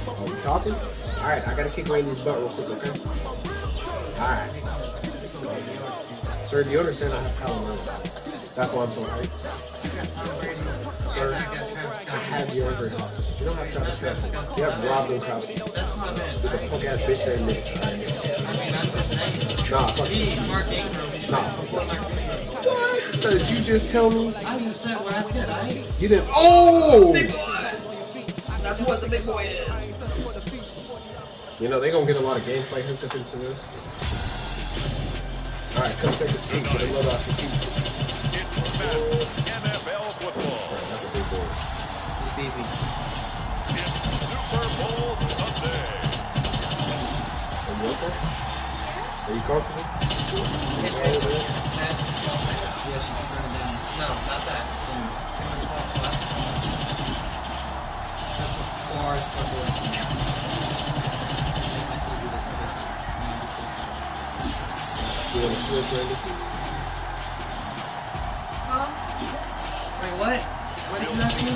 Are we talking? Alright, I gotta kick Randy's butt real quick, okay? Alright. Sir, do you understand I have power? That's why I'm so hyped. Sir, I have your under help. You don't have Travis Kelsey. You have Rob Gronkowski. That's what I meant. With the punk ass bitch named Mitch. I mean, I'm just saying. Nah, fuck you. Mark Ingram. Nah. What? Did you just tell me? I just said what I said. You didn't. Oh! Big boy! That's what the big boy is. You know, they're gonna get a lot of gameplay hooked up into this. Alright, come take a seat. Get a load off your feet. It's Madden NFL football. Right, that's a big boy. Baby. It's Super Bowl Sunday. Are you okay? Are you comfortable? Yes, no, not that. Bars for You want to switch, Randy? Huh? Wait, what? What did you ask me?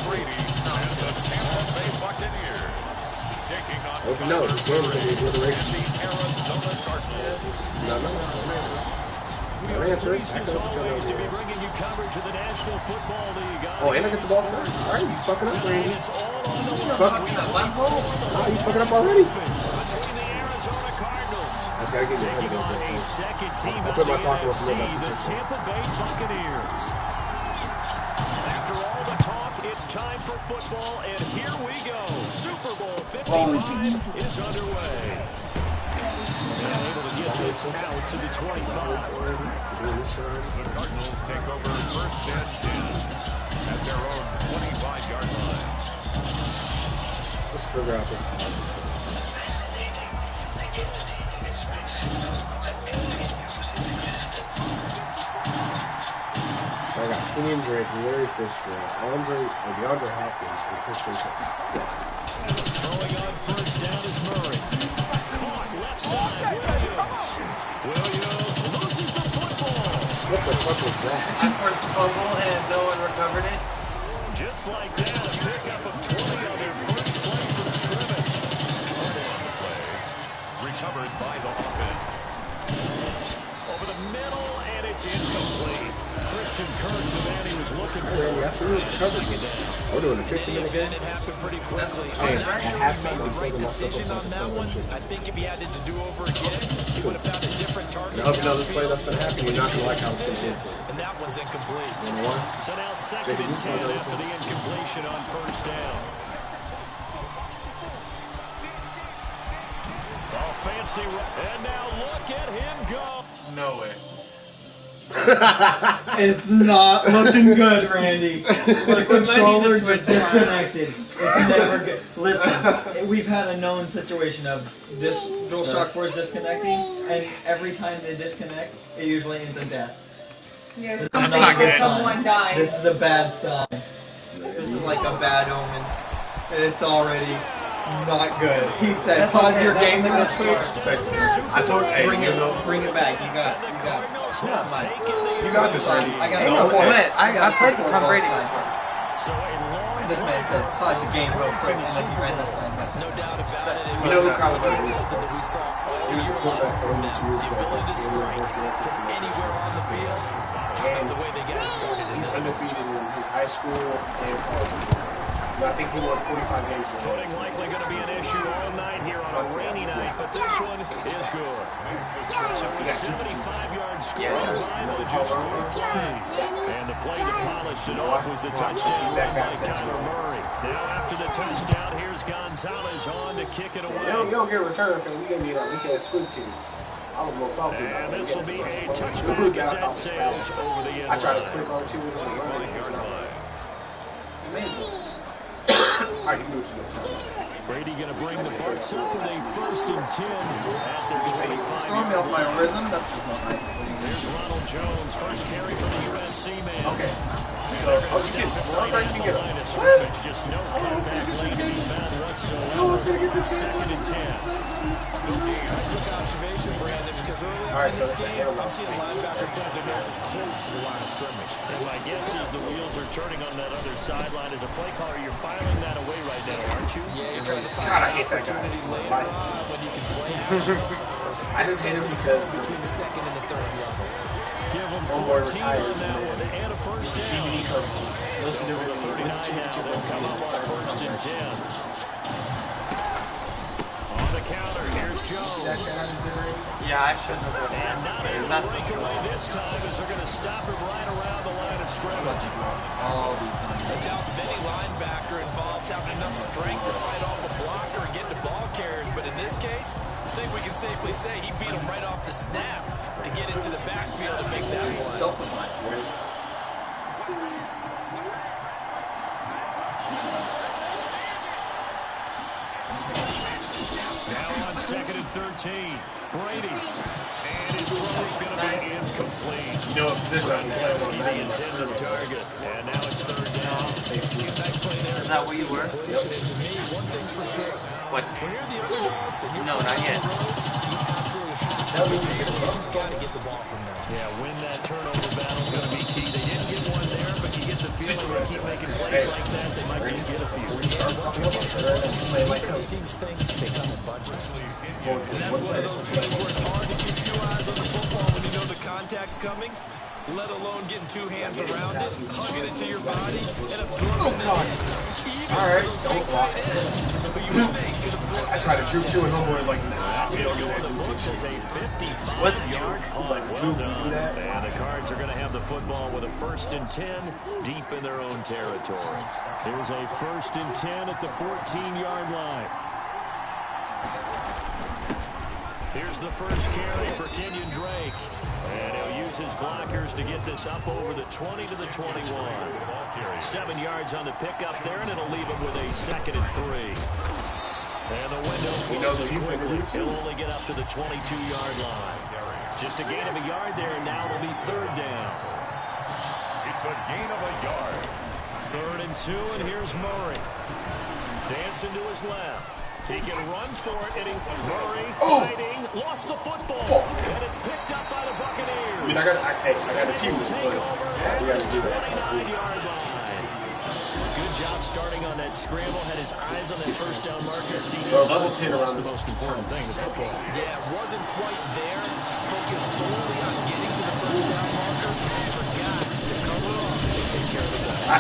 Brady and the Tampa Bay Buccaneers taking on Oh, no, this game is going to be obliteration. the Arizona Cardinals. No. We are pleased as always to be bringing you coverage of the National Football League. Oh, and I get the ball first. All right, you fucking up, Randy. It's all on the You line fucking up. One hole. Oh, you fucking up already. between the Arizona Cardinals I just gotta get you a taking head on of a it. second team I in put the my talking with NFC, me about the the Tampa Bay Buccaneers. After all the talk, it's time for football, and here we go. Super Bowl 55 is underway. And able to get this out to the 25. The Cardinals take over first and 10 at their own 25-yard line. Let's figure out this offense. So I got Kenyon Drake, Larry Fitzgerald, DeAndre Hopkins, and Christian Kirk. Throwing on first down is Murray. Caught left side, Williams. Williams loses the football. What the fuck was that? I first fumble and no one recovered it. Just like that, a pickup of 20 on their first play from scrimmage. Recovered by the offense. Over the middle, and it's incomplete. Christian Kirk, the man he was looking Hey, for. Randy, I see you covered me. We're doing a 15-minute game. It happened pretty quickly. Hey, I'm not sure at he made halftime, the I'm right putting myself decision up on that for one. shit. I think if he had it to do over again, he would have found a different target. I hope you know this play downfield. that's going to happen. You're not going to like how it's going to be. And that one's incomplete. You know why? So now second and 10 after the incompletion on first down. Oh, fancy. And now look at him go. No way. It's not looking good, Randy. The controller just disconnected. It's never good. Listen, we've had a known situation of this DualShock 4 is disconnecting, and every time they disconnect, it usually ends in death. Yes, This is something not a good that sign. someone died. This is a bad sign. This is like a bad omen. And it's already not good. He said, pause your game real quick. I told you, hey, Bring it back. You got it. You got this, Randy. I got It's support. split. I said support Tom both Brady. sides. So a long This man said, pause your game real quick, and then he ran this time. No doubt about it. You know this guy was It was something that we saw all He was year a quarterback for long only from 2 them. years The back. ability to strike from anywhere on the field. And the way they got it started in He's this one. undefeated in his high school and college. I think he won 45 games in a row. footing likely going to be an issue all night here on a rainy night, but this one is good. So a 75-yard score drive on just 3 plays. And the play that polished it off was the touchdown run by Kyler Murray. Now after the touchdown, here's Gonzalez on to kick it away. You don't get a return for we gave me that weekend squid kick. I was a little salty about And that. this will be a touchback as that sails over the end I tried to line. click on two with the Yard line. Alright, you move to the side. Brady going to bring the Bucs up with a 1st and 10 at their 25. Throw me off my rhythm. That's just not right. There's Ronald Jones, first carry for the USC man. Okay. So, I was kidding. So I'm ready to get him. Line of scrimmage, just no cutback lane to be found whatsoever. Oh, I'm gonna get this it's 2nd and 10. I took observation, Brandon, because early on in this game, I'm seeing linebackers putting their noses close to the line of scrimmage. And my guess is the wheels are turning on that other sideline. As a play caller, you're filing that away right now, aren't you? Yeah, you're trying to find God, I an hate that guy. opportunity later on when you can play action. I just hate him because between the 2nd and the 3rd level. Give them homeboy 14 retires on that and one and a first it's a down. CBD company. Listen to Over him. 39 now. They'll come up on 1st and 10. On the counter, here's Jones. Yeah, I shouldn't have done And not able to break away this time as they're going to stop him right around the line of scrimmage. I doubt any linebacker involves having enough strength to fight off a blocker and get into ball carriers, but in this case, I think we can safely say he beat him right off the snap to get into the backfield and make that play. Now on 2nd and 13. Brady. And his throw is going to be incomplete. You know what position I'm playing on The Madden. intended target. And now it's 3rd down. Nice play there. Is that where you were? Yep. To me, one thing's for sure. What? When you're the underdogs and you're No, not yet. you absolutely have to you've got to get the ball from them. Yeah, win that turnover battle is going to be key. They didn't get one there, but you get the feeling they keep making plays like that, they might just get a few. Defensive teams think they come in bunches. And that's one of those plays where it's hard to keep 2 eyes on the football when you know the contact's coming, let alone getting 2 hands around it, hugging it to your body, and absorbing it. Alright, don't block. I tried to juke too, and homeboy was like, nah, we don't do that. As a 55-yard punt. Well done. And the Cards are going to have the football with a 1st and 10 deep in their own territory. Here's a 1st and 10 at the 14-yard line. Here's the first carry for Kenyon Drake. And he'll use his blockers to get this up over the 20 to the 21. 7 yards on the pickup there, and it'll leave him with a 2nd and 3. And the window closes quickly. He'll only get up to the 22-yard line. Just a gain of a yard there, and now it'll be 3rd down. It's a gain of a yard. 3rd and 2, and here's Murray. Dancing to his left. He can run for it, and Murray fighting, lost the football, and it's picked up by the Buccaneers. I mean, I got a team, but we got to do that. 29-yard line. Good job starting on that scramble. Had his eyes on that first down marker. Level 10 around the this most important thing in football. Yeah, it wasn't quite there. Focused solely on getting to the first down marker. Forgot to cover up and take care of the ball.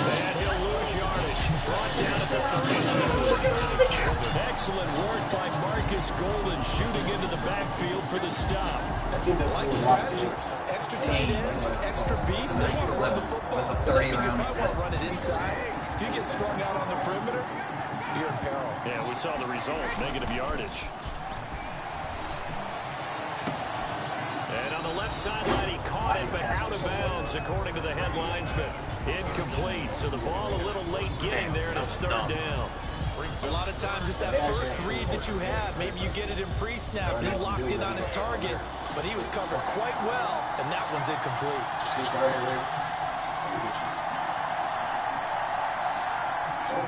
And he'll lose yardage. Brought down at the 32. Excellent work by Marcus Golden, shooting into the backfield for the stop. Like the strategy. Extra tight ends, extra beef. They want to run the football. That means they probably want to run it inside. If you get strung out on the perimeter, you're in peril. Yeah, we saw the result. Negative yardage. And on the left sideline, he caught it, but out of bounds, according to the headlines, but incomplete. So the ball a little late getting there, and it's 3rd down. A lot of times it's that first read that you have. Maybe you get it in pre-snap, and he locked in on his target, but he was covered quite well, and that one's incomplete.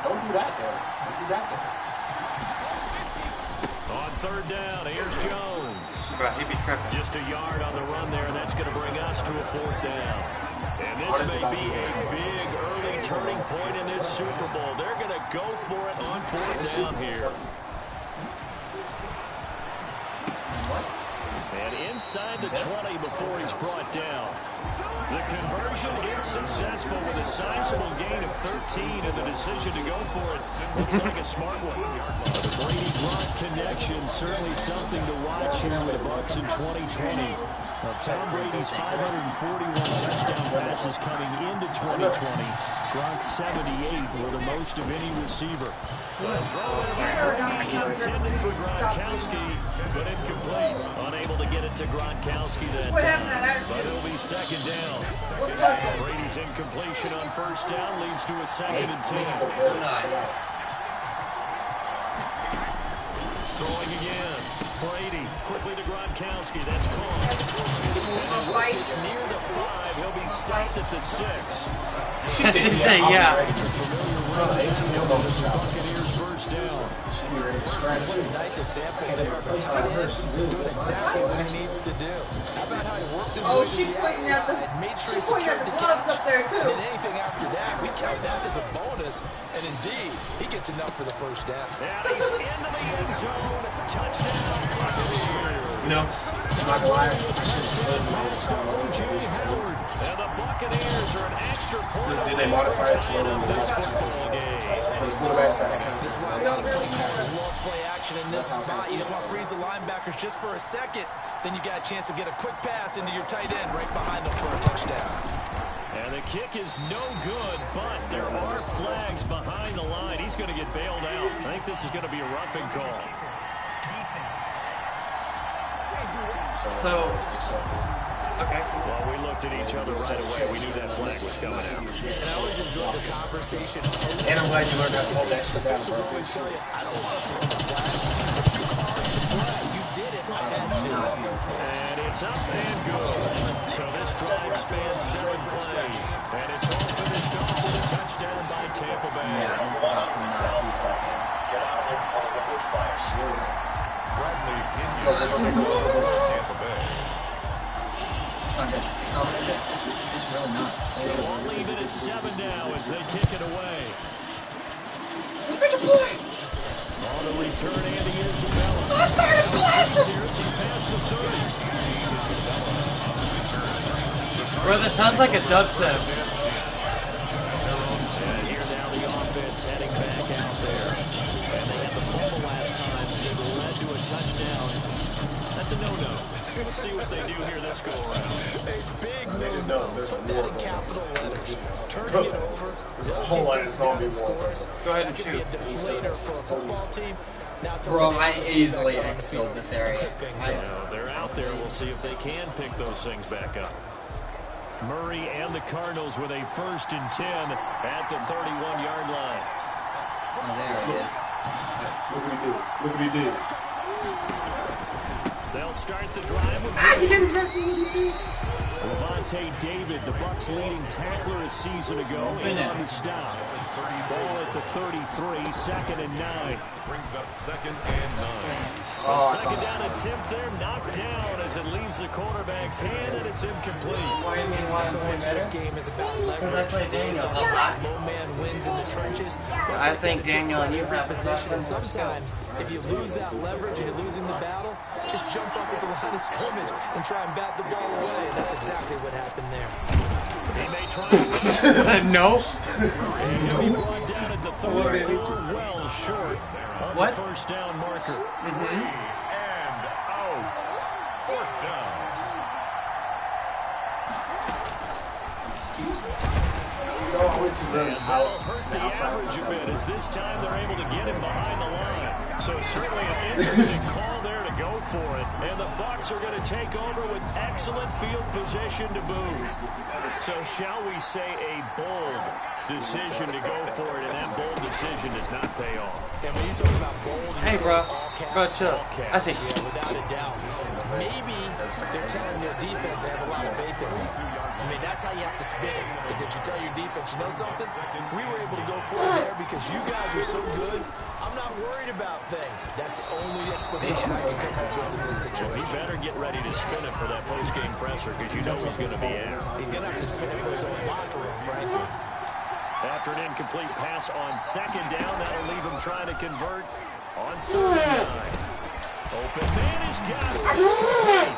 Don't do that there. Don't do that there. On 3rd down, here's Jones. He'd be tripping. Just a yard on the run there, and that's going to bring us to a 4th down. And this may be a big early turning point in this Super Bowl. They're going to go for it on 4th down here. And inside the 20 before he's brought down. The conversion is successful with a sizable gain of 13, and the decision to go for it looks like a smart one. The Brady-Gronk connection, certainly something to watch here with the Bucs in 2020. Tom Brady's 541 touchdown passes coming into 2020. Gronk's 78 were the most of any receiver. Intended for Gronkowski, but incomplete. Unable to get it to Gronkowski that time. But it'll be 2nd down. Brady's incompletion on 1st down leads to a 2nd and 10. Throwing again. Brady quickly to Gronkowski. That's caught. It's near the 5. He'll be stopped at the 6. Yeah. Buccaneers Nice example there of a tight end doing exactly what he needs to do. How about how he worked his way to the outside, made sure he secured the catch, up there too. and anything after that, we count that as a bonus, and indeed, he gets enough for the first down. And he's into the end zone. Touchdown, Buccaneers. You know, I'm not gonna lie. I should have slid my O.J. Howard. And the Buccaneers are an extra point. Did they modify it to where in we this got football game? for the quarterbacks that kind This is why a lot of play callers love play action in this spot. You just want to freeze the linebackers just for a second. Then you got a chance to get a quick pass into your tight end right behind them for a touchdown. And the kick is no good, but there are flags behind the line. He's going to get bailed out. I think this is going to be a roughing call. So, okay. Well, we looked at each other right away. We knew that flag was coming out. And I always enjoy the conversation. And I'm glad you learned how to hold that shit down, Officials bro. always tell you, I don't want to throw the flag, but you caused the play. You did it. I had to. And it's up and good. So this drive spans 7 plays. And it's all finished off with a touchdown by Tampa Bay. Bradley Pinion Tampa Bay. So all even at 7 now as they kick it away. On the return, Andy Isabella. He's past the 30. Bro, that sounds like a dubstep. And here now the offense heading back out there. And they had the fumble last time. It led to a touchdown. That's a no-no. We'll see what they do here this go-around. A big no-no. Put that in capital letters. Turning it over. There's a whole lot of Rotating scores. Go ahead That and could be a shoot. deflator for a football team. Now it's Bro, up to I the easily offense to exfilled this area. pick things You up. know, they're out there. We'll see if they can pick those things back up. Murray and the Cardinals with a 1st and 10 at the 31-yard line. Oh, there it is. Look what he did. Look what he did. They'll start the drive with Levante David, the Bucs' leading tackler a season ago, in on the stop. Ball at the 33, 2nd and 9. Brings up 2nd and 9. The second down attempt there, knocked down as it leaves the quarterback's hand, and it's incomplete. Why do you mean why I'm So playing much this better? game is about Because I leverage. play Daniel a Low lot. man wins in the trenches. Well, I it's think like that in just Daniel and about you every have the position. best And sometimes, if you lose that leverage and you're losing the battle, just jump up at the line of scrimmage and try and bat the ball away. And that's exactly what happened there. He may try to No. and he'll be brought down at the 34, well short of What? the 1st down marker. And out. 4th down. No, I went too early. And that'll hurt the average a bit as this time they're able to get him behind the line. So certainly an interesting call there to go for it. And the Bucs are going to take over with excellent field position to boot. So shall we say a bold decision to go for it, and that bold decision does not pay off. And when you talk about bold, you're Hey, saying bro. all caps. Bro, chill. I think. Yeah, without a doubt. Maybe they're telling their defense they have a lot of faith in them. I mean, that's how you have to spin it. Is that you tell your defense, you know something? We were able to go for it there because you guys are so good. I'm not worried about things. That's the only explanation I can come up with in this So he situation. better get ready to spin it for that post-game presser because you know he's going to be out. He's going to have to spin it for his own locker room, frankly. After an incomplete pass on 2nd down, that'll leave him trying to convert on 3rd and 9. Open man has got it. It's complete.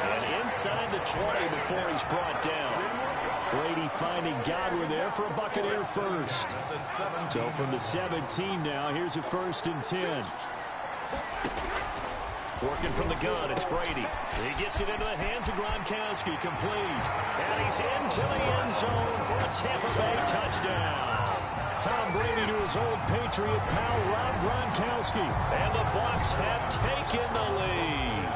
And inside the 20 before he's brought down. Brady finding Godwin there for a Buccaneer first. So from the 17 now, here's a 1st and 10. Working from the gun, it's Brady. He gets it into the hands of Gronkowski, complete. And he's into the end zone for a Tampa Bay touchdown. Tom Brady to his old Patriot pal, Rob Gronkowski. And the Bucs have taken the lead.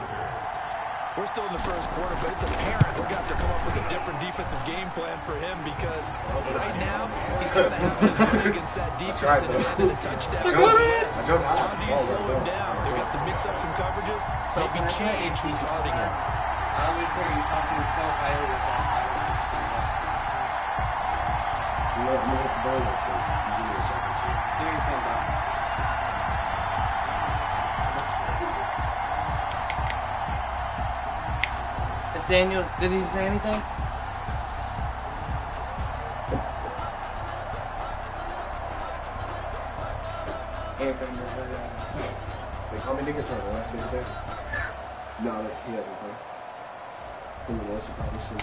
We're still in the first quarter, but it's apparent we're going to have to come up with a different defensive game plan for him because right now he's going to have his way against that defense and he's having a touchdown. I don't know. How do you slow him down? They're going to have to mix up some coverages, So maybe can I say change who's guarding him. I always hear you talking so highly with that. You know, I'm going to hit the ball real quick. You give me a second, too. Do your thing, bro. Daniel, did he say anything? They call me Nigga Turtle. Last name today. No, he hasn't played. Who knows? Obviously.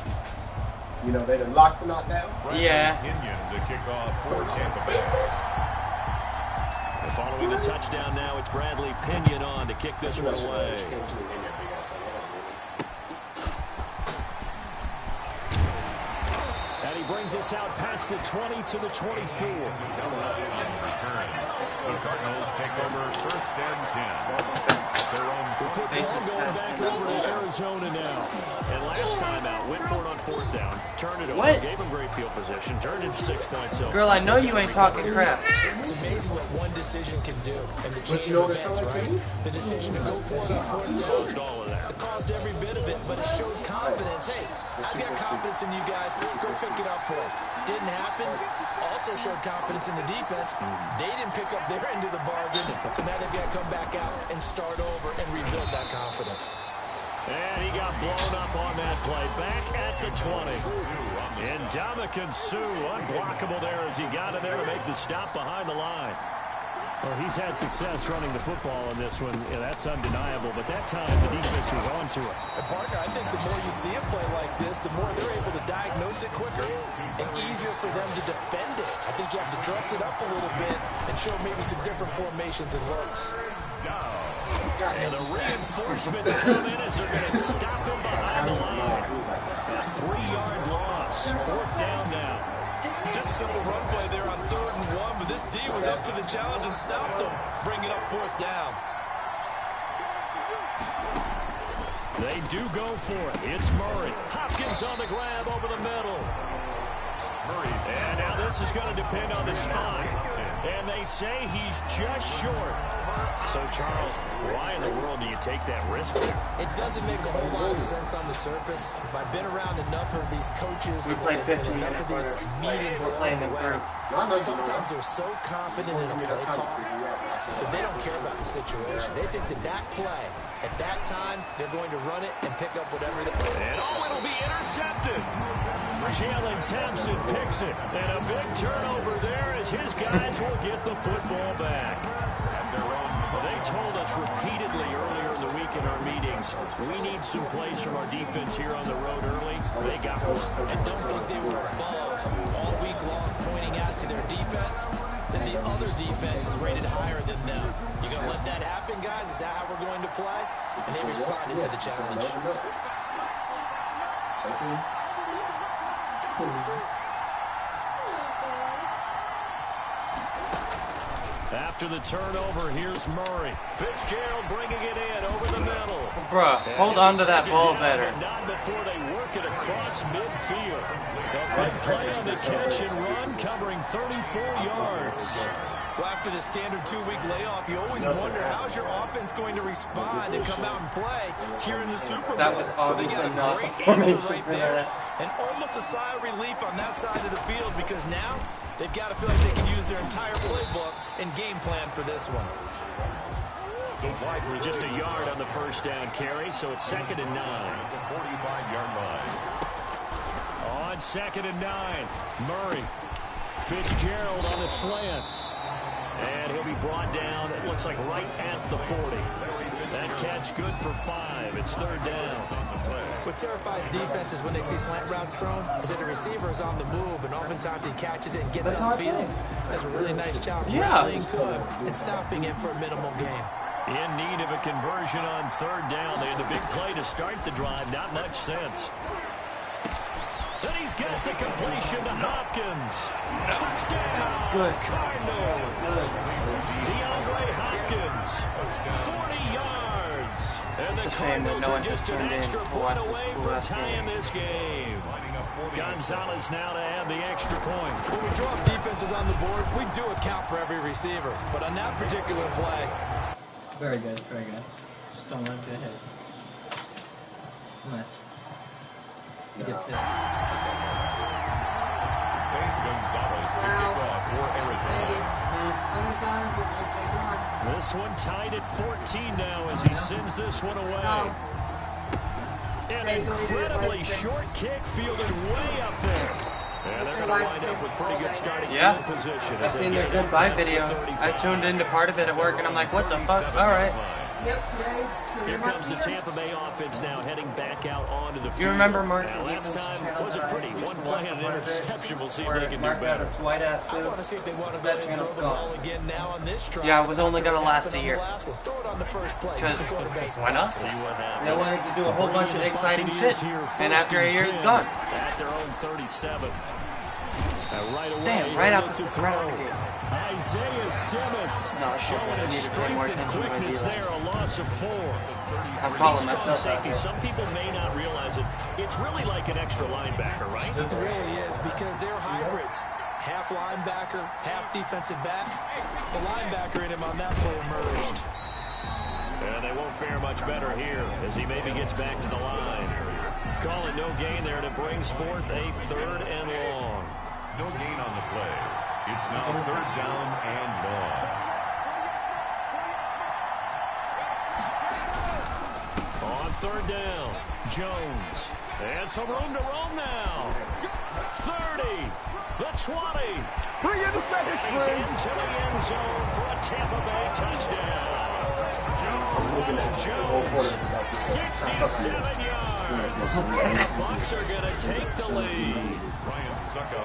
You know, they done locked the knot down. Yeah. Kenyon to kick off for Tampa Bay. Following the touchdown now, it's Bradley Pinion on to kick this one away. And he brings us out past the 20 to the 24. The Cardinals take over first and 10. Their own Football going back over to Arizona now. And last time out, went for it on fourth down, turned it over, What? gave him great field position, turned it 6 points over. Girl, I know you ain't talking crap. It's amazing what one decision can do. And the But change you know of what it sounds events, like to right? me? The decision to go for it on fourth down. Caused all of that. It caused every bit of it, but it showed confidence. Hey, I've got confidence in you guys. Go pick it up for it. Didn't happen. Also showed confidence in the defense. They didn't pick up their end of the bargain. So now they've got to come back out and start over and rebuild that confidence. And he got blown up on that play. Back at the 20. And Ndamukong Suh, unblockable there as he got in there to make the stop behind the line. Well, he's had success running the football in this one. Yeah, that's undeniable. But that time, the defense was on to it. And partner, I think the more you see a play like this, the more they're able to diagnose it quicker and easier for them to defend it. I think you have to dress it up a little bit and show maybe some different formations and looks. And the reinforcements come in as they're going to stop him behind the line. A 3-yard loss. Fourth down now. Just a simple run play there on 3rd and 1, but this D was up to the challenge and stopped them, bringing up 4th down. They do go for it. It's Murray. Hopkins on the grab over the middle. And now this is going to depend on the spot. And they say he's just short. So, Charles, why in the world do you take that risk there? It doesn't make a whole lot of sense on the surface. But I've been around enough of these coaches We played 15 enough of these meetings We're playing them through. Sometimes they're so confident in a play call that they don't care about the situation. They think that that play, at that time, they're going to run it and pick up whatever they can. And it'll be intercepted. Jalen Thompson picks it. And a big turnover there as his guys will get the football back. They told us repeatedly earlier in the week in our meetings, we need some plays from our defense here on the road early. They got one. And don't think they were above all week long pointing out to their defense that the other defense is rated higher than them. You going to let that happen, guys? Is that how we're going to play? And they responded to the challenge. After the turnover, here's Murray. Fitzgerald bringing it in over the middle. Bruh, hold on to that ball better. Not before they work it across midfield. A big play on the catch and run, covering 34 yards. Well, after the standard 2-week layoff, you always wonder how's your offense going to respond and come out and play here in the Super Bowl. That was Well, they obviously got a not great the answer formation right for there, that. and almost a sigh of relief on that side of the field because now they've got to feel like they can use their entire playbook and game plan for this one. Just a yard on the first down carry, so it's 2nd and 9. The 45-yard line. On 2nd and 9, Murray. Fitzgerald on the slant. And he'll be brought down, it looks like right at the 40. That catch good for 5. It's 3rd down. What terrifies defenses when they see slant routes thrown is that the receiver is on the move, and oftentimes he catches it and gets upfield. Does a really nice job rallying to him and stopping him for a minimal gain. In need of a conversion on 3rd down. They had the big play to start the drive. Not much sense. Then he's got the completion to Hopkins. Touchdown, Good. Cardinals. DeAndre Hopkins, 40 yards. And the It's a shame that Cardinals no are one has just an tuned in extra to point watch this away cool from ass tying game. this game. Gonzalez now to add the extra point. When we draw up defenses on the board, we do account for every receiver. But on that particular play... Very good, very good. Just don't let it get hit. Nice. He gets hit. St. Gonzalez to kick off for Arizona. This one tied at 14 now as he sends this one away. An incredibly short kick fielded way up there. And they're going to wind up with pretty good starting field position. I've seen their goodbye video. I tuned into part of it at work, and I'm like, what the fuck? All right. Yep, today. Here comes the Tampa Bay offense now heading back out onto the field. You remember Mark? Now, last time wasn't pretty. One play and an interception. We'll see if they can do better. White ass suit. I want to see if they want to go ahead and throw the ball again now on this drive. Yeah, it was only going to last a year. Throw it on the first play. Because why not? See what happens. They wanted to do a whole bunch of exciting shit, and after a year, it's gone. At their own 37. Right away, Damn, right out the throw. gate. Isaiah Simmons showing his strength and quickness there, a loss of 4. I'm calling myself out Safety. here. Some people may not realize it. It's really like an extra linebacker, right? It really is, because they're hybrids. Half linebacker, half defensive back. The linebacker in him on that play emerged. And they won't fare much better here as he maybe gets back to the line. Call it no gain there, and it brings forth a 3rd and long. No gain on the play. It's now 3rd down and long. On 3rd down, Jones. And some room to roam now. 30, the 20. Bring in the second He's string. into the end zone for a Tampa Bay touchdown. Jones, 67 yards. The Bucs are going to take the lead.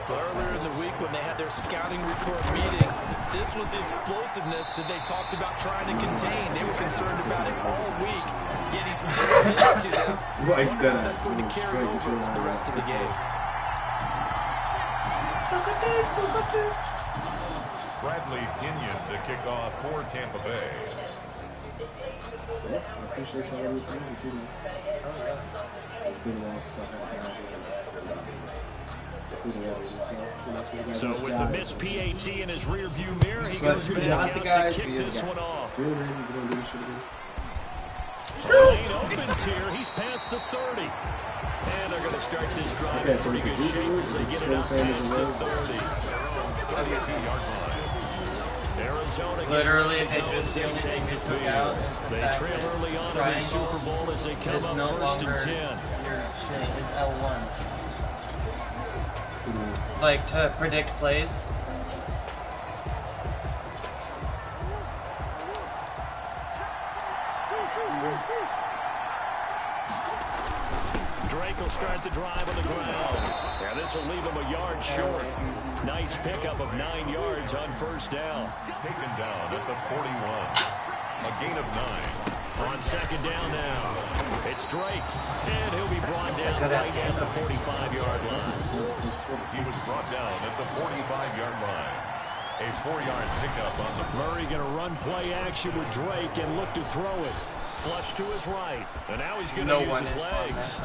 Earlier in the week when they had their scouting report meeting, this was the explosiveness that they talked about trying to contain. They were concerned about it all week, yet he still did it to them. Like Wonder that. how that's going to carry over the rest of the game. Bradley Kenyon to kick off for Tampa Bay. I appreciate y'all everything. It's been a while since I've had So with the missed PAT in his rearview mirror, he goes back out to kick this one off. Lane opens here. He's past the 30. And they're going to start this drive in pretty good shape as they get it out past the 30. Arizona Literally, they goes, just they take the field. They trail early on in the Super Bowl as they come It's up no 1st longer and 10. your shit. It's L1. Like, to predict plays. Drake will start the drive on the ground. Yeah, this will leave him a yard short. Nice pickup of 9 yards on 1st down. Taken down at the 41. A gain of 9. On 2nd down now. It's Drake. And he'll be brought down right at the 45-yard line. He was brought down at the 45-yard line. A 4-yard pickup on the Murray going to run play action with Drake and look to throw it. Flush to his right. And now he's going to use his legs.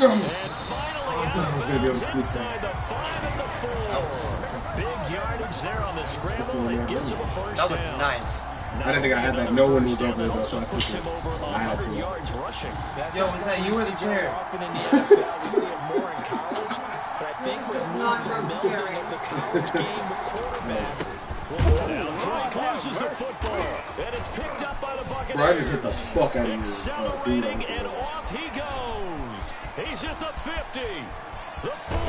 No. And finally, I was going to be able to sneak inside past. the 5 and the 4. Big yardage there on the scramble and gets him a 1st down. That was nice. I didn't think I had that. No one was over there, so I took Puts it. him over I had 100 to. yards rushing. Yo, was that you or the chair? Often in the NFL, we see it more in college, but I think with more of the melding of the college game with quarterbacks. Now Drake loses the football, and it's picked up by the Buccaneers. Bro, I just hit the fuck out of you, dude. Accelerating, and off he goes. He's at the 50, the 40,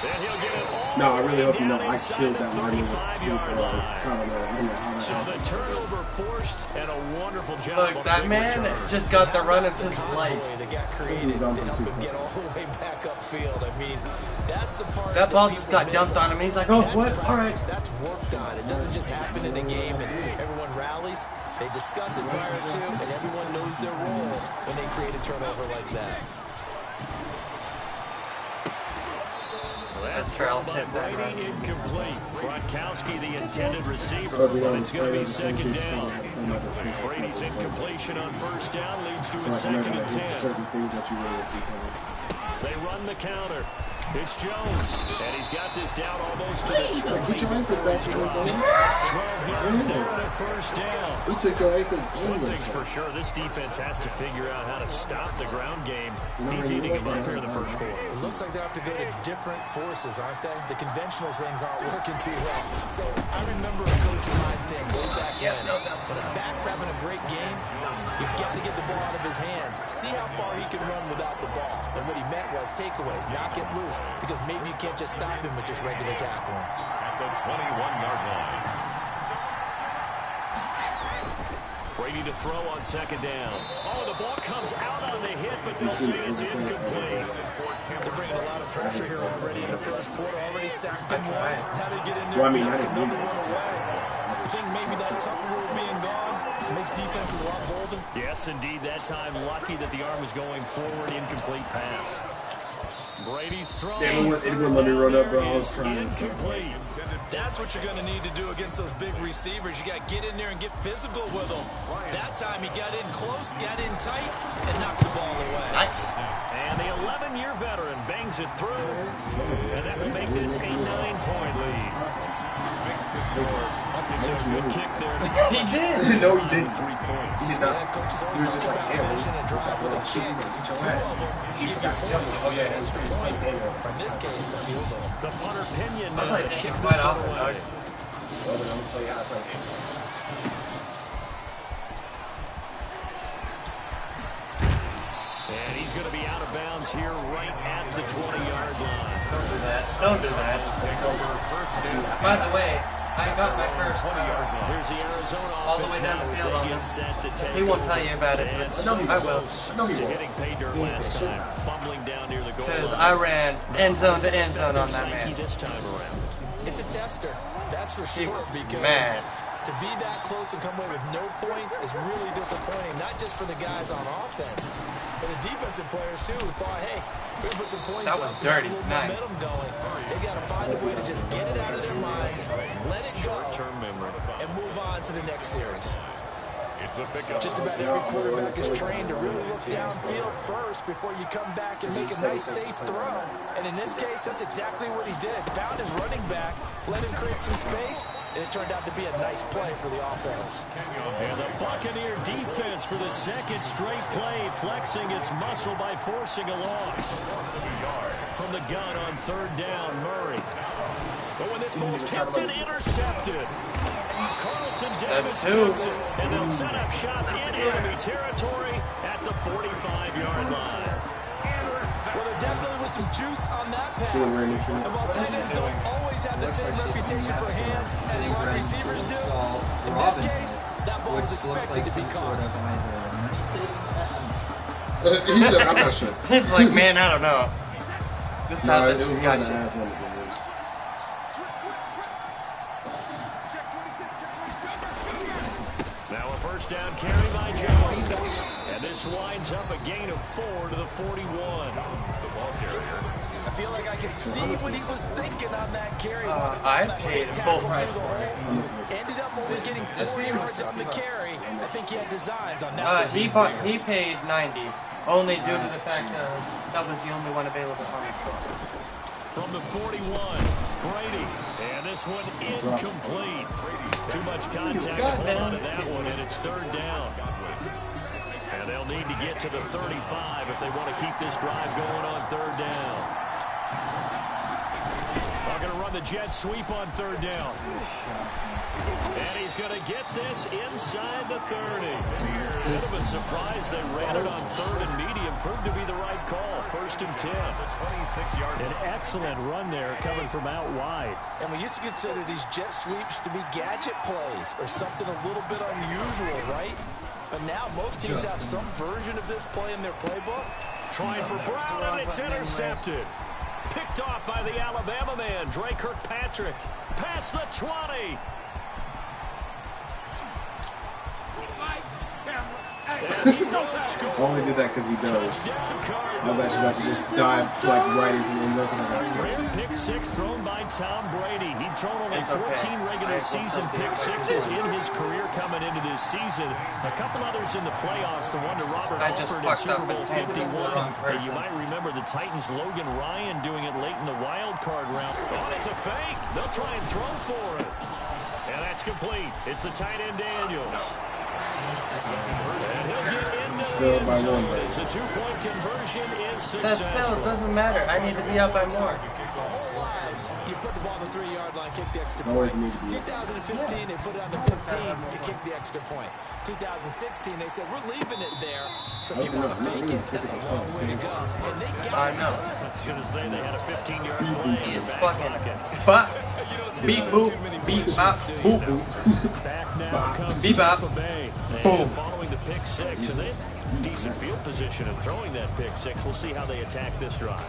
and he'll get it all. No, I really hope you know I inside killed the that lineman with 35-yard line. I don't know how that So the happened. turnover forced, and a wonderful job. Look, on that big man return. just got the run of his life. That got created to help him get all the way back upfield. I mean, that's the part That ball people just got miss. dumped on him. He's like, oh, That's what? All right. practice. That's worked on. It doesn't just happen in a game and everyone rallies. They discuss it prior to, and everyone knows their role when they create a turnover like that. That's Farrell tip that run. Brady incomplete. Gronkowski the intended receiver, but it's going to be 2nd down. Brady's incompletion on 1st down leads to a So I can 2nd never and hit 10. certain things that you really see coming. They run the counter. It's Jones, and he's got is down almost to the 20. Get your ankles back to the game. 12 yards there and a first down. We took your ankles One in thing's for sure, this defense has to figure out how to stop the ground game. He's eating him up here in the first quarter. It looks like they have to go to different forces, aren't they? The conventional things aren't working too well. So I remember a coach of mine saying way back when a back's having a great game, you've got to get the ball out of his hands. See how far he can run without the ball. And what he meant was takeaways, not get loose, because maybe you can't just stop him with just regular tackling. At the 21-yard line. Brady to throw on second down. Oh, the ball comes out on the hit, but they'll say it's incomplete. They're bringing a lot of pressure here already in the first quarter. Already sacked him once. Now they get in there Well, I mean, and I knock didn't another mean one to. away. I think maybe that Tucker rule being gone makes defenses a lot bolder. Yes, indeed. That time, lucky that the arm was going forward. Incomplete pass. Brady's throw. Damn, it wouldn't let me run up, bro. I was trying. Incomplete. That's what you're going to need to do against those big receivers. You got to get in there and get physical with them. That time he got in close, got in tight, and knocked the ball away. Nice. And the 11-year veteran bangs it through. And that will make this a 9-point lead. So good kick there. He did. No, he didn't. 3 points. He did not. Yeah, coaches He always was just talk like, about damn, finishing a we're drive talking with a about shit. He's kick. going to get your Two ass. of them, He you forgot get to tell me, points. oh, yeah, Extra point. Or in this case, a field goal. The punter Pinion I now play to Taken kick quite this one often, away. Well, then I'm play how I play. And he's going to be out of bounds here right at the 20-yard line. Don't do that. Don't do that. By the way, I got my first Here's the Arizona all the way offense down now the as field they on get this. set to take He won't over. tell you about it, And but so I will. No, he to won't. hitting pay dirt He last said time, fumbling down near the goal Because line. I ran end zone to end zone on that man. This time around. It's a tester, that's for sure, because mad. to be that close and come away with no points is really disappointing, not just for the guys on offense, but the defensive players too, who thought, hey, we're going to put some points That was up, dirty. a little Nice. momentum going. They got to find a way to just get it out of their minds, let it go, Short-term memory. and move on to the next series. It's a pickup. Just about every quarterback is trained to really look downfield first before you come back and make a nice, safe throw. And in this case, that's exactly what he did. Found his running back, let him create some space, and it turned out to be a nice play for the offense. And the Buccaneer defense for the second straight play, flexing its muscle by forcing a loss. From the gun on third down, Murray. But when this ball's tipped and intercepted, Carlton Davis gets it, and they'll set up shop in enemy territory at the 45-yard line. Well, there definitely was some juice on that pass. And while tight ends don't always have the same reputation for hands as wide receivers do, in this case, that ball was expected to be caught. He said, I'm not sure. It's like, man, I don't know. This No, time it was got one of the you. ads on the games. Now a first down carry by Jones. And this winds up a gain of 4 to the 41. The ball carrier. I feel like I can see what he was thinking on that carry. I paid full price for it. Ended up only getting 4 yards on the carry. I think he had designs on that. He paid 90, only due to the fact that was the only one available on the store. From the 41, Brady. And this one incomplete. Too much contact to hold on to that one, and it's third down. And they'll need to get to the 35 if they want to keep this drive going on third down. They're going to run the jet sweep on third down. And he's going to get this inside the 30. Bit of a surprise they ran it on third and medium. Proved to be the right call. First and 10. 26-yard. An excellent run there coming from out wide. And we used to consider these jet sweeps to be gadget plays or something a little bit unusual, right? But now most teams have some version of this play in their playbook. Trying for Brown, and it's intercepted. Picked off by the Alabama man, Dre Kirkpatrick. Past the 20. I only did that because he dozed. I was actually about to just dive like right into the end zone because I got scared. Rare pick six thrown by Tom Brady. He'd thrown only 14 regular season pick sixes in his career coming into this season. A couple others in the playoffs. The one to Robert Alford in Super Bowl 51. And you might remember the Titans' Logan Ryan doing it late in the wild card round. Oh, it's a fake. They'll try and throw for it. And that's complete. It's the tight end Daniels. And he'll get into Still the by end zone. one, It's a two-point conversion is But successful. still, it doesn't matter. I need to be up by more. You put the ball on the 3-yard line, kick the extra It's always point. need to be. 2015, they put it on the 15 to kick the extra point. 2016, they said, we're leaving it there. So if you want to fake it, that's a long way to go. And they got I know. I was going to say they had a 15-yard play in He the is back fucking pocket. fuck. Beep boop. Beep bop. Boop. Back now comes Bebop. Tampa Bay. Boom. And following the pick six, and they have decent field position and throwing that pick six. We'll see how they attack this drive.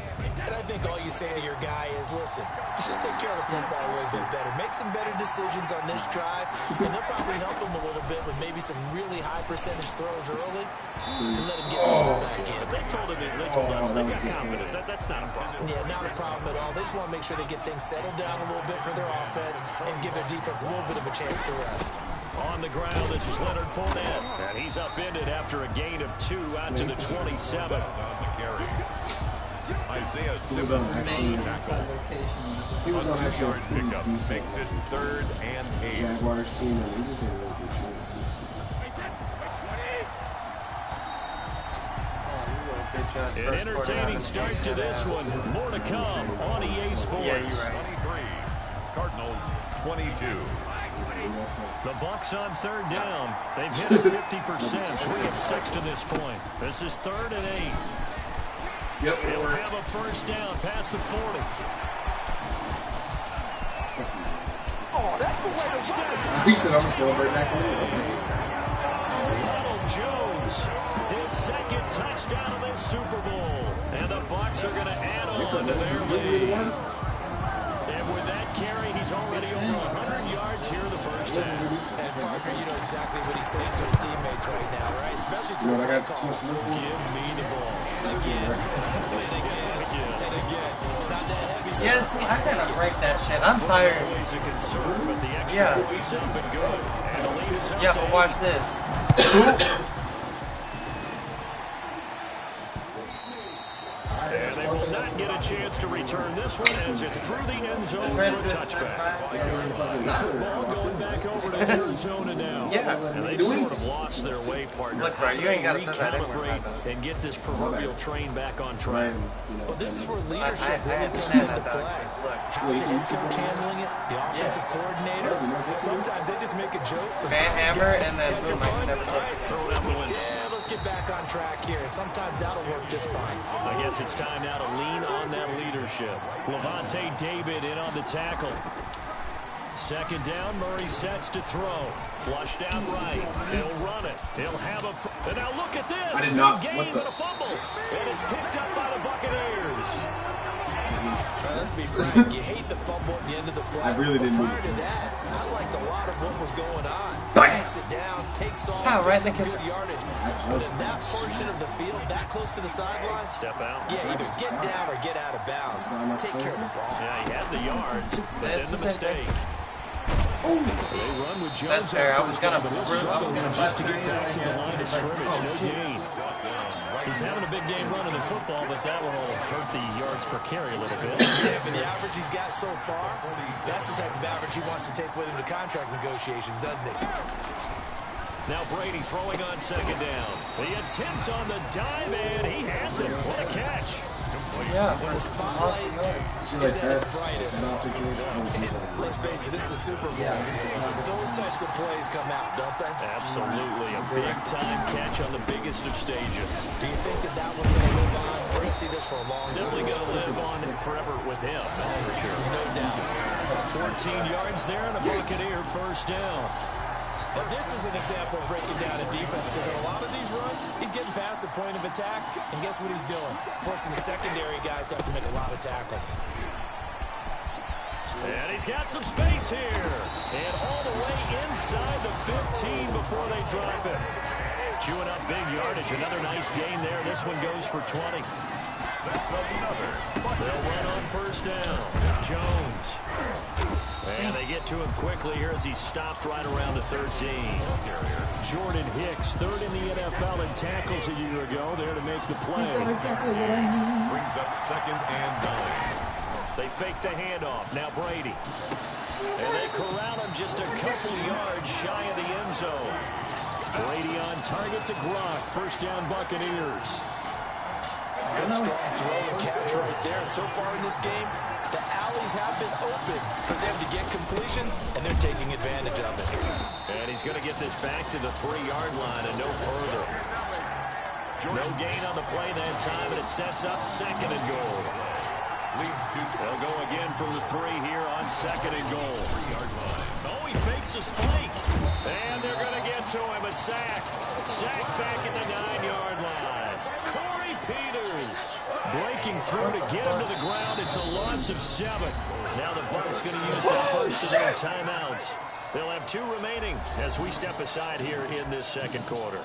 And I think all you say to your guy is, listen, just take care of the football a little bit better. Make some better decisions on this drive, and they'll probably help him a little bit with maybe some really high percentage throws early to let him get some back in. They told us they got confidence. That's not a problem. Yeah, not a problem at all. They just want to make sure they get things settled down a little bit for their offense and give their defense a little bit of a chance to rest. On the ground, this is Leonard Fournette. And he's upended after a gain of 2 out to the 27. Isaiah He was on actually. He was on actually yard pickup decent makes it 3rd and 8. Jaguars team, and he just did really good shit. An entertaining start to this one. More to come on EA Sports. Yeah, you're right. 23. Cardinals 22. The Bucs on 3rd down. They've hit it 50%, 3 of 6 to this point. This is 3rd and 8. Yep. They'll have a first down past the 40. Touchdown. He said, "I'm gonna celebrate back in the Ronald Jones, his 2nd touchdown of this Super Bowl. And the Bucs are going to add on to their lead. And with that carry, he's already over 100 yards here in the first half. And Parker, you know exactly what he's saying to his teammates right now, right? Especially to You know the what I play got call. twisted up? Give me the ball. Again, and again. It's not that heavy. Yeah, see, I gotta break that shit. I'm tired. Always a concern, but the extra Yeah. points have been good. And the lead is up Yeah, to but 8. watch this. And they will not get a chance to return this one as it's through the end zone for a touchback. Ball going back over to Arizona now. Yeah. And they've sort of lost their way, partner. Look, bro, you ain't gotta put that anywhere, Recalibrate bro. and get this proverbial train back on track. Well, this is where I leadership really comes understand into that, though. play. Look. How's the head coach handling it? The offensive coordinator? Sometimes they just make a joke. Van Hammer, and then boom, I can never All right, Throw it out the window. yeah, let's get back on track here. And sometimes that'll work just fine. I guess it's time now to lean on that leadership. Levante David in on the tackle. 2nd down, Murray sets to throw. Flushed out right. He'll run it. He'll have a... And now look at this. I did not- Game what the- and a fumble. And it's picked up by the Buccaneers. Let's be frank. You hate the fumble at the end of the play. I really didn't Prior need to that, I liked a lot of what was going on. Bam! Takes it down, takes off, Ah, right gets some in the good yardage. But in that portion of the field, that close to the sideline, Step out. yeah, either get down or get out of bounds. Take care of the ball. Yeah, he had the yards, but then the mistake. They run with Jones That's fair. I on was first gonna down, but he'll struggle just to get back to the line of scrimmage. No gain. He's having a big game running the football, but that will hurt the yards per carry a little bit. Yeah, but the average he's got so far, that's the type of average he wants to take with him to contract negotiations, doesn't he? Now Brady throwing on 2nd down. The attempt on the dive, and he has it. What a catch. Yeah. When the spotlight She is like at its that. brightest. And after And let's face it, it's the Super Bowl. Those types of plays come out, don't they? Absolutely. A big-time catch on the biggest of stages. Do you think that that one's going to live on? We're going to see this for a long time. Definitely going to live on forever with him, that's for sure. No doubt. 14 yards there and a Buccaneer first down. And this is an example of breaking down a defense because in a lot of these runs, he's getting past the point of attack, and guess what he's doing? Forcing the secondary guys to have to make a lot of tackles. And he's got some space here. And all the way inside the 15 before they drop it. Chewing up big yardage. Another nice gain there. This one goes for 20. They'll run on first down. Jones. And they get to him quickly here as he stopped right around the 13. Jordan Hicks, third in the NFL in tackles a year ago, there to make the play. Brings up 2nd and 9. They fake the handoff. Now Brady. And they corral him just a couple yards shy of the end zone. Brady on target to Gronk. First down, Buccaneers. Good strong throw and catch right there. And so far in this game, the alleys have been open for them to get completions, and they're taking advantage of it. And he's going to get this back to the 3-yard line and no further. No gain on the play that time, and it sets up 2nd and goal. They'll go again from the 3 here on 2nd and goal. 3-yard line. Oh, he fakes a spike. And they're going to get to him. A sack. Sack back at the 9-yard line. Corey Peters breaking through to get him to the ground. It's a loss of 7. Now the Bucs going to use the first of their timeouts. They'll have 2 remaining as we step aside here in this 2nd quarter.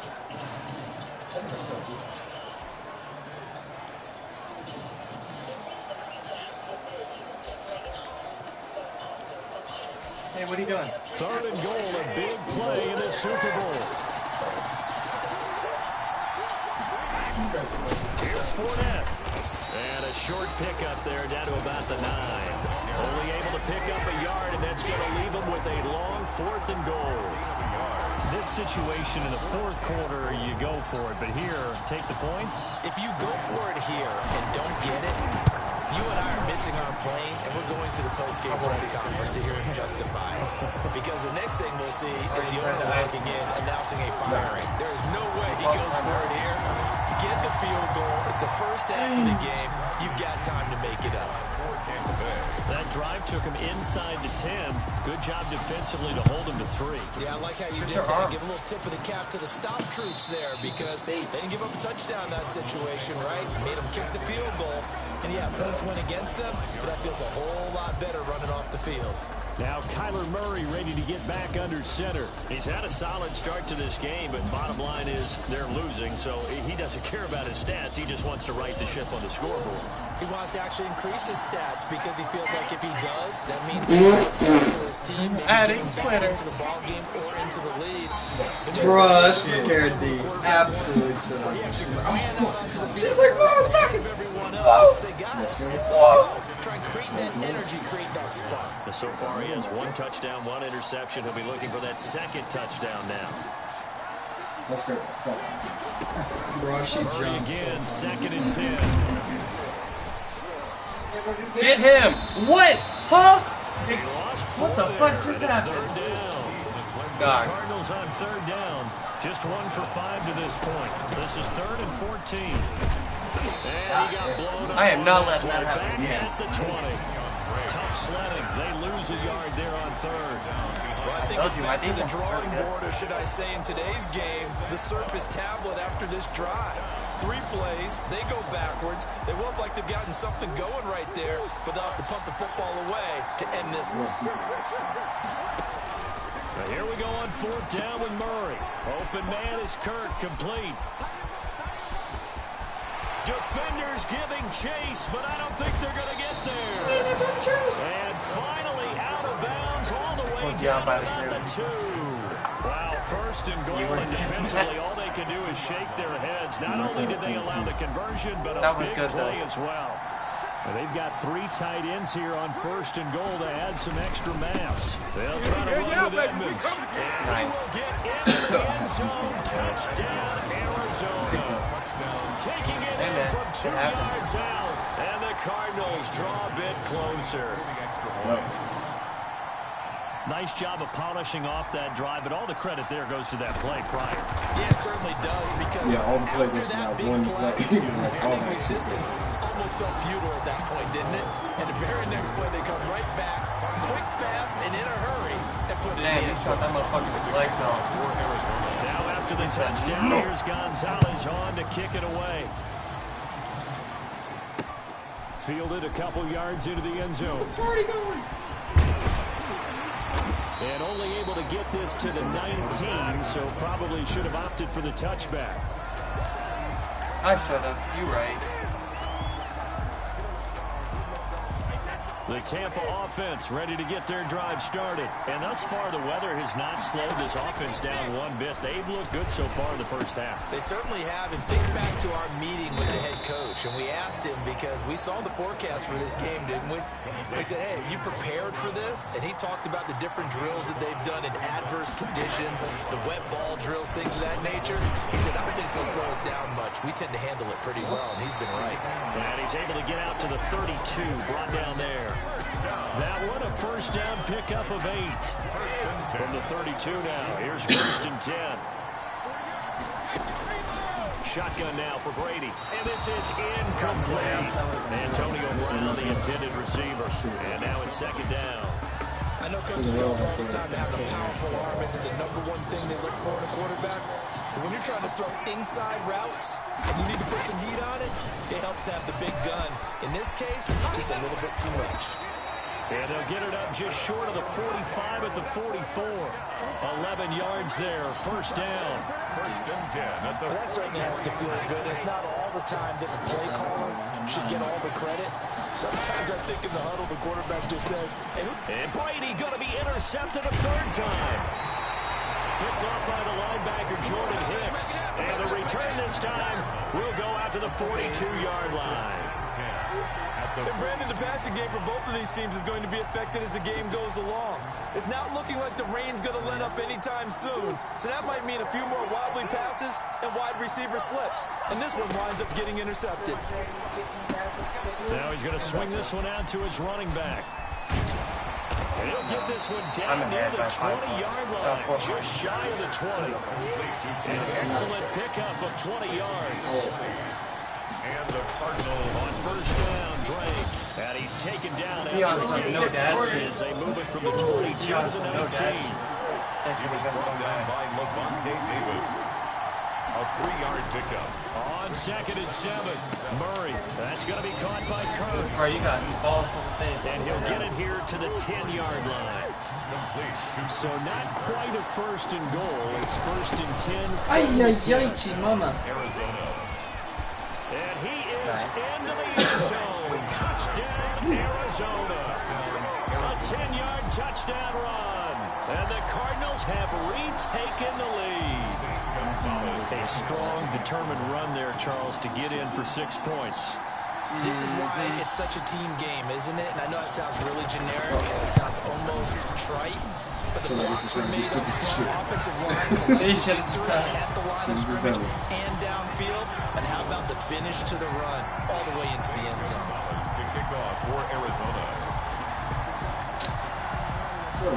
Hey, what are you doing? 3rd and goal, a big play in the Super Bowl. Here's Fournette. And a short pickup there down to about the 9. Only able to pick up a yard, and that's going to leave him with a long 4th and goal. This situation in the 4th quarter, you go for it. But here, take the points. If you go for it here and don't get it, you and I are missing our plane, and we're going to the post-game press conference to hear him justify it. Because the next thing we'll see is the owner walking in, announcing a firing. There is no way he goes for it here. Get the field goal. It's the first half of the game. You've got time to make it up. That drive took him inside the 10. Good job defensively to hold him to 3. Yeah, I like how you did that. Give a little tip of the cap to the stop troops there because they didn't give up a touchdown in that situation, right? Made them kick the field goal. And yeah, points went against them, but that feels a whole lot better running off the field. Now Kyler Murray ready to get back under center. He's had a solid start to this game, but bottom line is they're losing, so he doesn't care about his stats. He just wants to right the ship on the scoreboard. He wants to actually increase his stats because he feels like if he does, that means for his team, maybe getting back into the ball game or into the lead. Bruh, that scared the absolute shit out of me. She's like, what? Everyone else just say, guys, let's go. Try and create that energy, create that spark. So far he has 1 touchdown, 1 interception. He'll be looking for that 2nd touchdown now. Let's go. Bruh, she Murray jumps. again, 2nd and 10. Get him! What? Huh? He lost 4 What the fuck there, just and it's happened? 3rd down. God. Cardinals on 3rd down. Just 1 for 5 to this point. This is 3rd and 14. And he got blown up. I am not on letting that play. happen. Back at the 20. Tough sledding. They lose a yard there on 3rd. Well, I think it's back to the drawing board, or should I say in today's game, the Surface tablet after this drive. 3 plays, they go backwards. They look like they've gotten something going right there, but they'll have to pump the football away to end this one. Now here we go on 4th down with Murray. Open man is Kirk, complete. Defenders giving chase, but I don't think they're going to get there. And finally out of bounds all the way down by the 2. Wow, 1st and goal, and defensively all they can do is shake their heads. Not only did they allow the conversion, but a big play as well. And they've got 3 tight ends here on 1st and goal to add some extra mass. They'll try to run with Edmonds. And he will get into the end zone. Touchdown, Arizona. Taking it in from 2 yards out. And the Cardinals draw a bit closer. Nice job of polishing off that drive, but all the credit there goes to that play prior. Yeah, it certainly does, because all the play after goes to that that big one play, play. I think resistance almost felt futile at that point, didn't it? And the very next play, they come right back, quick, fast, and in a hurry, and put it in. Shot that motherfucker's legs off. Now after the touchdown, here's Gonzalez on to kick it away. Fielded a couple yards into the end zone. Party going. And only able to to get this to the 19, so probably should have opted for the touchback. I should have. You're right. The Tampa offense ready to get their drive started. And thus far, the weather has not slowed this offense down one bit. They've looked good so far in the first half. They certainly have. And think back to our meeting with the head coach. And we asked him because we saw the forecast for this game, didn't we? We said, hey, have you prepared for this? And he talked about the different drills that they've done in adverse conditions, the wet ball drills, things of that nature. He said, I don't think it's going to slow us down much. We tend to handle it pretty well, and he's been right. And he's able to get out to the 32, brought down there. That one a first down pickup of 8. From the 32 now. Here's first and 10. Shotgun now for Brady. And this is incomplete. Antonio Brown, the intended receiver. And now it's second down. I know coaches tell us all the time to have a powerful arm isn't the #1 thing they look for in a quarterback. But when you're trying to throw inside routes and you need to put some heat on it, it helps have the big gun. In this case, just a little bit too much. And they'll get it up just short of the 45 at the 44. 11 yards there, first down. First and 10 at the That certainly has to feel good. It's not all the time that the play caller should get all the credit. Sometimes I think in the huddle, the quarterback just says, hey, and Brady going to be intercepted a third time. Picked up by the linebacker, Jordan Hicks. And the return this time will go out to the 42-yard line. And Brandon, the passing game for both of these teams is going to be affected as the game goes along. It's not looking like the rain's going to let up anytime soon. So that might mean a few more wobbly passes and wide receiver slips. And this one winds up getting intercepted. Now he's going to swing this one out to his running back. And he'll get this one down near the 20-yard line, just shy of the 20. An excellent pickup of 20 yards. and the Cardinal on first down, Drake. And he's taken down after no dad. as they move it from the 22 to the 19. He was brought down by Levante Davis. A 3-yard pickup. On second and 7, Murray. That's going to be caught by Kirk. All right, you got balls to the face. And he'll get it here to the 10-yard line. So not quite a first and goal. It's first and 10. Ay, Chimama. Arizona. And he is into the end zone. Touchdown, Arizona. A 10-yard touchdown run. And the Cardinals have retaken the lead. A strong, determined run there, Charles, to get in for 6 points. This is why it's such a team game, isn't it? And I know it sounds really generic and it sounds almost trite, but the blocks are made up from offensive line, They should at the line of scrimmage and downfield. And how about the finish to the run all the way into the end zone? To kick off for Arizona.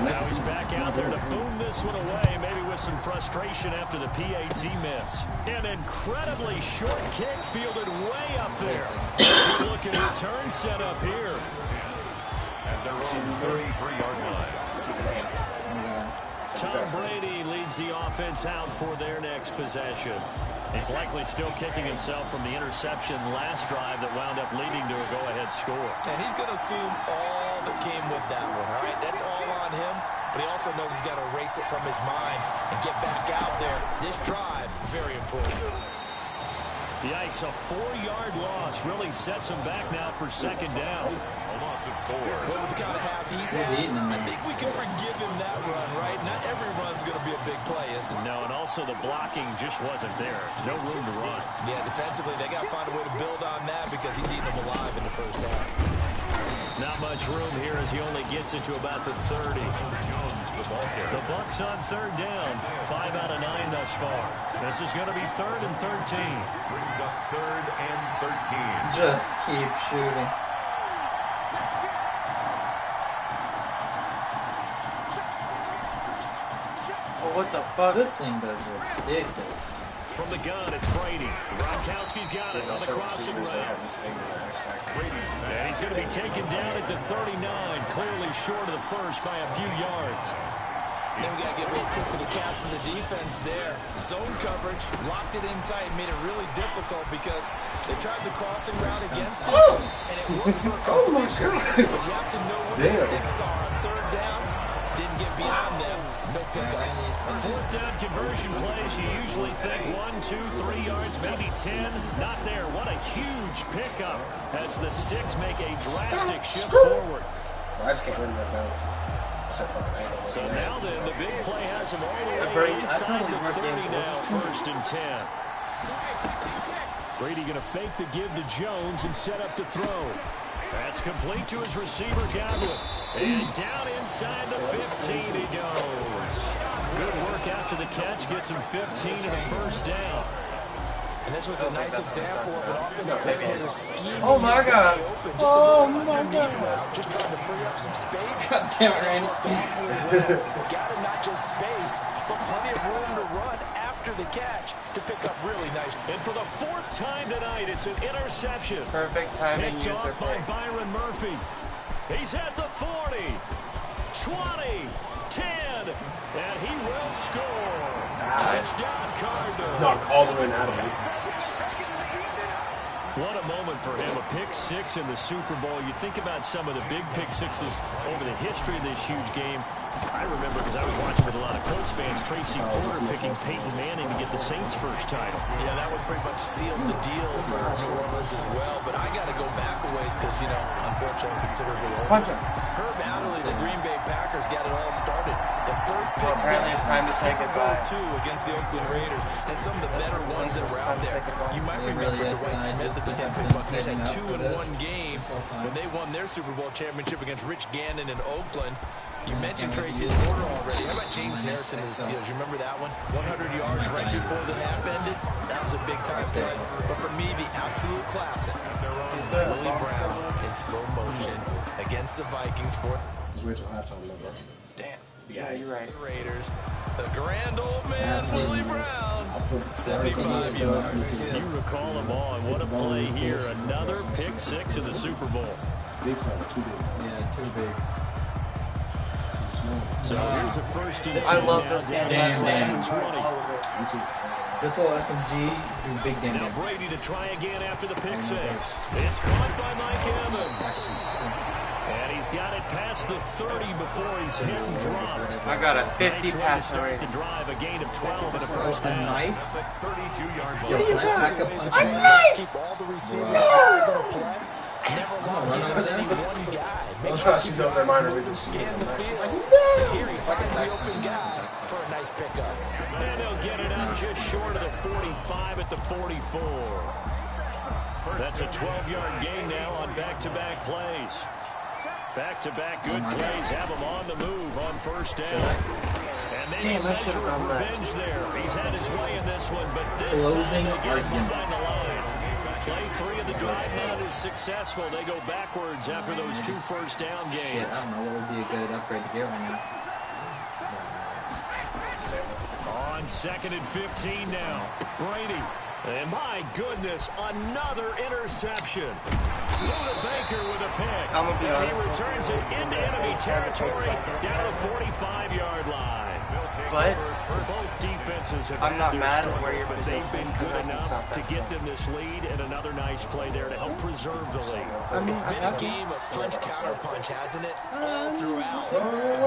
Now he's back out there to boom this one away, maybe with some frustration after the PAT miss. An incredibly short kick fielded way up there. Look at return set up here. At their own 33-yard line. Tom Brady leads the offense out for their next possession. He's likely still kicking himself from the interception last drive that wound up leading to a go-ahead score. And he's going to assume all that came with that one, all right? That's all on him, but he also knows he's got to erase it from his mind and get back out there. This drive, very important. Yikes, a 4-yard loss really sets him back now for second down. A loss of 4. Well, with the kind of half he's had, I think we can forgive him that run, right? Not every run's going to be a big play, is it? No, and also the blocking just wasn't there. No room to run. Yeah, defensively, they got to find a way to build on that because he's eating them alive in the first half. Not much room here as he only gets it to about the 30. The Bucs on third down. 5 out of 9 thus far. This is going to be 3rd and 13. Brings up 3rd and 13. Just keep shooting. Oh, what the fuck? This thing does ridiculous. From the gun, it's Brady. Gronkowski's got it on the crossing route. And he's going to be taken down at the 39, clearly short of the first by a few yards. Then we got to give a little tip of the cap for the defense there. Zone coverage, locked it in tight, made it really difficult because they tried the crossing route against it, and it worked for a completion. So you have to know where the sticks are on third down. Didn't get beyond them. No pickup. On fourth down conversion plays, you usually think 1, 2, 3 yards, maybe 10. Not there. What a huge pickup as the Sticks make a drastic shift forward. I just can't win that balance. So now then, the big play has him all the way inside the 30 now, 1st and 10. Brady going to fake the give to Jones and set up to throw. That's complete to his receiver, Godwin. And down inside the 15 he goes. Good work after the catch, gets him 15 and a 1st down. And this was a nice example of an offensive coordinator scheming. Oh my God! Oh my God! Just trying to free up some space. God damn it, Randy. Got him not just space, but plenty of room to run after the catch to pick up really nice. And for the 4th time tonight, it's an interception. Perfect timing, Picked user off by pick. Byron Murphy. He's at the 40, 20, 10, and he will score. Touchdown, Cardinals. Just knocked all the wind out of it. What a moment for him, a pick-6 in the Super Bowl. You think about some of the big pick-6s over the history of this huge game. I remember, because I was watching with a lot of Colts fans, Tracy Porter picking Peyton Manning to get the Saints' first title. Yeah, that would pretty much seal the deal for New Orleans as well. But I got to go back a ways because, you know, unfortunately, considerably older. Herb Adderley, the Green Bay Packers, got it all started. The first pick Apparently it's time to say goodbye. 2 against the Oakland Raiders, and some of the better ones that were out there. You might remember Dwight Smith at the Tampa Bay Buccaneers had 2 in one game when they won their Super Bowl championship against Rich Gannon in Oakland. You mentioned Tracy Porter already. How about James Harrison and the Steelers? You remember that one? 100 yards right before the half ended. That was a big-time play. But for me, the absolute classic, Willie Brown in slow motion against the Vikings for... Just wait till halftime number. Damn. Yeah, you're right. Raiders. The grand old man, Willie Brown. 75 yards. You recall them all, and what a play here. Another pick-6 in the Super Bowl. Big fella, too big. Yeah, too big. So here's a 1st and 10. I love this game. Damn. 20. This little SMG do big damage. Now Brady to try again after the pick-6. It's caught by Mike Evans. And he's got it past the 30 before he's hit and dropped. I got a 50 Nice way to pass start rate. the drive, a gain of 12 and a 1st A down. knife? 32-yard Yo, line. back up punch. Keep all the receivers out there to play. Never lock in on any one guy. Make sure She's up there minor reason. scan the field. Here he finds the open guy for a nice pickup. And they'll get it up just short of the 45 at the 44. That's a 12-yard gain now on back-to-back plays. Back-to-back good plays have him on the move on 1st down. And then he's measuring revenge there. He's had his way in this one, but this time they get him behind the line. Play 3 of the drive now is successful. They go backwards after those 2 1st down Shit, gains. I don't know what would be a good upgrade to get right now. On 2nd and 15 now. Brady. And my goodness, another interception. Luda Baker with a pick. I'm gonna be And he honest. returns it into enemy territory down the 45-yard line. But Both defenses have I'm had not their mad at struggles, where your but they've been position good is. enough to get them this lead, and another nice play there to help preserve the lead. It's been a game of punch, counter punch, hasn't it? All throughout.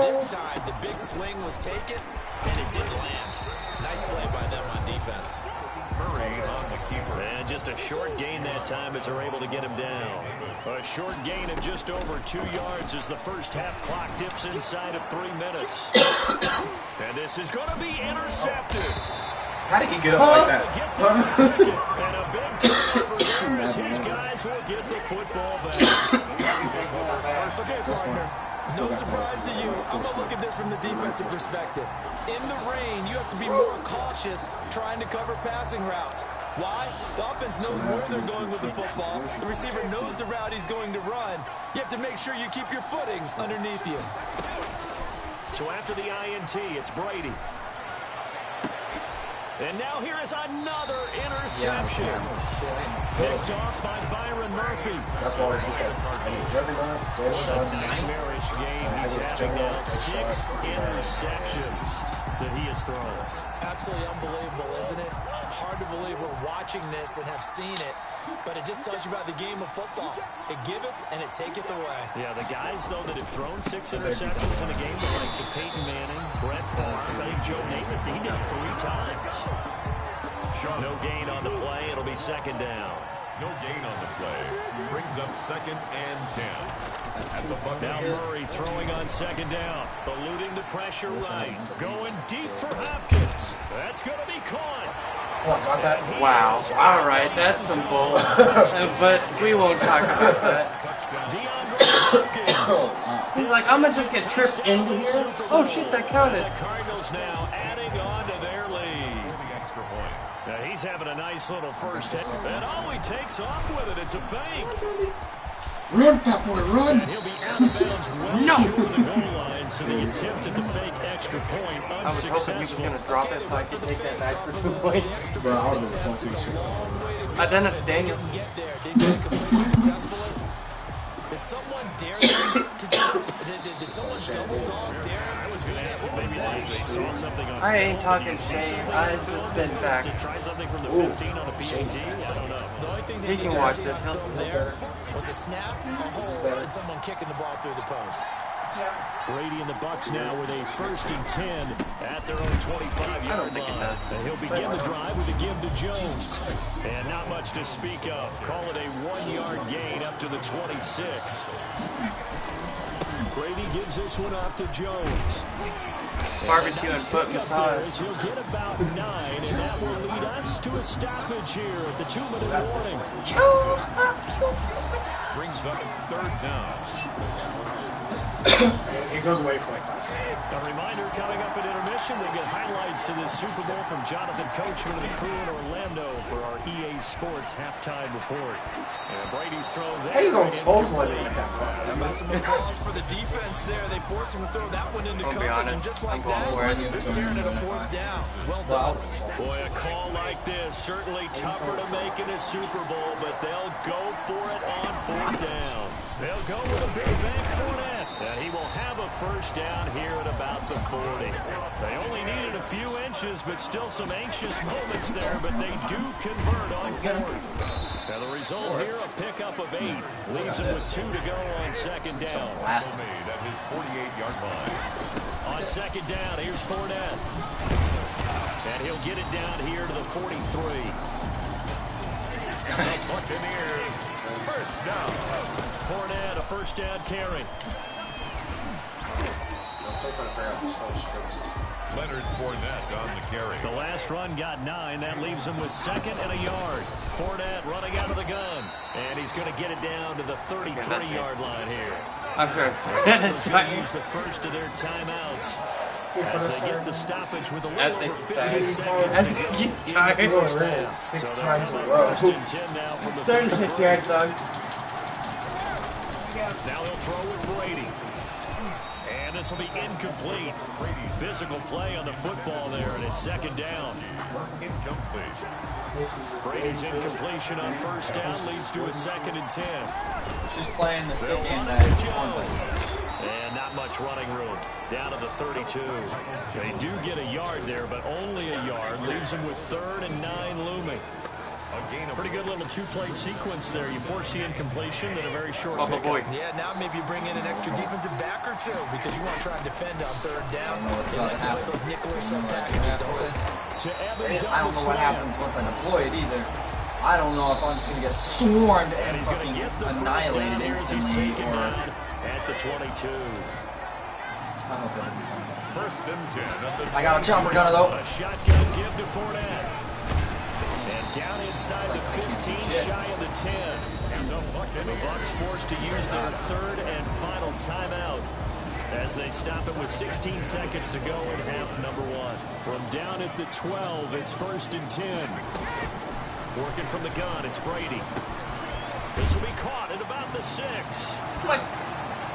This time, the big swing was taken, and it didn't land. Nice play by them on defense. And just a short gain that time as they're able to get him down. A short gain of just over 2 yards as the first half clock dips inside of 3 minutes. And this is going to be intercepted. How did he get up like that? And a big turnover there as his guys will get the football back. Okay, partner. No surprise to you. I'm going to look at this from the defensive perspective. In the rain, you have to be more cautious trying to cover passing routes. Why? The offense knows where they're going with the football. The receiver knows the route he's going to run. You have to make sure you keep your footing underneath you. So after the INT, it's Brady. And now here is another interception. Picked off by Byron Byron Murphy. That's why I always look at every line, dead shots. Nightmarish game. He's having now 6 interceptions that he has thrown. Absolutely unbelievable, isn't it? Hard to believe we're watching this and have seen it, but it just tells you about the game of football. It giveth and it taketh away. Yeah, the guys, though, that have thrown 6 interceptions in a game, the likes of Peyton Manning, Brett Favre, I think Joe Namath, he did it 3 times. No gain on the play. It'll be second down. No gain on the play. Brings up 2nd and 10. At the Now Murray throwing on second down. Eluding the pressure right. Going deep for Hopkins. That's going to be caught. Oh, I got that. Wow. All right, that's some bull. But we won't talk about that. He's like, I'm gonna just get tripped into here. Oh shit, that counted. The Cardinals now adding on to their lead. Now he's having a nice little first hit. And he takes off with it. It's a fake. Run, Fat Boy, run! And he'll be out of bounds well short of the goal line, so the attempt at the fake extra point I was hoping he was unsuccessful. gonna drop it so I could take that back for 2 points. Bro, I would have been something shit. Then it's Daniel. Get there. Did you complete it successfully? Did someone dare you to do did someone double dog dare him? I was going to ask if maybe they saw something on I ain't film. talking Did they see shame. something I on just film spin that facts. just try something from the 15 on a PAT? I don't know. The only thing He that can you watch see this. on He'll film look there better. was a snap, a hole, and someone kicking the ball through the post. Brady and the Bucks now with a 1st and 10 at their own 25-yard line. And he'll begin the drive with a give to Jones. And not much to speak of. Call it a 1-yard gain up to the 26. Brady gives this one off to Jones. Barbecue and foot massage. He'll get about 9, and that will lead us to a stoppage here at the 2-minute warning. brings up 3rd down. It goes away for like 5 seconds. A reminder coming up at intermission, we get highlights of this Super Bowl from Jonathan Coachman and the crew in Orlando for our EA Sports halftime report. And Brady's throw there. How you gonna clothesline it like that? About some applause for the defense there. They forced him to throw that one into I'll be coverage, honest, and just like I'm going for that, it. they're staring at a 4th down. Well done. Boy, a call like this, certainly tougher to make in a Super Bowl, but they'll go for it on 4th down. They'll go with a big bank Fournette, and he will have a 1st down here at about the 40. They only needed a few inches, but still some anxious moments there, but they do convert on 4th. Now the result here, a pickup of 8. Leaves him with 2 to go on 2nd down. Made at his 48-yard line. On 2nd down, here's Fournette. And he'll get it down here to the 43. The Buccaneers, 1st down. Fournette, a 1st down carry. Leonard Fournette on the carry. The last run got 9. That leaves him with 2nd and a yard. Fournette running out of the gun. And he's going to get it down to the 33-yard line here. I'm sorry. He's going to use the first of their timeouts as they get the stoppage with a little over 50 seconds to go. Going red 6 times in a row. 1st and 10 now from the 36 yards, dog. Now he'll throw with Brady. And this will be incomplete. Physical play on the football there, and it's 2nd down. Incomplete. Brady's incompletion on 1st down leads to a 2nd and 10. She's playing the stick They'll game run that it to one Jones. thing. And not much running room. Down to the 32. They do get a yard there, but only a yard. Leaves them with 3rd and 9 looming. A gain of Pretty good little 2-play sequence there. You force the incompletion, then a very short Oh, pickup. boy. Yeah, now maybe you bring in an extra defensive back or 2 because you want to try and defend on 3rd down. They like to play those nickel or sub packages, don't they? To Evans I don't know what happens once I deploy it either. I don't know if I'm just going to get swarmed And and he's going to fucking get the first annihilated down here as he's instantly, taken or... down at the 22. I hope that doesn't happen. 1st and 10 at the I got a chopper gunner though. A shotgun give to Fournette. And down inside the 15, shy of the 10. And the Bucs forced to use their 3rd and final timeout as they stop it with 16 seconds to go in half number 1. From down at the 12, it's 1st and 10. Working from the gun, it's Brady. This will be caught at about the 6.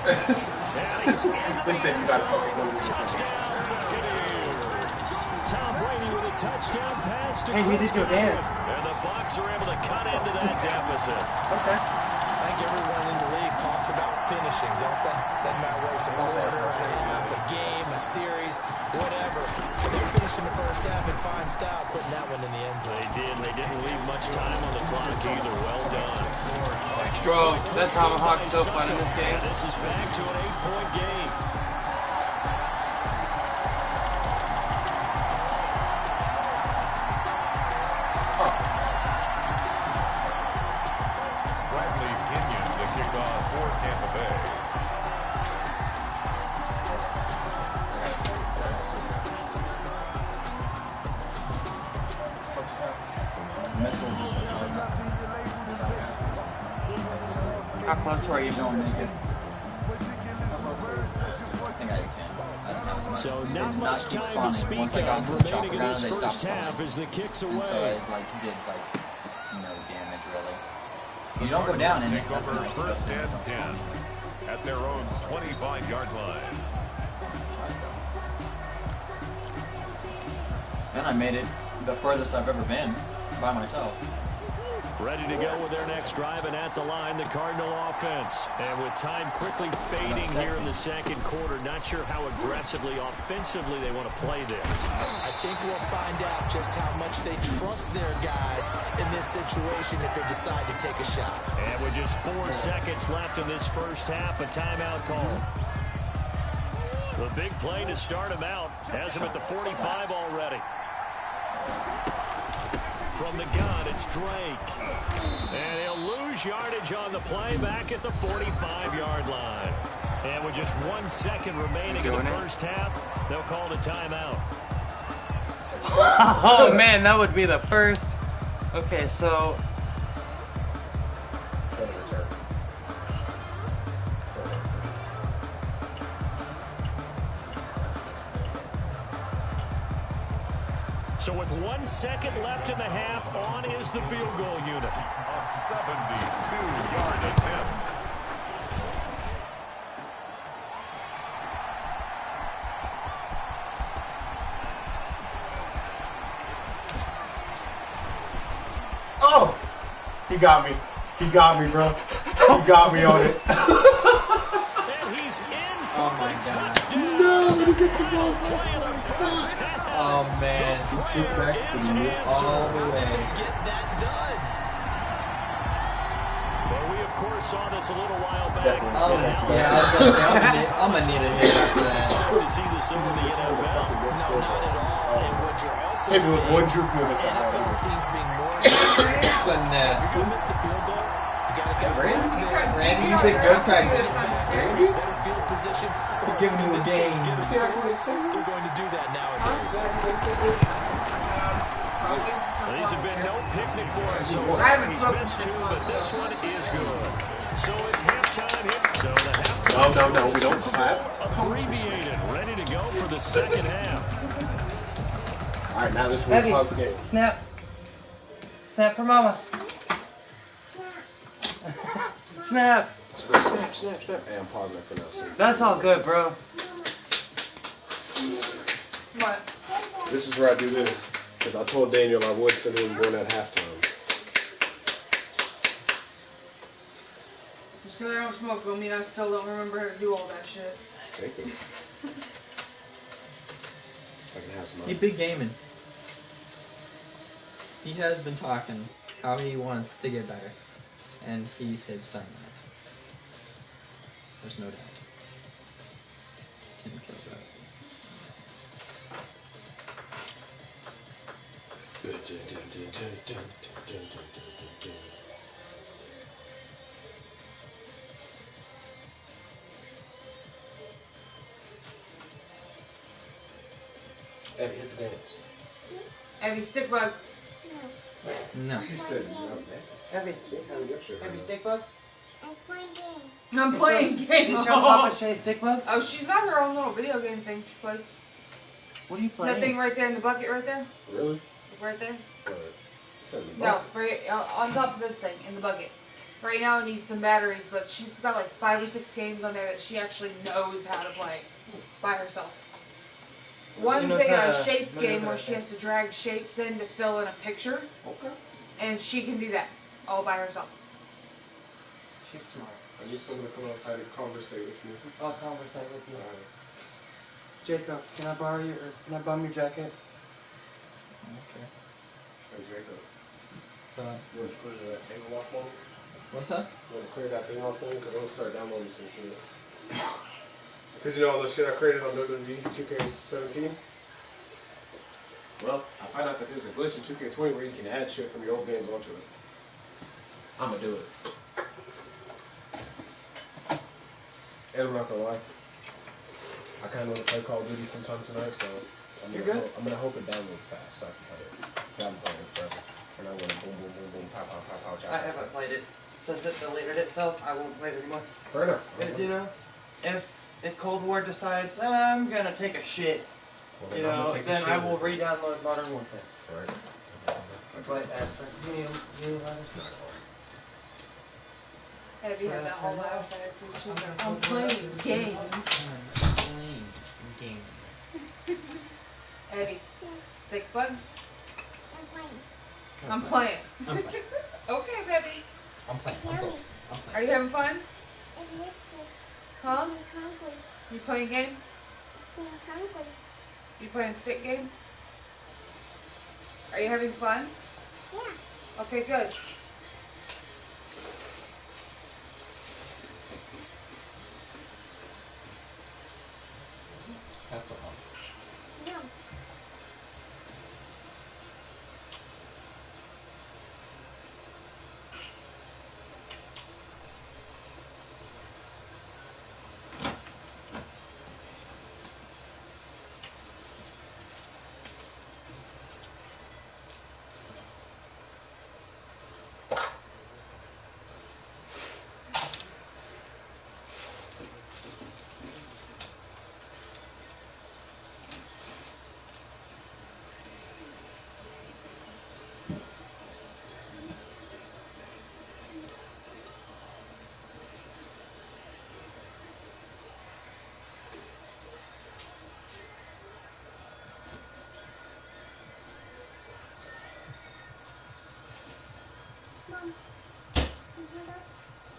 And he's in They said you gotta fucking go. touchdown, Buccaneers. Tom Brady with a touchdown pass to Hey, he did your dance. And the Bucs are able to cut into that deficit. Okay. I think everyone in the league talks about finishing, don't they? Doesn't matter whether it's a quarter, a game, a series, whatever. But they're finishing the first half in fine style, putting that one in the end zone. They did. They didn't leave much time on the clock either. Well done. Bro, that tomahawk's so fun in this game. And this is back to an 8-point game. How close were you? Don't make it. I think I can. I don't have as much. So It not did much not keep time to spawning. speak Once I got of into the chopper remaining in ground, this they stopped first half spawning. as the kicks And so away. it did no damage really. You don't go down in it. Take That's over nice. first and 10 at their own 25-yard line. Then I made it the furthest I've ever been by myself. Ready to go with their next drive, and at the line, the Cardinal offense. And with time quickly fading here in the second quarter, not sure how aggressively, offensively they want to play this. I think we'll find out just how much they trust their guys in this situation if they decide to take a shot. And with just 4 seconds left in this first half, a timeout call. The big play to start him out has him at the 45 already. From the gun, it's Drake. And he'll lose yardage on the play back at the 45-yard line. And with just 1 second remaining in the first half, they'll call the timeout. Oh, man, that would be the first. Okay, so... So with 1 second left in the half, on is the field goal unit. A 72-yard attempt. Oh! He got me. He got me, bro. He got me on it. And he's in for Oh my the God. touchdown. No, he gets the ball. Play of the first half. Oh man. He took back the miss. All the way. Get that done. Well, we of course saw this a little while back. Definitely. Oh, yeah, I was gonna say, I'm gonna need a hit after that. To see this over the NFL. No, not at all. And what you're also Hit me with seeing, one juke move or something. NFL teams being more aggressive. But If you're gonna miss the field goal, you gotta get Randy, you big gun practice. Randy? better field position. We're giving you a game. Get a score. They're going to do that nowadays. These have been no picnic for us so I far. haven't He's spoken missed to 2, him, but this one is good. So it's halftime here. So the halftime. No, we don't clap. Abbreviated, ready to go for the second half. All right, now this will Heavy. pause the game. Snap. Snap for mama. Snap. Snap. Hey, I'm pausing it for now. So That's all good, bro. What? this is where I do this. Because I told Daniel I would send him one at halftime. Just because I don't smoke don't mean I still don't remember how to do all that shit. Thank you. So I can have some He big gaming. He has been talking how he wants to get better, and he has done that. There's no doubt. Tim kills that. Abby, hit the dance. Heavy stick bug. No. She said no, man. Heavy. She ain't having your shit Heavy right stick bug. I'm playing game You show Papa Shay stick bug? Oh, she's got her own little video game thing she plays. What are you playing? That thing right there in the bucket right there. now. Really? Right there. Send the No, right on top of this thing in the bucket. Right now it needs some batteries, but she's got like 5 or 6 games on there that she actually knows how to play by herself. One's knows how a to shape maneuver game where that she thing. has to drag shapes in to fill in a picture, Okay. and she can do that all by herself. She's smart. I need someone to come outside and conversate with me. I'll conversate with you. Alright. Jacob, can I borrow your, or can I bum your jacket? Okay. Hey, Jacob. So, You want to clear that table off for me? what's that? You want to clear that thing off for me? Because I'm going to start downloading some shit. Because you know all the shit I created on WWE 2K17? Well, I found out that there's a glitch in 2K20 where you can add shit from your old games onto it. I'm going to do it. And I'm not going to lie. I kind of want to play Call of Duty sometime tonight, so I'm gonna hope it downloads fast so I can play it. I haven't played it forever. And I want to boom, boom, boom, boom, pow, pow, pow, pow, chow, I chow, haven't chow. played it. Since it deleted itself, I won't play it anymore. Fair enough. You know, if Cold War decides I'm gonna take a shit, Well, you I'm gonna know, take a then shit I will with it. re-download Modern Warfare. Right. But as for me, Abby had that whole laugh attitude. She's like, I'm playing game. Abby, stick bug. I'm playing. I'm playing. Okay, baby. I'm playing. I'm focused. I'm Are playing. you having fun? Huh? You playing game? You playing stick game? Are you having fun? Yeah. Okay, good. That's all.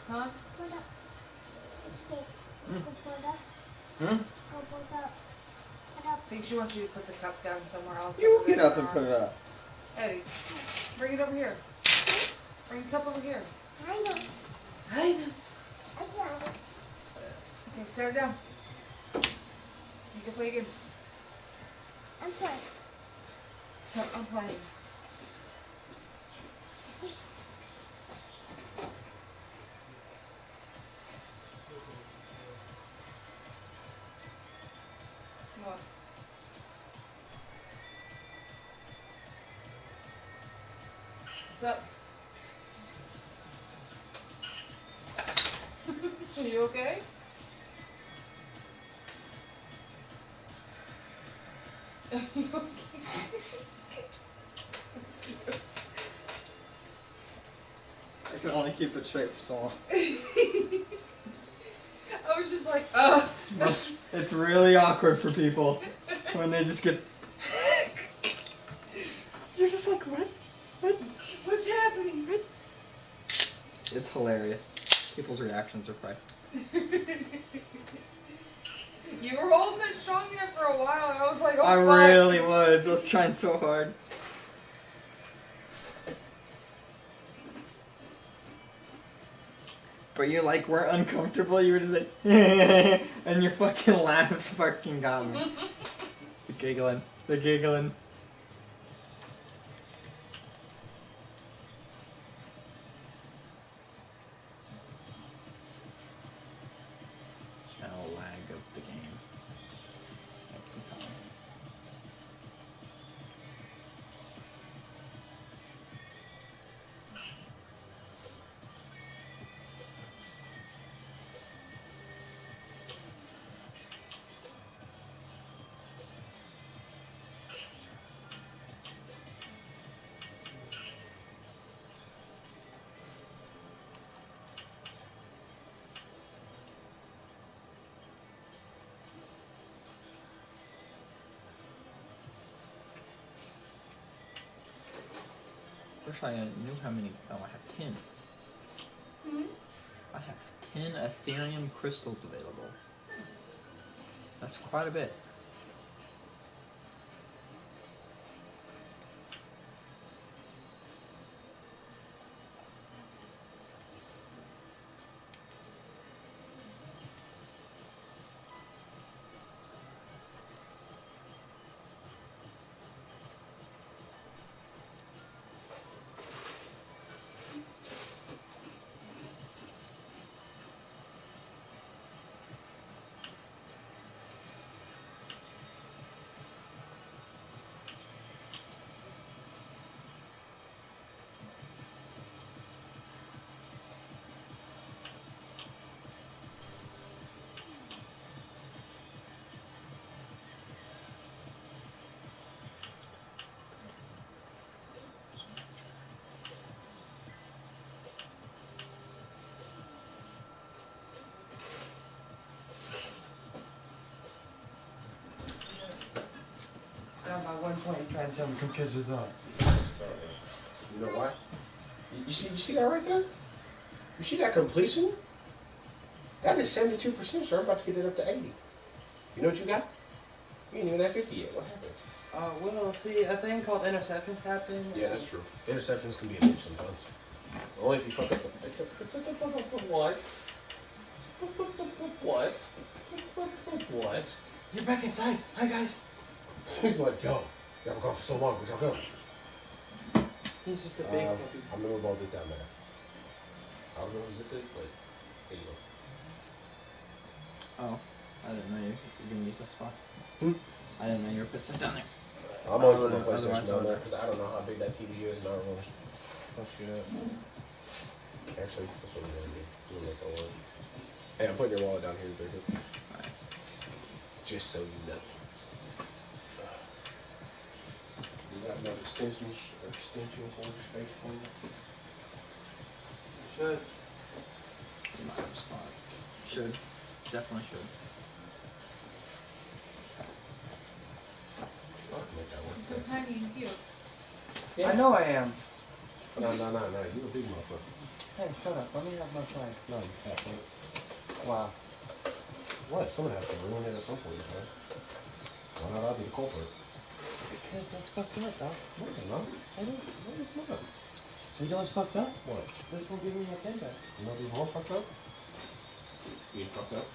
Huh? Hmm? I think she wants you to put the cup down somewhere else. You over get there up in and her put it arm. up. Abby, bring it over here. Bring the cup over here. I know. Okay, set it down. You can play again. No, I'm playing. What? What's up? Are you okay? Are you okay? I can only keep it straight for so long. I was just like, It's really awkward for people when they just get. You're just like, what? What? What's happening? It's hilarious. People's reactions are priceless. You were holding it strong there for a while, and I was like, oh, I fuck. really was. I was trying so hard. But you like weren't uncomfortable. You were just like, and your fucking laughs fucking got me. The giggling. The giggling. Channel lag of the game. Wish I knew how many. Oh, I have 10. Hmm? I have 10 Ethereum crystals available. That's quite a bit. By one point, you tried to tell me come catch us up. You know why? You see that right there? You see that completion? That is 72%, sir. I'm about to get it up to 80. You know what you got? You ain't even at 50 yet. What happened? Well, see, a thing called interceptions happen. Yeah, that's true. Interceptions can be a bitch sometimes. Only if you fuck up the what? What? You're back inside. Hi, guys. He's like, yo, y'all been gone for so long. Where'd y'all go? He's just a big puppy. I'm gonna move all this down there. I don't know whose this is, but here you go. Oh, I didn't know you were gonna use that spot. I didn't know you were putting stuff down there. I'm always putting my Otherwise, PlayStation down I there would- because I don't know how big that TV is and I don't want to fuck shit up. Actually, that's what I'm gonna do. I'm gonna make that work. Hey, I'm putting your wallet down here in 350. Alright. Just so you know. You got enough extension for your space for you? You should. You might have a spot. Should. Definitely should. I can make that work. You're so tiny and cute. I know I am. No. You a big motherfucker. Hey, shut up. Let me have my play. No, you fat fuck. Wow. What? Someone has to ruin it at some point in time. Why not I be the culprit? Because that's fucked up, dog. No, it's not. It is. No, it's not. You know what's fucked up? What? This won't give me my pen back. You know what's wrong fucked up? You ain't fucked up.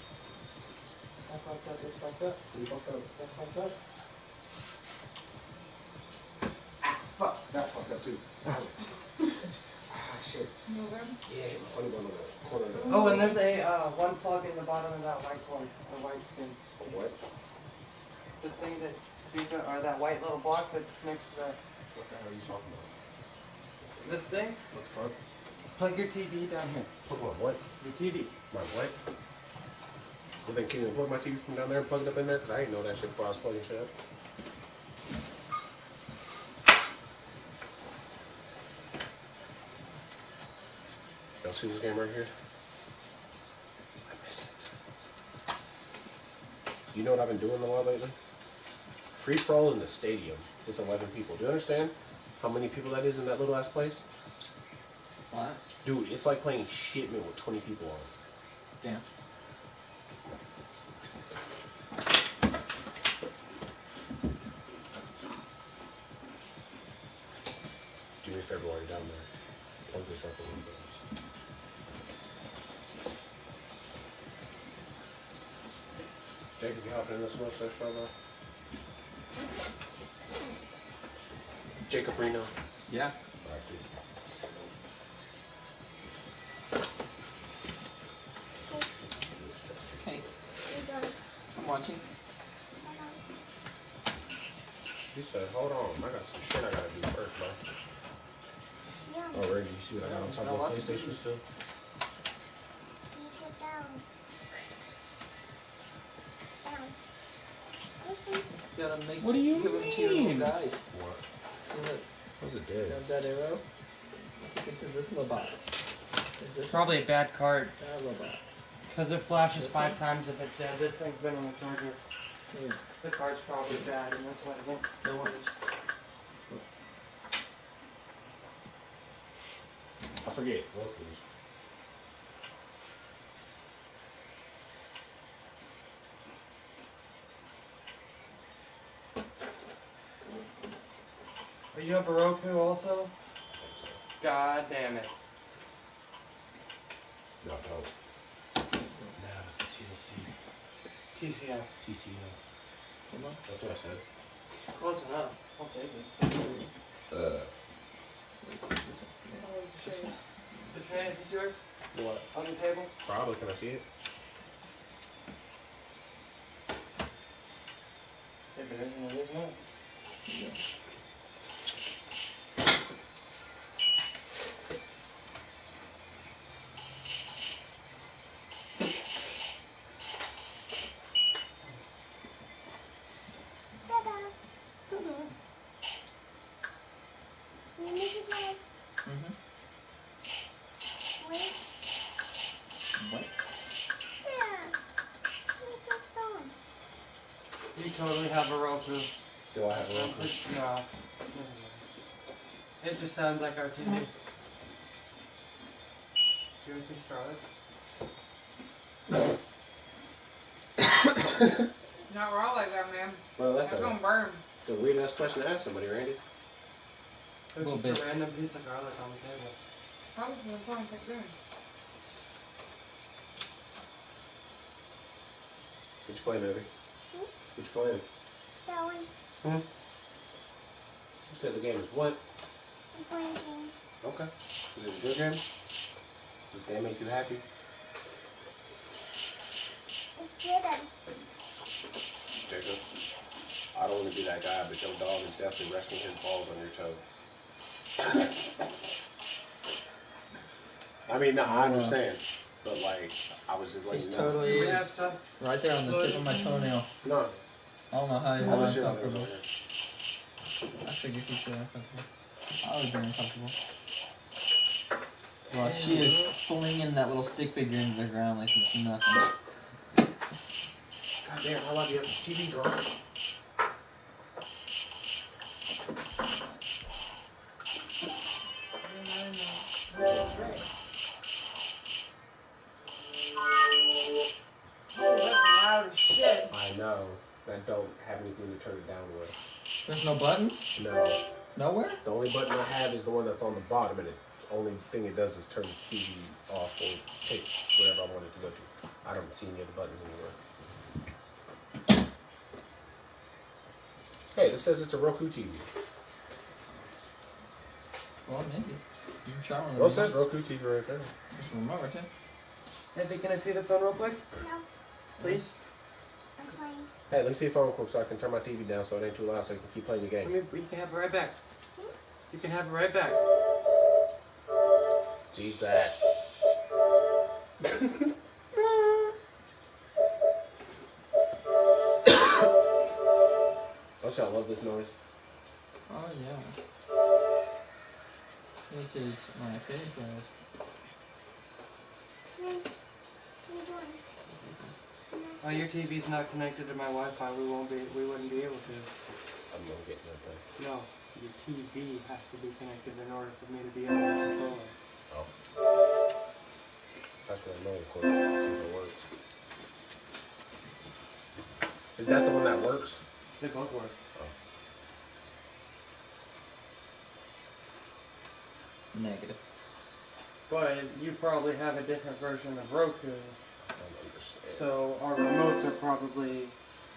I fucked up. This fucked up. You fucked up. That's fucked up. Fuck. That's fucked up too. Shit. Move him. Yeah, my funny bone on the corner of the... Oh, and there's a one plug in the bottom of that white one, the white skin. A what? The thing that, or that white little block that's next to that. What the hell are you talking about? This thing? What the fuck? Plug your TV down here. Plug my what? Your TV. My what? You think you can plug my TV from down there and plug it up in there? Because I didn't know that shit before I was plugging shit up. Y'all see this game right here? I miss it. You know what I've been doing a lot lately? Free for all in the stadium with 11 people. Do you understand how many people that is in that little ass place? What? Dude, it's like playing Shipment with 20 people on it. Damn. Do me a favor while you're down there. Plug this up a little bit. Jacob, you hopping in the smoke section, brother? Jacob Reno. Yeah. Alright, cool. Hey. I'm watching. He said, hold on, I got some shit I gotta do first, bro. Oh, Randy, you see what I got on top of the PlayStation still? Gotta make What do you give them to your mean? little guys. What? See that? How's it dead? Grab that arrow. Take it to this little box. It's probably a bad card. That little box. Because it flashes 5 times if it's dead. This thing's been on the charger. Here. The card's probably bad, and that's why it won't. No worries. forget. Roku's. Are you have a Roku also? God damn it. No, don't. No, it's TLC. TCL. TCL. Hold on. That's what I said. Close enough. I'll take it. This one. Yeah. Oh, the trays. The tray, is this yours? What? On the table? Probably. Can I see it? If it isn't, it is not. Yeah. Mm-hmm. What? You totally have a Roku. Do I have a Roku? No. Never mind. It just sounds like our TV. Give it to Scarlett. Not raw like that, man. Well, that's That's a gonna burn. weird ass question to ask somebody, Randy. There's Little just bit. a random piece of garlic on the table. How was the phone kept going? What you playing, Abby? What you playing? That one. Hmm? You said the game is what? I'm playing a game. Okay. Is it a good game? Does the game make you happy? It's good. Jacob, I don't want to be that guy, but your dog is definitely resting his balls on your toe. I mean, no, I understand. But, like, I was just letting He's you know. totally We have is. stuff. Right there on the tip of my toenail. No. I don't know how he's All not the shit on there was uncomfortable. on here. I figured he'd feel uncomfortable. I would be uncomfortable. Well, she is flinging that little stick figure into the ground like it's nothing. God damn, how loud do you have this TV drawn? Oh, that's loud as shit. I know. I don't have anything to turn it down with. There's no buttons? No. Nowhere? The only button I have is the one that's on the bottom, and the only thing it does is turn the TV off or take whatever I want it to go to. I don't see any other buttons anywhere. Hey, this says it's a Roku TV. Well, maybe. You can try one of Well, it those. says Roku TV right there. There's a remote right there. Abby, can I see the phone real quick? No, Please? I'm playing. Hey, let me see your phone real quick so I can turn my TV down so it ain't too loud so you can keep playing your game. You can have it right back. You can have it right back. Jesus. Don't y'all love this noise? Oh, yeah. It is my favorite. Oh, your TV's not connected to my Wi-Fi. We wouldn't be able to. I'm gonna get nothing. No, your TV has to be connected in order for me to be able to control it. Oh. That's what I'm going for. See if it works. Is that the one that works? They both work. Oh. Negative. But you probably have a different version of Roku. I don't understand. So our remotes are probably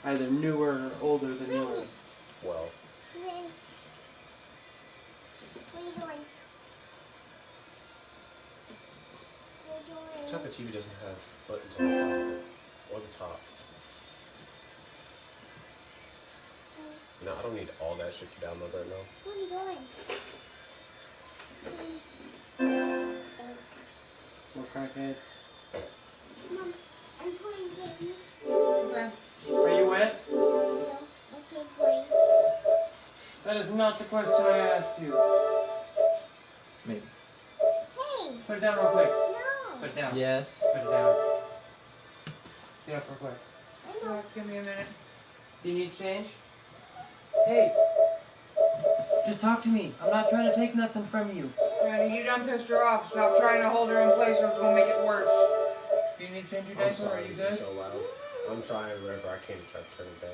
either newer or older than yours. Well. What are you doing? This type of TV doesn't have buttons on the side or the top. No, I don't need all that shit to download right now. What are you doing? What crackhead? Mom, I'm playing game. Okay. Are you wet? No, okay, playing. That is not the question I asked you. Maybe. Hey! Put it down real quick. No! Put it down. Yes. Put it down. Get up real quick. I know. Give me a minute. Do you need change? Hey! Just talk to me. I'm not trying to take nothing from you. Randy, you done pissed her off. Stop trying to hold her in place or it's gonna make it worse. Do you need to change your I'm diaper? Are sorry, you this is good? so loud. I'm trying wherever I can to try to turn it down.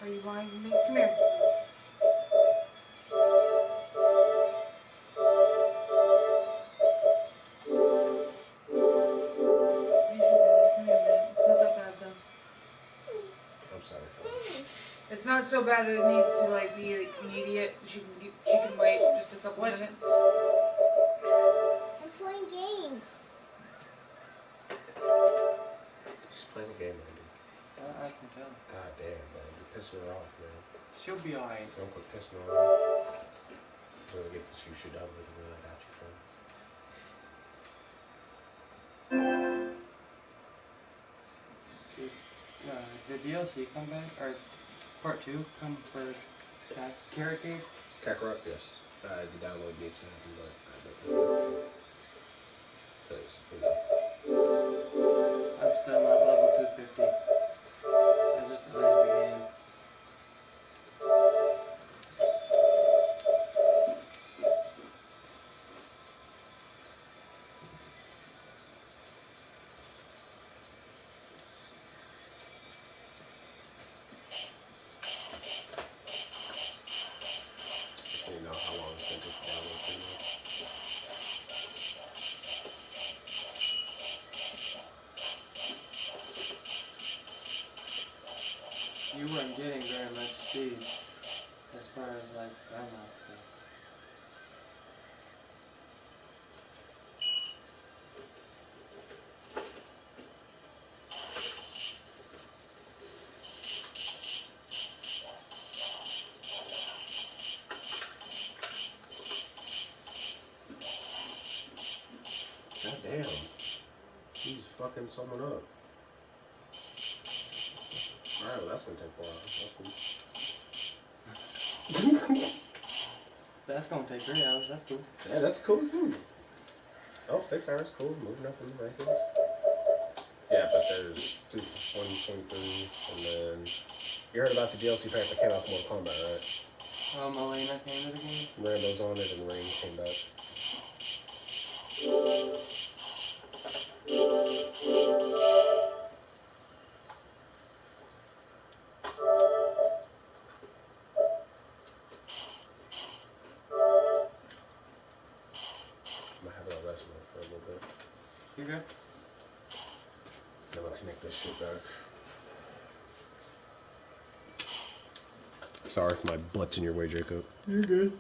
Are you lying to me? Come here. I'm sorry, fellas. It's not so bad that it needs to like be like, immediate. She can wait just a couple minutes. I'm playing games. Just playing a game, Randy. I can tell. God damn, man. You're pissing her off, man. She'll be alright. Don't quit pissing her off. I'm gonna get this future done with, and then I got you, friends. The DLC come back, or part 2 come for Carrot Cake? Kakarot, yes. The download needs to happen, but I don't know. Because, you know. I'm still not level 250. I just deleted the game. You know how long it's going to take to download pretty much. You weren't getting very much speed as far as like download stuff. God damn. He's fucking someone up. Alright, well that's gonna take a while. That's cool. That's gonna take 3 hours, that's cool. Yeah, that's cool too. Oh, 6 hours, cool. Moving up in the rankings. Yeah, but there's 1.3, and then you heard about the DLC pack that came out for Mortal Kombat, right? Oh, Melina came to the game? Rambo's on it, and Rain came back. I'm gonna have it on rest mode for a little bit. You good? Then I'll connect this shit back. Sorry if my butt's in your way, Jacob. You're good.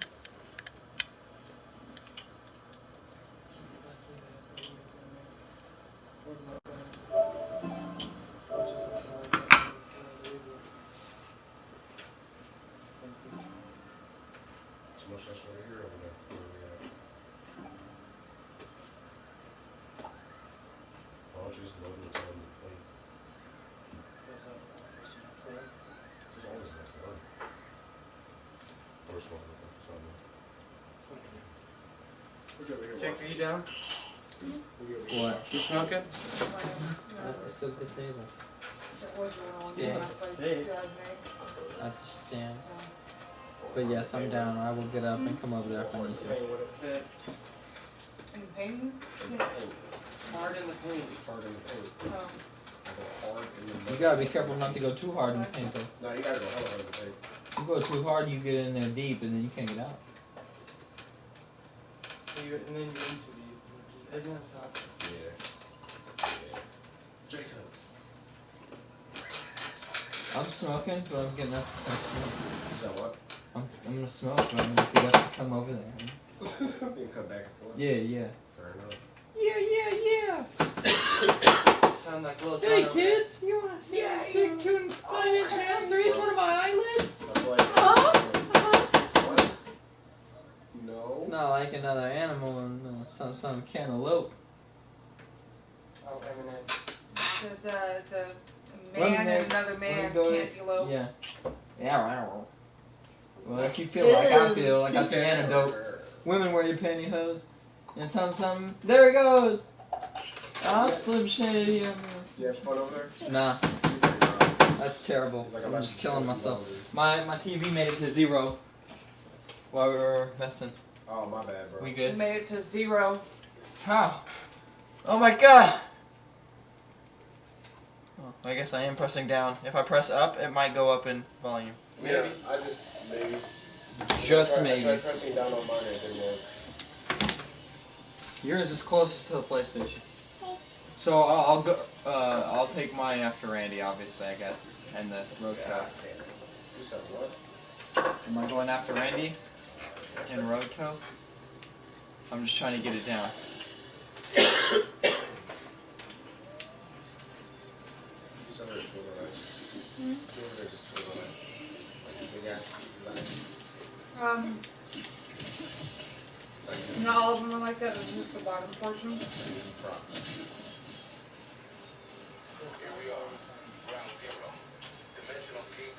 So much less over here over there. Where we at? Why don't you just load what's on the plate? There's always enough to load. First one, it's on there. Who's over here? Jake, are you down? What? You smoking? At the silver table. Yeah. I have to stand. But yes, I'm down. I will get up and come over there if I need to. In pain? Hard in the paint. Hard in the paint. Oh. I go hard in the You gotta be careful not to go too hard in the paint though. No, you gotta go hella hard in the paint. You go too hard, you get in there deep, and then you can't get out. And then you're in too deep, which is, isn't that sucks? Yeah. Yeah. Jacob. I'm smoking, but I'm getting up to come smoke. So what? I'm gonna smoke, but I'm gonna get up to come over there. You can come back and forth. Yeah. Fair enough. Yeah. Sound like a little Hey John kids, you wanna see me stick 2 9-inch nails through each one of my eyelids? That's like, what? No. It's not like another animal and some cantaloupe. Oh, Eminem. It's a man and another man can't elope. Yeah. Well, if you feel like I feel, I got the antidote. Women wear your pantyhose. And something. There it goes! I'm Slim Shady. You have fun over there? Nah. He's like, That's terrible. like, I'm about just to killing kill myself. some My TV made it to 0. While we were messing. Oh, my bad, bro. We We good? made it to 0. How? Oh my god! Oh, I guess I am pressing down. If I press up, it might go up in volume. Yeah, I just maybe. Just I maybe. tried pressing down on mine and it didn't work. Yours is closest to the PlayStation. Hey. So I'll go. I'll take mine after Randy, obviously, I guess, and the road God cow. damn it. You said what? Am I going after Randy Yes, and sir. road cow? I'm just trying to get it down. You said her twirl rice. Hmm? You over there just twirl rice. Like the big ass pieces of ice. It's like Not all of them are like that. This is just the bottom portion. eating props.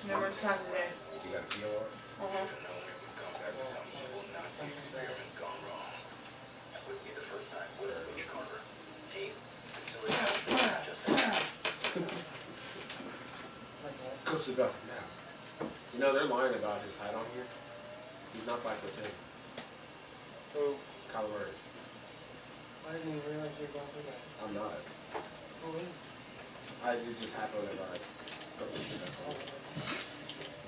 Numerous times a day. You got a POR? Uh-huh. Go to the bathroom now. You know, they're lying about his height on here. He's not 5'10". Who? Kyler Murray. I didn't even realize you were going through that. I'm not. Who is? It just happened whenever I put the shit back on.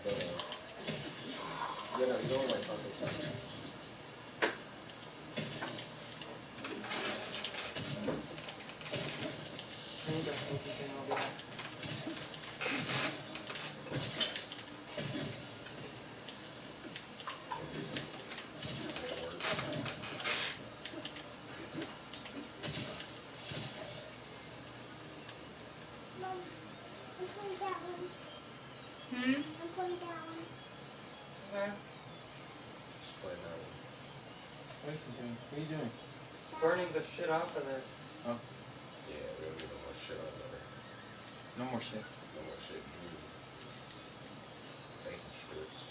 But, yeah, no, he's only like 5'7". I need that sneaky thing over there. It works. Mom, I'm putting that one. Hmm? I'm putting that one. Okay. Just playing that one. What is he doing? What are you doing? Burning the shit off of this. Yeah, we don't need no more shit on there. No more shit. No more shit. Bacon strips.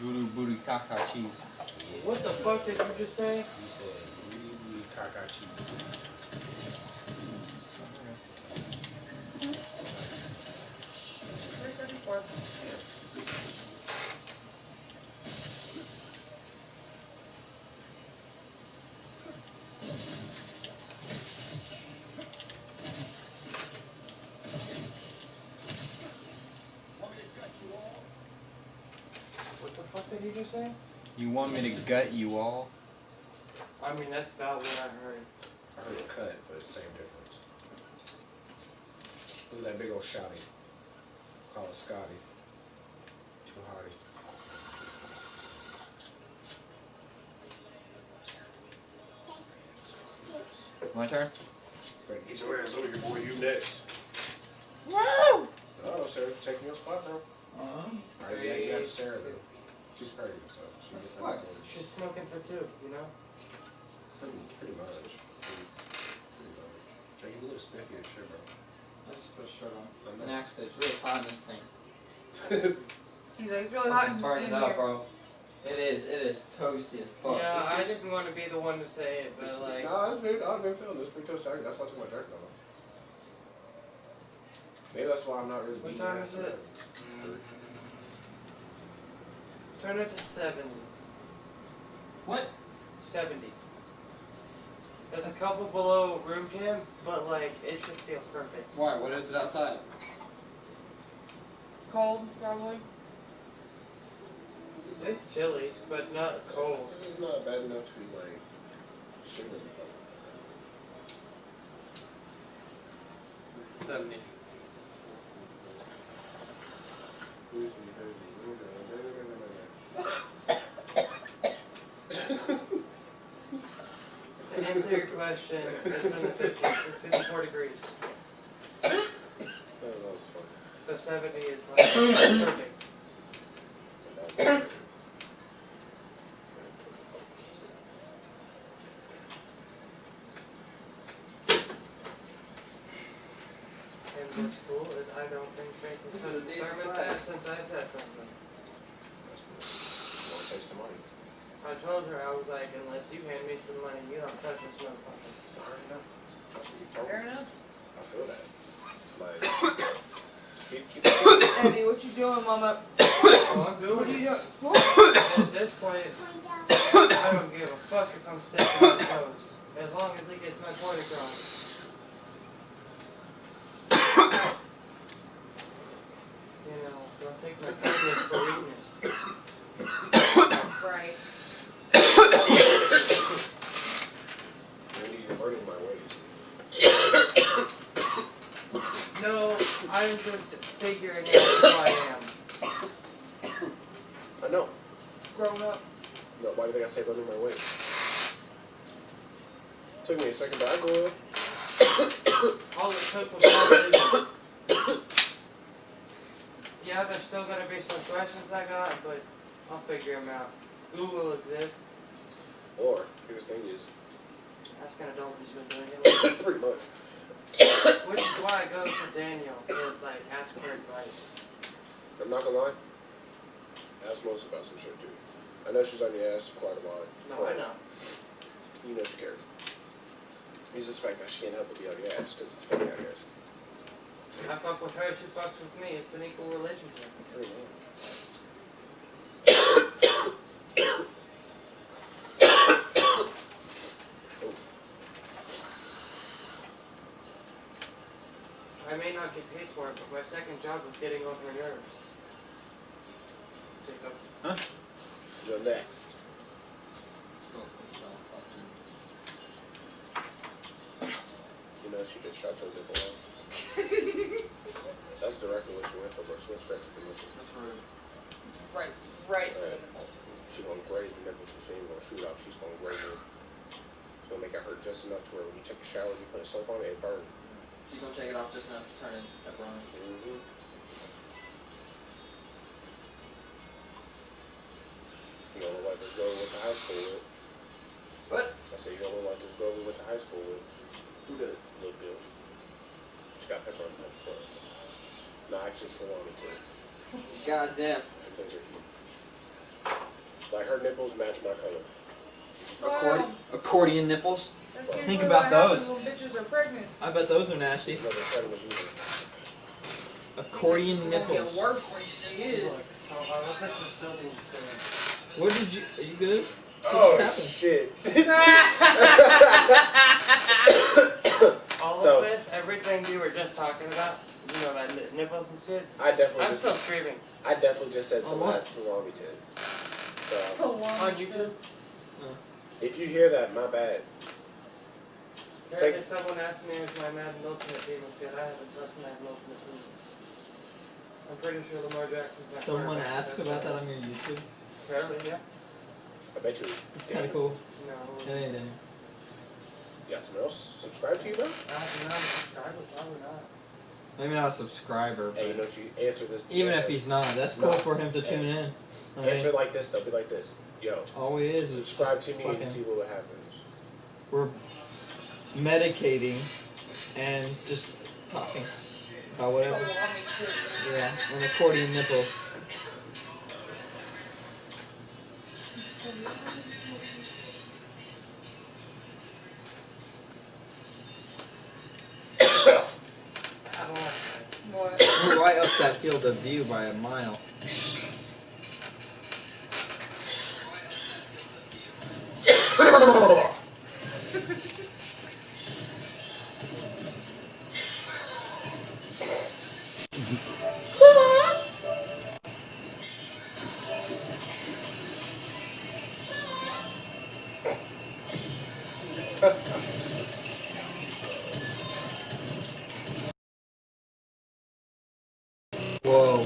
Booty booty caca cheese. Yeah. What the fuck did you just say? He said booty booty caca cheese. Hmm? 334. Damn. What the fuck did he just say? You want me to gut you all? I mean, that's about what I heard. I heard a cut, but same difference. Look at that big old shouty. Call it Scotty. Too hotty. My turn? Better get your ass over here, boy. You next. Woo! Oh, Sarah's taking your spot, bro. Alright, yeah, you have Sarah, though. She's pregnant, so she gets that authority. She's smoking for two, you know? Pretty much. Pretty much. Jay, you look spiffy as shit, bro. I just put a shirt on. I know. And actually, it's really hot in this thing. He's like, it's really hot in Turn it here. up, bro. It is toasty as fuck. Yeah, I didn't want to be the one to say it, but like... Nah, I've been feeling this pretty toasty. That's why I took my jacket off. Maybe that's why I'm not really beating time ass is it? around. 3. Turn it to 70. What? 70. That's a couple below room temp, but like, it should feel perfect. Why? What is it outside? Cold, probably. It's chilly, but not cold. It's not bad enough to be like shivering from. 70. To answer your question, it's in the 50s. It's 54 degrees. That was funny. So 70 is like perfect. And what's cool is I don't think they can This touch is a the decent thermostat size. since I've said something. That's cool. You want to save some money? I told her, I was like, unless you hand me some money, you don't touch this motherfucker. I already know. Trust me, you told Fair me. enough. I feel that. Like, keep Eddie, what you doing, mama? Oh, I'm What are doing you it. doing? At this point, I don't give a fuck if I'm stepping on toes. As long as it gets my point across. You know, don't take my kindness for weakness. Right. Randy, you're learning my ways. No, I'm just figuring out who I am. I know. Grown up. No, why do you think I say learning my ways? Took me a second, but I grew up. All it took was one reason. Yeah, there's still gonna be some questions I got, but I'll figure them out. Who will exist? Or, here's the thing is, That's kind of dull he's been doing it. pretty much. Which is why I go to Daniel to, like, ask for advice. I'm not gonna lie. Ask Melissa about some shit, too. I know she's on your ass quite a lot. No, I know. You know she cares. It's just the fact that she can't help but be on your ass, because it's funny, I guess. I fuck with her, she fucks with me. It's an equal relationship. Pretty much. I may not get paid for it, but my second job was getting on her nerves. Jacob. Huh? You're next. You know she just shot your nipple out. That's directly what she went for, bro. She went straight for the nipple. That's rude. Right. She's gonna graze the nipple, so she ain't gonna shoot out. She's gonna graze it. She's gonna make it hurt just enough to where when you take a shower, you put soap on it, it burns. She's gonna take it off just enough to turn into pepperoni. Mm-hmm. You gonna look like this girl we went to high school with. What? I said, you gonna look like this girl we went to high school with. Who did? Little Bill. She got pepper on her foot. No, actually, salami tits. God damn. And those are huge. Like, her nipples match my color. Accordion nipples? That's Think usually about what happens those. when bitches are pregnant. I bet those are nasty. No, they're pregnant either. Accordion It's gonna nipples. get worse when she is. Look, so this is still being said. What did you? Are you good? Oh, shit. All So- of this, everything you were just talking about, you know, about nipples and shit, I definitely I'm just, still streaming. I definitely just said some On of what? that salami tits. So, On YouTube. if you hear that, my bad. Apparently someone asked me if my Madden Ultimate team was good. I haven't touched Madden Ultimate team. I'm pretty sure Lamar Jackson's my Someone quarterback. asked about that on your YouTube. Apparently, yeah. I bet you. It's kind of cool. No. It ain't any. You got someone else subscribe to you, bro? I'm not a subscriber, probably not. Maybe not a subscriber, but Hey, you know what you answer this? even answer, if he's not, that's cool No. for him to tune in. Answer it like this, though. Be like this. Yo, All he is subscribe just to me fucking, and see what happens. we're medicating and just talking about whatever. Salami too. Yeah, and accordion nipples. I don't like that. What? We're right up that field of view by a mile. Whoa.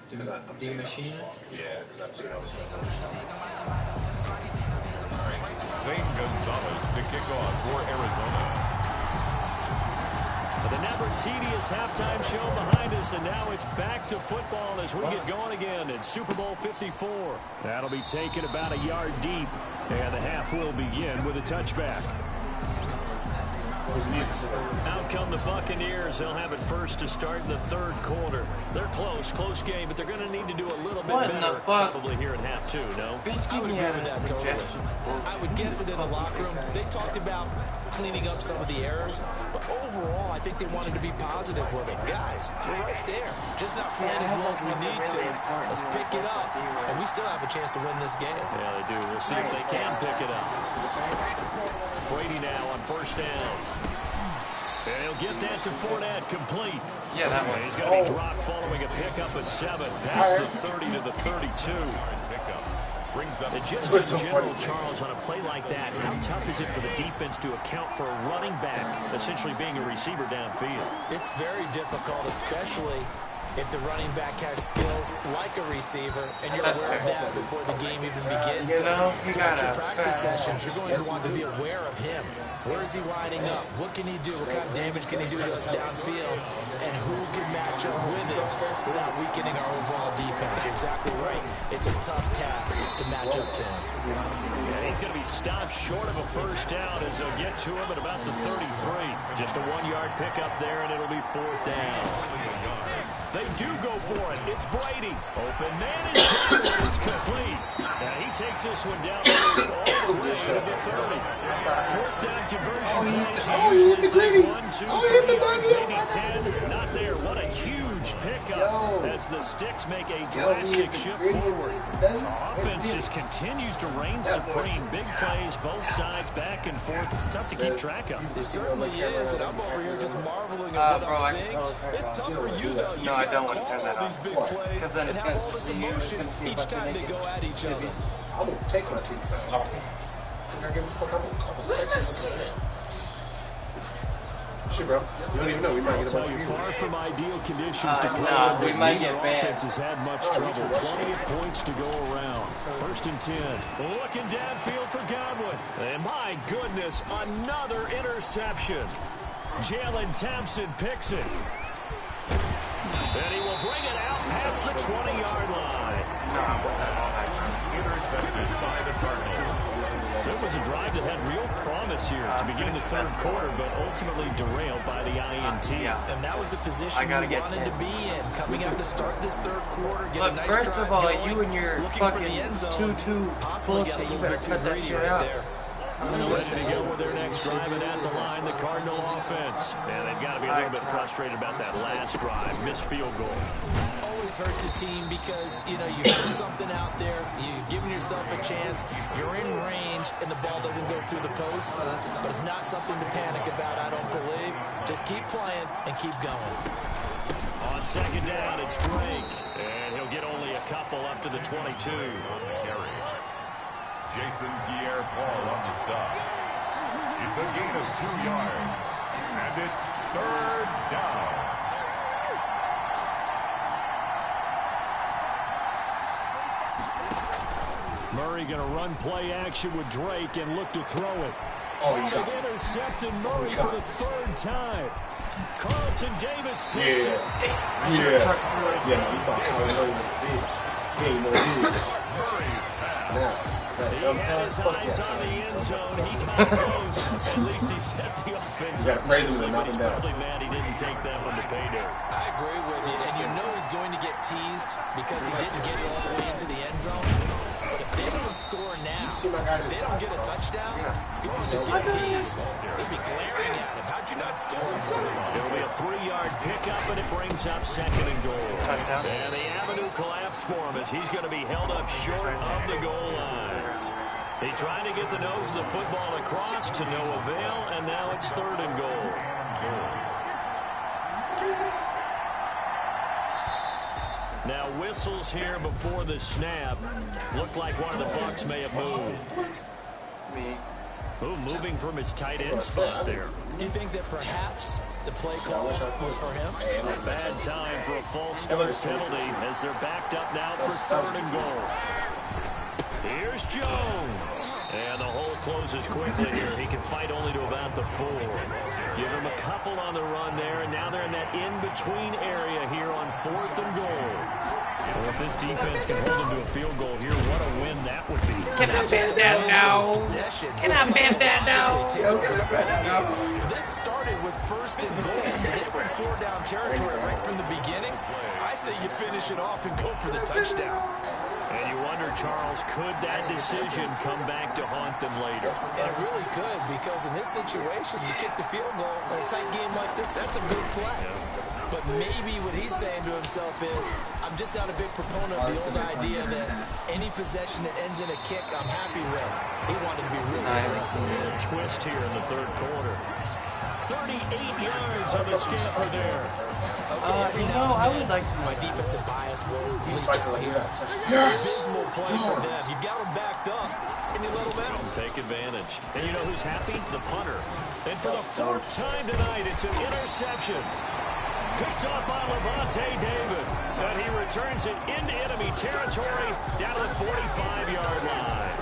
The machine? Yeah, because I've seen all this stuff. Zane Gonzalez to kick off for Arizona. The never tedious halftime show behind us, and now it's back to football as we get going again in Super Bowl 54. That'll be taken about a yard deep, and the half will begin with a touchback. Out come the Buccaneers. They'll have it first to start in the third quarter. They're close game, but they're going to need to do a little bit better probably here in half two, no? I would agree with that totally. I would guess it in the locker room. They talked about cleaning up some of the errors, but overall, I think they wanted to be positive with it. Guys, we're right there. Just not playing as well as we need to. Let's pick it up, and we still have a chance to win this game. Yeah, they do. We'll see if they can pick it up. Brady now on first down. And he'll get that to Fournette complete. Yeah, that one. He's going to be dropped following a pickup of 7 past the 30 to the 32. And just in general, Charles, on a play like that, how tough is it for the defense to account for a running back essentially being a receiver downfield? It's very difficult, especially if the running back has skills like a receiver, and you're aware of that before the game even begins. You know, you throughout gotta your practice sessions, you're going to want to be aware of him. Where is he lining up? What can he do? What kind of damage can he do to us downfield? And who can match up with him without weakening our overall defense? You're exactly right. It's a tough task to match up to him. And he's going to be stopped short of a first down as they'll get to him at about the 33. Just a 1-yard pickup there, and it'll be 4th down. They do go for it. It's Brady. Open man is it's complete. Now he takes this one down all the way to the 30. 4th down conversion. He hit the Brady. 1, 2, 3 yards, maybe 10. Not there. What a huge pickup as the Sticks make a drastic shift forward. Offense just continues to reign supreme. Big plays, both sides, back and forth. Tough to keep track of. It certainly is, and I'm over here just marveling at what I'm seeing. It's tough for you, though. You I don't want to to turn call that all these off. big plays and have all this emotion each time they go at each other. I'm going to take my teeth out. I give a fuck. I'm sexy. Shit, bro. You don't even know. We might get a bunch of views. Far from ideal conditions to play. No, we might get banned. Offense has had much trouble. Plenty of points to go around. 1st and 10. Looking downfield for Godwin. And my goodness, another interception. Jalen Thompson picks it. And he will bring it out past the 20-yard line. Intercepted by the Cardinals. So it was a drive that had real promise here to begin the third quarter, but ultimately derailed by the INT. And that was the position you wanted to be in, coming out to start this third quarter, get a nice first drive of all, going, you and your looking for fucking the end zone, 2-2 possibly got a bullshit, you little better bit too cut that greedy shit right out. there. Ready to go with their next drive, and at the line, the Cardinal offense. And they've got to be a little bit frustrated about that last drive, missed field goal. Always hurts a team because, you know, you put something out there, you're giving yourself a chance, you're in range, and the ball doesn't go through the post. But it's not something to panic about, I don't believe. Just keep playing and keep going. On 2nd down, it's Drake. And he'll get only a couple up to the 22. On the carry. Jason Pierre-Paul on the stop. It's a gain of 2 yards. And it's 3rd down. Murray going to run play action with Drake and look to throw it. Oh, you got it. Intercepted Murray for the 3rd time. Carlton Davis picks it. Yeah, you thought Kyler Murray was big. He ain't no big. Now, He had his eyes on the end zone. He got close. At least he set the offense. You got to praise him and knock him He's down. probably mad he didn't take that one to pay dirt. I agree with you, and you know he's going to get teased because he didn't get it all the way into the end zone. But if they don't score now, if they don't get a touchdown, he won't just get teased. He'll be glaring at him. How'd you not score? It'll be a 3-yard pickup, and it brings up 2nd and goal. And the avenue collapsed for him as he's going to be held up short of the goal line. He tried to get the nose of the football across to no avail, and now it's 3rd and goal. Now whistles here before the snap. Looked like one of the Bucs may have moved. Me. Oh, moving from his tight end spot there. Do you think that perhaps the play call was for him? A bad time for a false start penalty as they're backed up now for 3rd and goal. Here's Jones. And the hole closes quickly here. He can fight only to about the 4. Give him a couple on the run there, and now they're in that in-between area here on 4th and goal. Well, if this defense can hold him to a field goal here, what a win that would be. Can I bet that now? Can I bet that now? This started with 1st and goal, so they were in 4-down territory right from the beginning. I say you finish it off and go for the touchdown. And you wonder, Charles, could that decision come back to haunt them later? And it really could, because in this situation, you kick the field goal in a tight game like this, that's a good play. But maybe what he's saying to himself is, I'm just not a big proponent of the old idea that any possession that ends in a kick, I'm happy with. He wanted to be really aggressive. A twist here in the 3rd quarter. 38 yards on the scamper there. I would like my defensive bias will leak out here. Abysmal play for them. You got them backed up, and you let them out. Take advantage. And you know who's happy? The punter. And for the 4th time tonight, it's an interception. Picked off by Levante David. And he returns it into enemy territory down to the 45-yard line.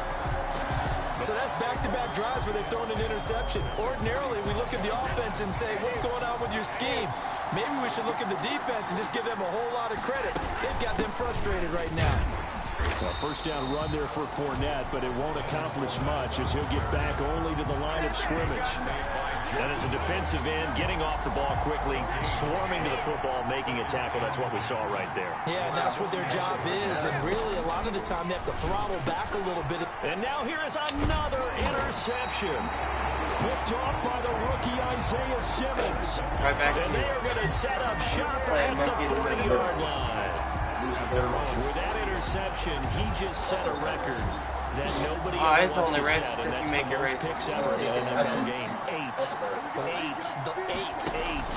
So that's back-to-back drives where they've thrown an interception. Ordinarily, we look at the offense and say, what's going on with your scheme? Maybe we should look at the defense and just give them a whole lot of credit. They've got them frustrated right now. Well, 1st down run there for Fournette, but it won't accomplish much as he'll get back only to the line of scrimmage. And as a defensive end, getting off the ball quickly, swarming to the football, making a tackle, that's what we saw right there. Yeah, and that's what their job is, and really a lot of the time they have to throttle back a little bit. And now here is another interception. Picked off by the rookie Isaiah Simmons. Right back and they are going to set up shop at the 40-yard line. With that interception, he just set a record that nobody it's wants only to rest set, if and that's you make the it most right. picks ever in an NFL game. 8.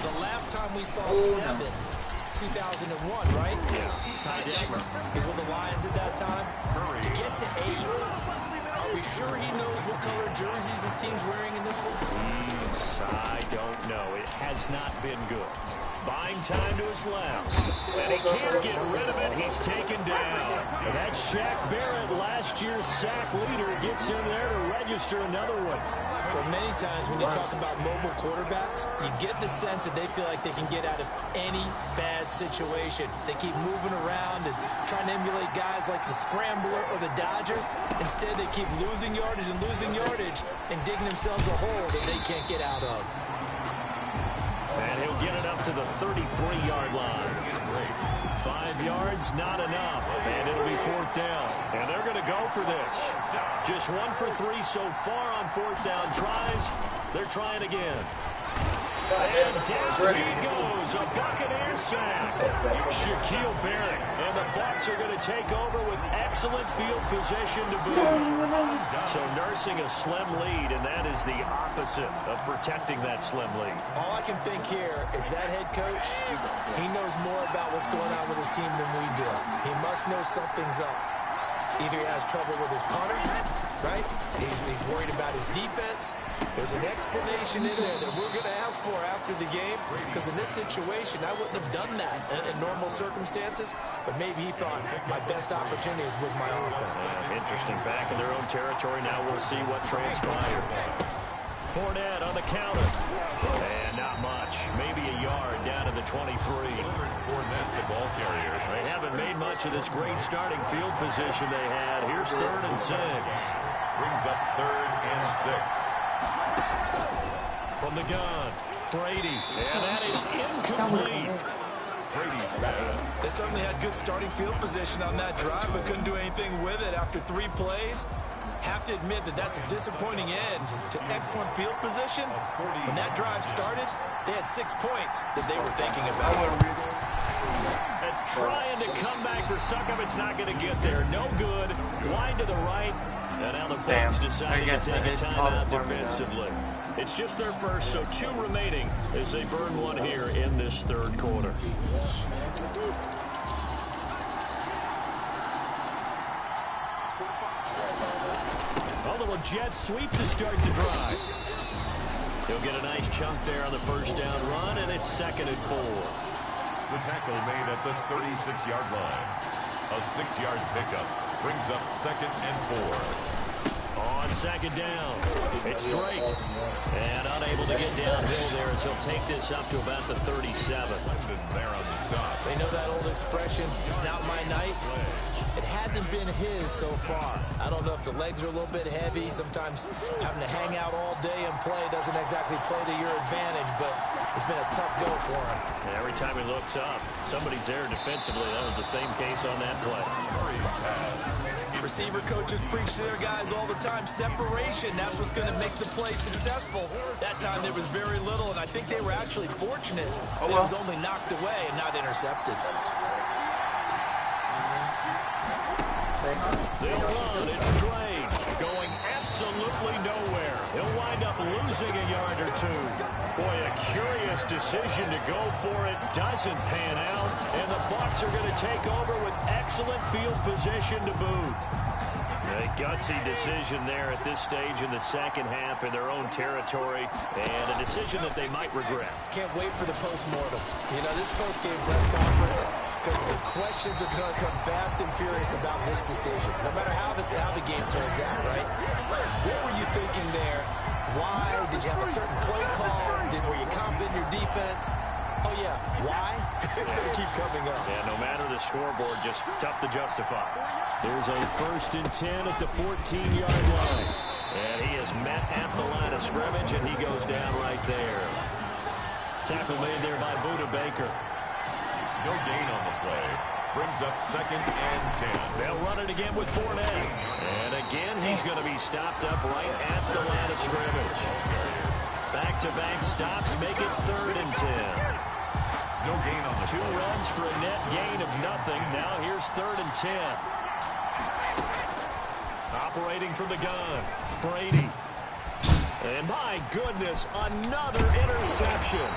The last time we saw 7, 2001, right? Yeah. Ty Detmer. He's with the Lions at that time. To get to 8, are we sure he knows what color jerseys his team's wearing in this one? I don't know. It has not been good. Buying time to his left. And he can't get rid of it. He's taken down. And that Shaq Barrett, last year's sack leader, gets in there to register another one. Well, many times when you talk about mobile quarterbacks, you get the sense that they feel like they can get out of any bad situation. They keep moving around and trying to emulate guys like the Scrambler or the Dodger. Instead, they keep losing yardage and digging themselves a hole that they can't get out of. And he'll get it up to the 33-yard line. 5 yards, not enough. And it'll be 4th down. And they're going to go for this. Just 1 for 3 so far on 4th down tries. They're trying again. And down he goes. A Buccaneers sack. Shaquille Barrett. And the Bucs are going to take over with excellent field position to boot. So nursing a slim lead, and that is the opposite of protecting that slim lead. All I can think here is that head coach, he knows more about what's going on with his team than we do. He must know something's up. Either he has trouble with his punter, right? He's worried about his defense. There's an explanation in there that we're going to ask for after the game, because in this situation, I wouldn't have done that in normal circumstances, but maybe he thought my best opportunity is with my offense. Interesting. Back in their own territory. Now we'll see what transpired. Fournette on the counter. And not much. Maybe a yard down to the 23. Fournette, the ball carrier. They haven't made much of this great starting field position they had. Here's 3rd and 6. Brings up 3rd and 6. From the gun, Brady. And that is incomplete. Brady's bad. They certainly had good starting field position on that drive, but couldn't do anything with it after 3 plays. Have to admit that that's a disappointing end to excellent field position. When that drive started, they had 6 points that they were thinking about. It's trying to come back for Suckup. It's not going to get there. No good. Wide to the right. And now the Bucs deciding to take a timeout defensively. It's just their first, so 2 remaining as they burn 1 here in this 3rd quarter. A little jet sweep to start the drive. He'll get a nice chunk there on the first down run, and it's 2nd and 4. The tackle made at the 36-yard line. A 6-yard pickup brings up 2nd and 4. On 2nd down, it's Drake. And unable to get downhill there as he'll take this up to about the 37. There on the stop. They know that old expression, it's not my night. It hasn't been his so far. I don't know if the legs are a little bit heavy. Sometimes having to hang out all day and play doesn't exactly play to your advantage, but it's been a tough go for him. And every time he looks up, somebody's there defensively. That was the same case on that play. Murray's pass. Receiver coaches preach to their guys all the time. Separation, that's what's going to make the play successful. That time there was very little, and I think they were actually fortunate that it was only knocked away and not intercepted. They run, it's Drake, going absolutely nowhere. He'll wind up losing a yard or 2. Boy, a curious decision to go for it. Doesn't pan out, and the Bucs are going to take over with excellent field position to boot. A gutsy decision there at this stage in the second half in their own territory, and a decision that they might regret. Can't wait for the post-mortem. You know, this post-game press conference, because the questions are going to come fast and furious about this decision, no matter how the game turns out, right? What were you thinking there? Why? Did you have a certain play call? Were you confident in your defense? Oh, yeah. Why? It's going to keep coming up. Yeah, no matter the scoreboard, just tough to justify. There's a 1st and 10 at the 14-yard line. And he is met at the line of scrimmage, and he goes down right there. Tackle made there by Buda Baker. No gain on the play. Brings up 2nd and 10. They'll run it again with Fournette. And again, he's going to be stopped up right at the line of scrimmage. Back-to-back stops make it 3rd and 10. No gain on the 2 runs for a net gain of nothing. Now here's 3rd and 10. Operating from the gun, Brady. And my goodness, another interception.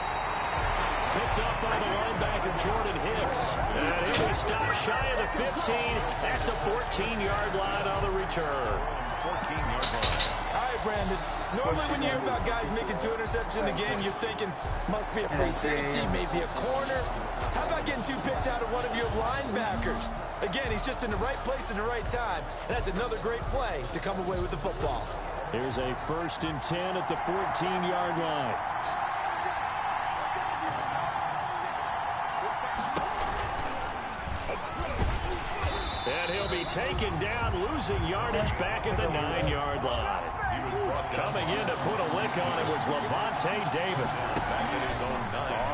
Picked up by the linebacker, Jordan Hicks. And he was stopped shy of the 15 at the 14-yard line on the return. 14-yard line. All right, Brandon. Normally when you hear about guys making 2 interceptions in the game, you're thinking, must be a free safety, maybe a corner. How about getting 2 picks out of one of your linebackers? Again, he's just in the right place at the right time. And that's another great play to come away with the football. Here's a 1st and 10 at the 14-yard line. And he'll be taken down, losing yardage back at the 9-yard line. Coming in to put a lick on it was Levante David.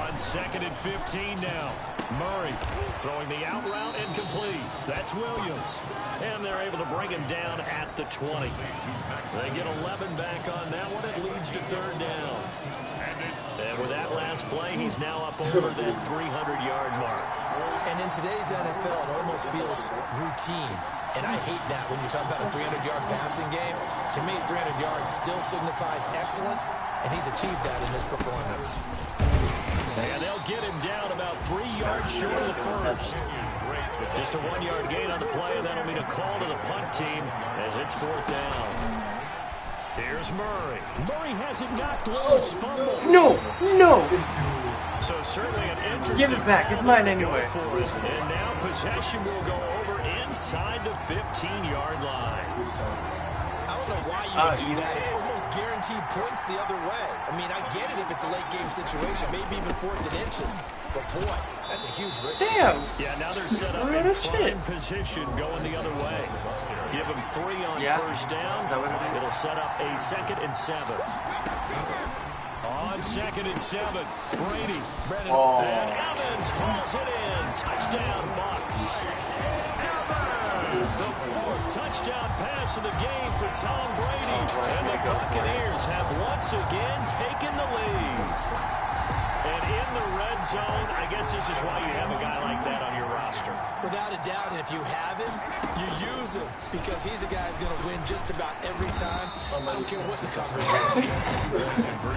On 2nd and 15 now. Murray throwing the out route incomplete. That's Williams. And they're able to bring him down at the 20. They get 11 back on that one. It leads to 3rd down. And with that last play, he's now up over that 300-yard mark. And in today's NFL, it almost feels routine. And I hate that when you talk about a 300-yard passing game. To me, 300 yards still signifies excellence, and he's achieved that in this performance. And they'll get him down about 3 yards short of the first. Just a 1-yard gain on the play, and that'll mean a call to the punt team as it's 4th down. Here's Murray. Murray has it knocked loose. Fumble. No! No! So certainly an interesting... Give it back. It's mine anyway. And now possession will go over inside the 15-yard line. I don't know why you would do that. It's almost guaranteed points the other way. I mean, I get it if it's a late game situation, maybe even 4th and inches. But boy, that's a huge risk. Damn! Yeah, now they're set up in prime position going the other way. Give them 3 on first down. It'll set up a 2nd and 7. On 2nd and 7, Brady. And Evans hauls it in. Touchdown, Bucs. The 4th touchdown pass of the game for Tom Brady. And the Buccaneers have once again taken the lead. And in the red zone, I guess this is why you have a guy like that on your roster. Without a doubt, and if you have him, you use him because he's a guy who's going to win just about every time. I don't care what the coverage is.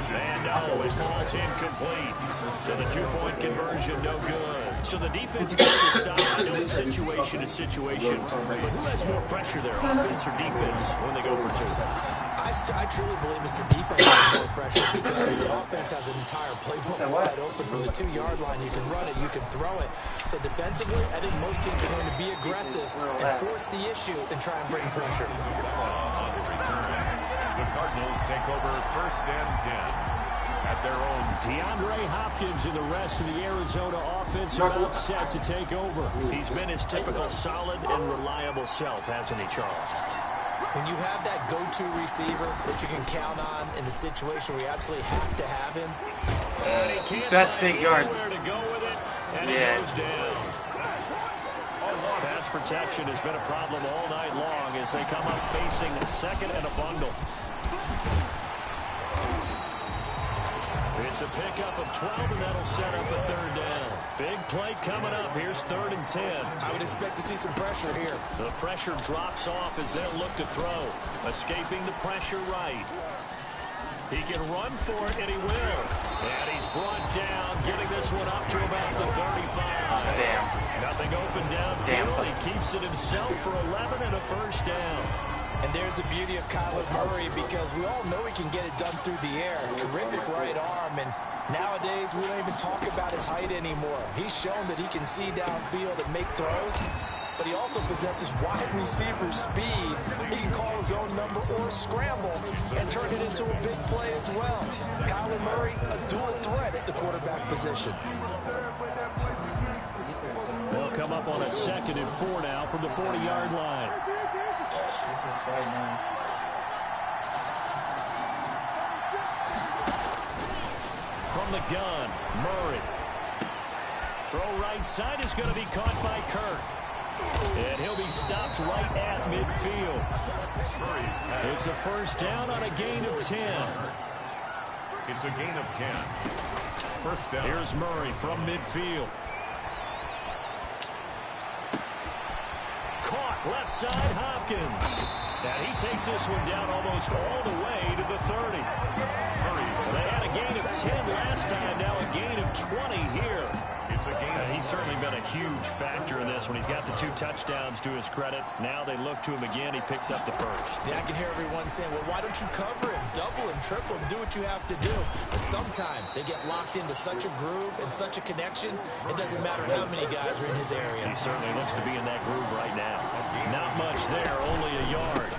And no, it falls incomplete. So the 2-point conversion, no good. So the defense gets the stop. I know it's situation to situation, but who has more pressure there, offense or defense, when they go for two? I truly believe it's the defense that has more pressure because the offense has an entire playbook wide open from the 2-yard line. You can run it, you can throw it. So defensively, I think most teams are going to be aggressive and force the issue and try and bring pressure. The Cardinals take over 1st and 10. At their own. DeAndre Hopkins and the rest of the Arizona offense are about set to take over. He's been his typical solid and reliable self, hasn't he, Charles? When you have that go-to receiver that you can count on in the situation where you absolutely have to have him. That's big yards. To go with it, and he goes down. Pass protection has been a problem all night long as they come up facing second and a bundle. It's a pickup of 12, and that'll set up a 3rd down. Big play coming up. Here's 3rd and 10. I would expect to see some pressure here. The pressure drops off as they'll look to throw. Escaping the pressure right. He can run for it, and he will. And he's brought down, getting this one up to about the 35. Damn. Nothing open downfield. He keeps it himself for 11 and a 1st down. And there's the beauty of Kyler Murray because we all know he can get it done through the air. Terrific right arm. And nowadays, we don't even talk about his height anymore. He's shown that he can see downfield and make throws. But he also possesses wide receiver speed. He can call his own number or scramble and turn it into a big play as well. Kyler Murray, a dual threat at the quarterback position. They'll come up on a 2nd and 4 now from the 40-yard line. This is right now. From the gun, Murray. Throw right side is going to be caught by Kirk. And he'll be stopped right at midfield. It's a 1st down on a gain of 10. It's a gain of 10. 1st down. Here's Murray from midfield. Caught left side, Hopkins. And he takes this one down almost all the way to the 30. They had a gain of 10 last time, now a gain of 20 here. It's a gain. He's certainly been a huge factor in this one. He's got the 2 touchdowns to his credit. Now they look to him again. He picks up the 1st. Yeah, I can hear everyone saying, well, why don't you cover him, double him, triple him, do what you have to do. But sometimes they get locked into such a groove and such a connection, it doesn't matter how many guys are in his area. He certainly looks to be in that groove right now. Not much there, only a yard.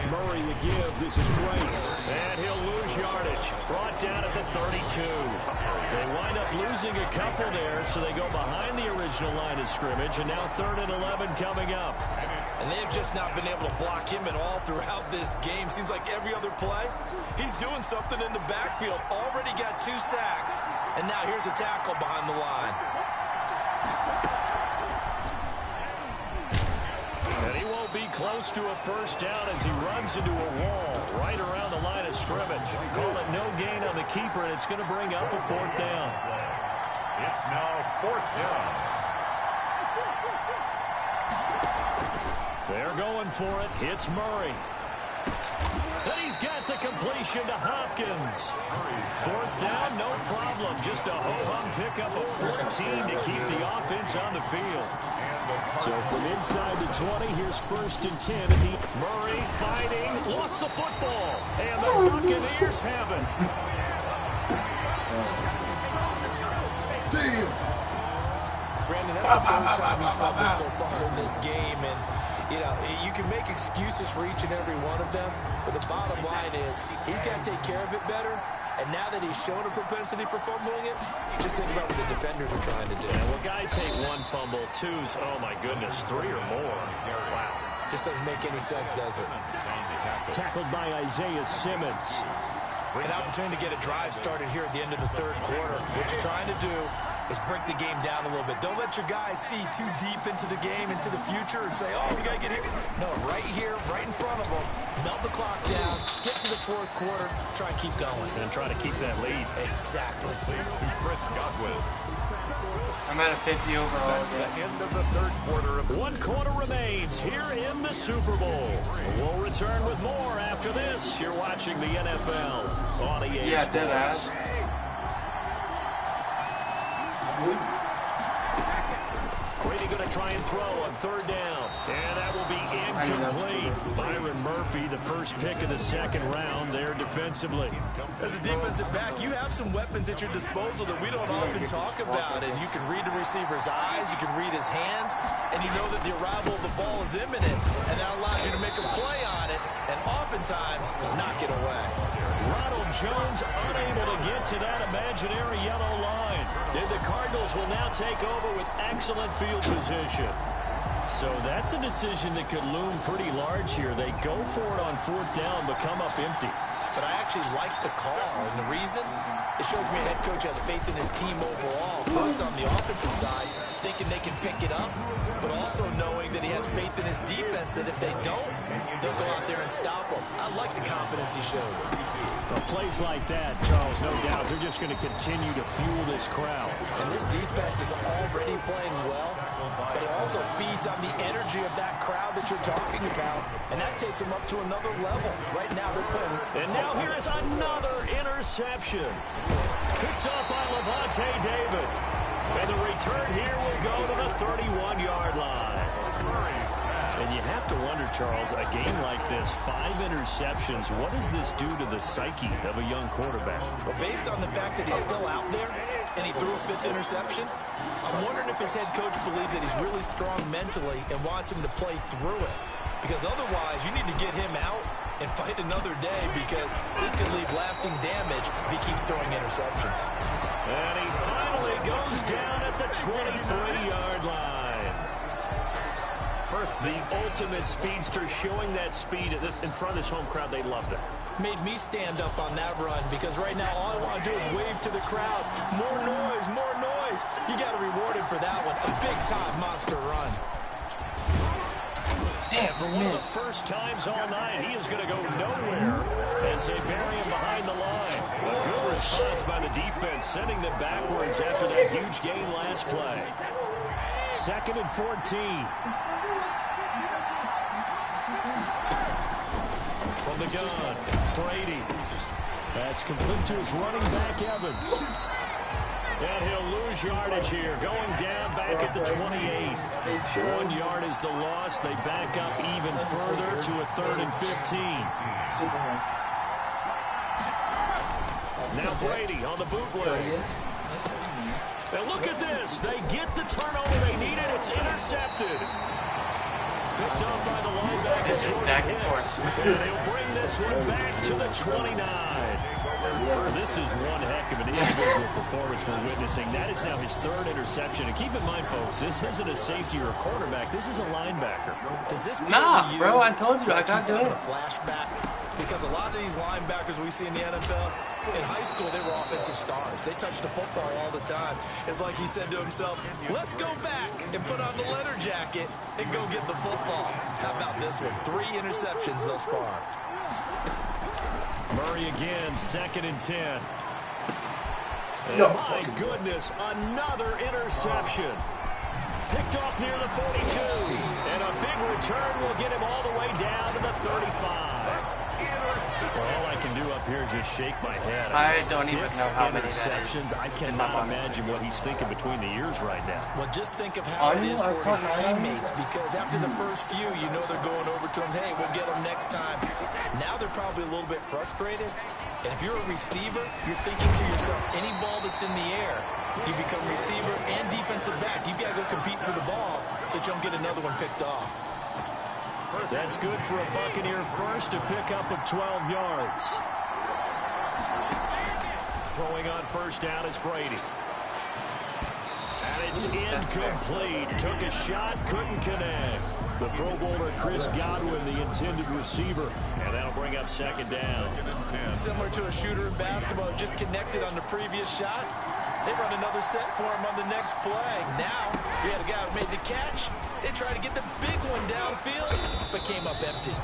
Murray the give, this is straight. And he'll lose yardage. Brought down at the 32. They wind up losing a couple there, so they go behind the original line of scrimmage, and now 3rd and 11 coming up. And they've just not been able to block him at all throughout this game. Seems like every other play, he's doing something in the backfield. Already got 2 sacks, and now here's a tackle behind the line. And he won't be close to a 1st down as he runs into a wall right around the line of scrimmage. Call it no gain on the keeper, and it's going to bring up a 4th down. It's now 4th down. They're going for it. Hits Murray. And he's got the completion to Hopkins. 4th down, no problem. Just a ho-hum pickup of 14 to keep the offense on the field. So from inside the 20, here's 1st and 10. Murray fighting, lost the football. And the Buccaneers have it. Damn. Brandon, that's the 3rd time he's fumbled so far in this game. And, you know, you can make excuses for each and every one of them. But the bottom line is he's got to take care of it better. And now that he's shown a propensity for fumbling it, just think about what the defenders are trying to do. Yeah, well, guys hate 1 fumble, 2's, oh my goodness, 3 or more. Wow. Just doesn't make any sense, does it? Tackled by Isaiah Simmons. An opportunity to get a drive started here at the end of the 3rd quarter. What you're trying to do is break the game down a little bit. Don't let your guys see too deep into the game, into the future, and say, oh, we got to get here. No, right here, right in front of them. Melt the clock down, get to the 4th quarter, try and keep going. And try to keep that lead. Exactly. To Chris Godwin. I'm at a 50 overall. That's the end of the 3rd quarter. 1 quarter remains here in the Super Bowl. We'll return with more after this. You're watching the NFL on EA Yeah, Sports. dead ass. to try and throw on third down. And that will be incomplete. Byron Murphy, the first pick of the second round there defensively. As a defensive back, you have some weapons at your disposal that we don't often talk about. And you can read the receiver's eyes, you can read his hands, and you know that the arrival of the ball is imminent. And that allows you to make a play on it and oftentimes knock it away. Ronald Jones unable to get to that imaginary yellow line. And the Cardinals will now take over with excellent field position. So that's a decision that could loom pretty large here. They go for it on fourth down, but come up empty. But I actually like the call, and the reason? It shows me a head coach has faith in his team overall. First, on the offensive side, thinking they can pick it up, but also knowing that he has faith in his defense that if they don't, they'll go out there and stop them. I like the confidence he showed. Well, plays like that, Charles, no doubt, they're just going to continue to fuel this crowd. And this defense is already playing well, but it also feeds on the energy of that crowd that you're talking about, and that takes them up to another level. Right now, they're playing. And now here is another interception. Picked up by Levante David. And the return here will go to the 31-yard line. And you have to wonder, Charles, a game like this, 5 interceptions, what does this do to the psyche of a young quarterback? Well, based on the fact that he's still out there and he threw a 5th interception, I'm wondering if his head coach believes that he's really strong mentally and wants him to play through it. Because otherwise, you need to get him out and fight another day, because this could leave lasting damage if he keeps throwing interceptions. And he finally goes down at the 23-yard line. The ultimate speedster, showing that speed in front of this home crowd. They loved it. Made me stand up on that run, because right now all I want to do is wave to the crowd. More noise, more noise. You got to reward him for that one. A big-time monster run. And for one of the first times all night, he is going to go nowhere as they bury him behind the line. Good response by the defense, sending them backwards after that huge gain last play. 2nd and 14. From the gun, Brady. That's complete to his running back, Evans. And he'll lose yardage here, going down back at the 28. 1 yard is the loss. They back up even further to a 3rd and 15. Now Brady on the bootleg. And look at this. They get the turnover they needed. It's intercepted. Picked up by the linebacker, Jordan Hicks. And they'll bring this one back to the 29. This is one heck of an individual performance we're witnessing. That is now his 3rd interception. And keep in mind, folks, this isn't a safety or a quarterback. This is a linebacker. Does this bro, I told you, I got good. A flashback? Because a lot of these linebackers we see in the NFL, in high school, they were offensive stars. They touched the football all the time. It's like he said to himself, let's go back and put on the leather jacket and go get the football. How about this one? 3 interceptions thus far. Murray again, 2nd and 10. And no. My goodness, another interception. Picked off near the 42. And a big return will get him all the way down to the 35. All I can do up here is just shake my head. I don't even know how many interceptions. I cannot imagine what he's thinking between the ears right now. Well, just think of how it is for his teammates, because after the first few, you know they're going over to him, hey, we'll get him next time. Now they're probably a little bit frustrated. And if you're a receiver, you're thinking to yourself, any ball that's in the air, you become receiver and defensive back. You've got to go compete for the ball so you don't get another one picked off. That's good for a Buccaneer first, to pick up of 12 yards. Throwing on first down is Brady. And it's incomplete. Took a shot, couldn't connect. The Pro Bowler Chris Godwin, the intended receiver. And that'll bring up 2nd down. Similar to a shooter in basketball, just connected on the previous shot. They run another set for him on the next play. Now, we had a guy who made the catch. They tried to get the big one downfield, but came up empty.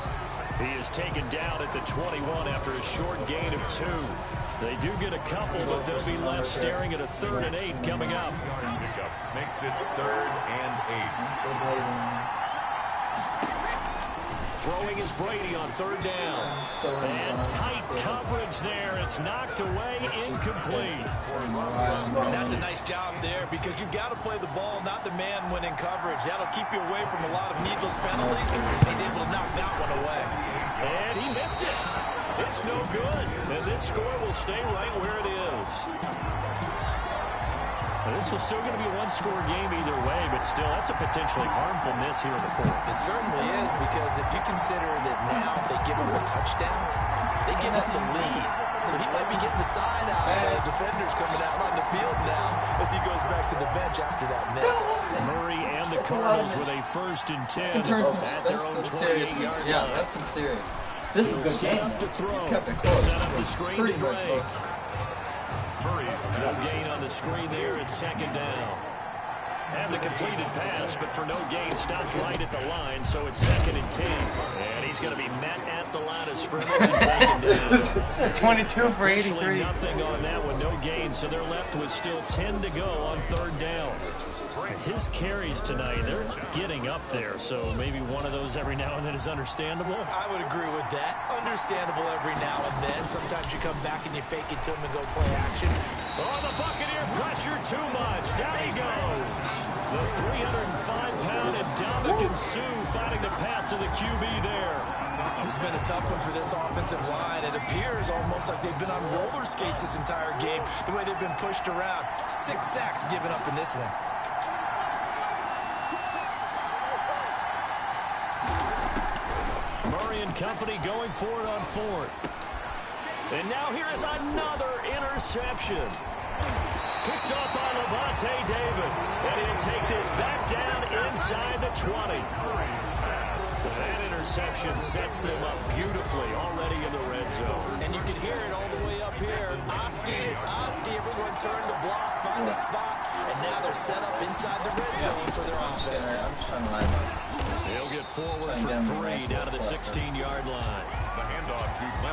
He is taken down at the 21 after a short gain of 2. They do get a couple, but they'll be left staring at a 3rd and 8 coming up. Makes it 3rd and 8. Throwing is Brady on third down. And tight coverage there. It's knocked away, incomplete. That's a nice job there because you've got to play the ball, not the man when in coverage. That'll keep you away from a lot of needless penalties. He's able to knock that one away. And he missed it. It's no good. And this score will stay right where it is. Now, this was still going to be a one-score game either way, but still, that's a potentially harmful miss here in the fourth. It certainly is, because if you consider that now if they give up a touchdown, they give up the lead. So he might be getting the side out. The defender's coming out on the field now as he goes back to the bench after that miss. Murray and the Cardinals with a 1st and 10 at their own 28-yard line. Yeah, that's some serious. This is a good game. To throw. Kept it close. Set up the screen Pretty to much Drake. close. No gain on the screen there at 2nd down. And the completed pass, but for no gain, stopped right at the line, so it's 2nd and 10. And he's going to be met at the line of scrimmage and taken down. 22 for Officially 83. nothing on that one, no gain, so they're left with still 10 to go on 3rd down. His carries tonight, they're getting up there, so maybe one of those every now and then is understandable. I would agree with that. Understandable every now and then. Sometimes you come back and you fake it to him and go play action. Oh, the Buccaneer pressure too much. Down he goes. The 305-pound Dominican Sue finding the path to the QB there. This has been a tough one for this offensive line. It appears almost like they've been on roller skates this entire game, the way they've been pushed around. 6 sacks given up in this one. Murray and company going for it on 4th. And now here is another interception. Picked up by Levante David. And he'll take this back down inside the 20. That interception sets them up beautifully already in the red zone. And you can hear it all the way up here. Oski, everyone turned to block, find a spot, and now they're set up inside the red zone for their offense. I'm just trying to line up. They'll get forward for 3 down to the 16-yard line.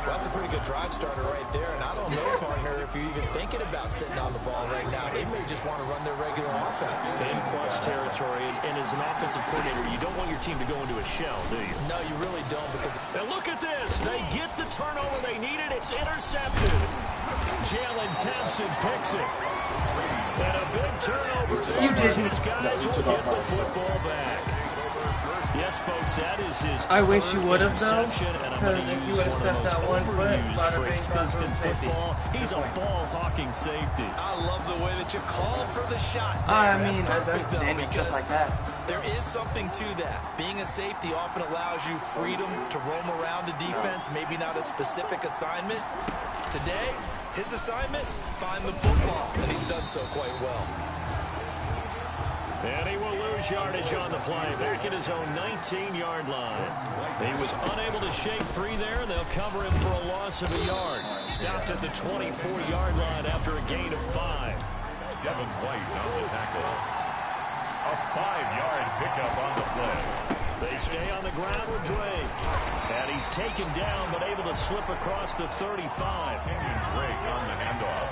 That's a pretty good drive starter right there, and I don't know, partner, if you're even thinking about sitting on the ball right now. They may just want to run their regular offense. In plus territory, and as an offensive coordinator, you don't want your team to go into a shell, do you? No, you really don't. Because and look at this. They get the turnover they needed. It's intercepted. Jalen Thompson picks it. And a big turnover there. You did. These guys will get the football back. Yes, folks, that is his I wish you would have, though, because if you would have stepped out 1 foot, bada bing, bada boom, safety. He's a ball-hawking safety. I love the way that you called for the shot. I mean, that's perfect, that's though, just because like that. there is something to that. Being a safety often allows you freedom to roam around a defense, maybe not a specific assignment. Today, his assignment, find the football, and he's done so quite well. And he will lose yardage on the play, back at his own 19-yard line. He was unable to shake free there, and they'll cover him for a loss of a yard. Stopped at the 24-yard line after a gain of 5. Devin White on the tackle. A 5-yard pickup on the play. They stay on the ground with Drake. And he's taken down, but able to slip across the 35. Drake on the handoff.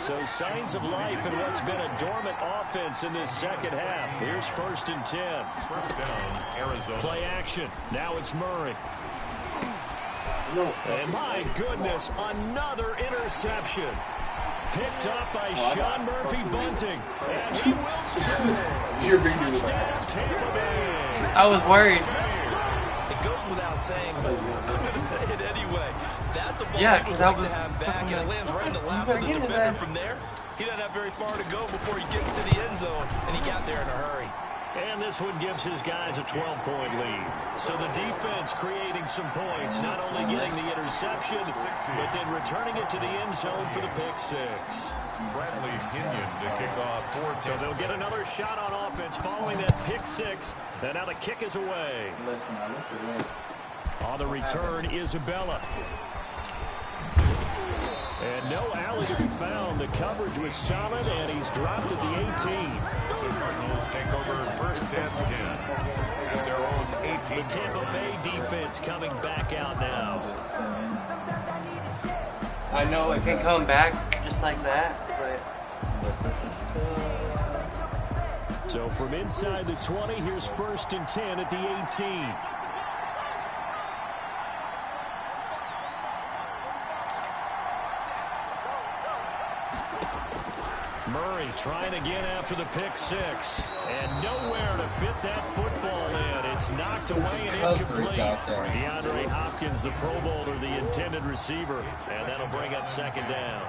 So signs of life in what's been a dormant offense in this second half. Here's 1st and 10. 1st down, Arizona. Play action. Now it's Murray. And my goodness, another interception. Picked up by Sean Murphy Bunting. And he will score. Touchdown, Tampa Bay. I was worried. It goes without saying, but I'm going to say it anyway. That's a ball Yeah, he would that like was to have back, and it lands right in the lap of the defender from there. He doesn't have very far to go before he gets to the end zone, and he got there in a hurry. And this one gives his guys a 12-point lead. So the defense creating some points, not only getting the interception, but then returning it to the end zone for the pick 6. Bradley Kenyon to kick off 4-10. So they'll get another shot on offense following that pick 6. And now the kick is away. Listen, I look at it. On the return, Isabella. And no alley to be found. The coverage was solid, and he's dropped at the 18. So Cardinals take over 1st and 10 at their own 18. The Tampa Bay defense coming back out now. I know it can come back just like that, but This is So from inside the 20, here's 1st and 10 at the 18. Murray trying again after the pick six. And nowhere to fit that football in. It's knocked away and incomplete. DeAndre Hopkins, the Pro Bowler, the intended receiver. And that'll bring up second down.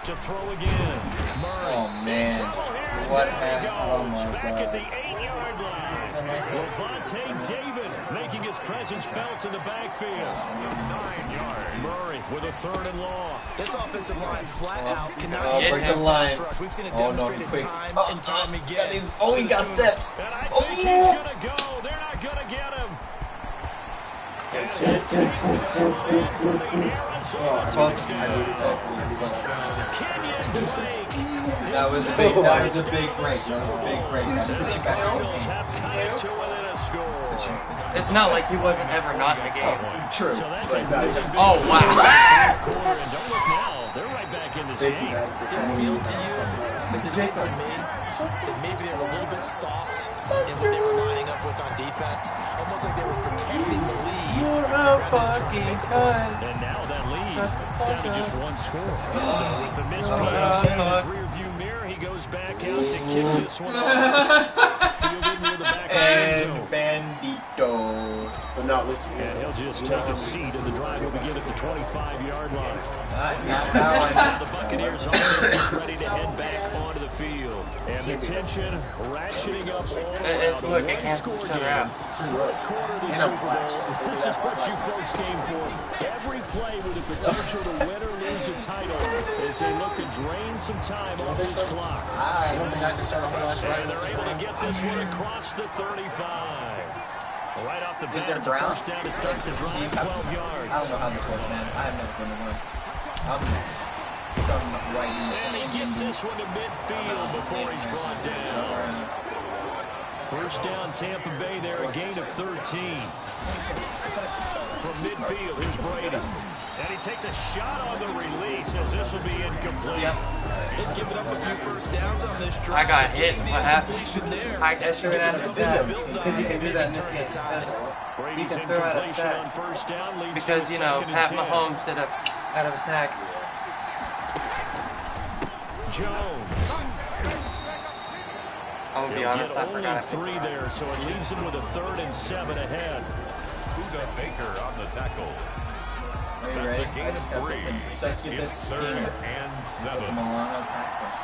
To throw again. Murray. Oh, man. What happened? Oh, my back God. at the 8-yard line. Levante David making his presence felt in the backfield. 9 yards. Murray with a 3rd and long. This offensive line flat out cannot break the line. We've seen it Oh, no, demonstrated quick. time and time again. Oh, he got steps. And I think he's going to go. They're not going to get him. That was a big break. That was a big break. It's not like he wasn't ever not in the game. True. Oh, wow. They're right back in this game. Did it feel to you, as it did to me, that maybe they were a little bit soft in what they were lining up with on defense? Almost like they were protecting the lead. You're a fucking cunt. And now that lead is down to just 1 score. So with the missed pass in his rearview mirror, he goes back out to kick this one off. Fielded near the back of the end zone. Bandito. But not listening. And he'll just take a seat, and the drive will begin at the 25-yard line. Not that The Buccaneers offense is ready to head back onto the field. And the tension ratcheting up all around. Look, it cancels each other out. 4th quarter of the Super Bowl. This is what you folks came for. Every play with the potential to win or lose a title as they look to drain some time off this clock. You don't think I can start off my last right? And they're able to get this one across the 35. Right off the bat, it's a first down to start the drive, 12 yards. I don't know how this works, man. I have never been to one. I'm right in And he gets this one to midfield before he's brought down. First down, Tampa Bay there, a gain of 13. From midfield, here's Brady. And he takes a shot on the release as this will be incomplete. They've given up a few first downs on this drive. I got hit. What happened? I threw it out of the sack. Because you can do that in this game. Brady's You can throw out a incompletion sack. on first down leads Because, to you know, 2nd and Pat 10. Mahomes did a Out of a sack. Jones. I'm gonna be He'll honest, get I forgot. only 3 there, so it leaves him with a 3rd and 7 ahead. Buda Baker on the tackle. Are you That's ready? a gain I of just got 3. this consecutive It's 3rd scheme and with 7. Milano practice.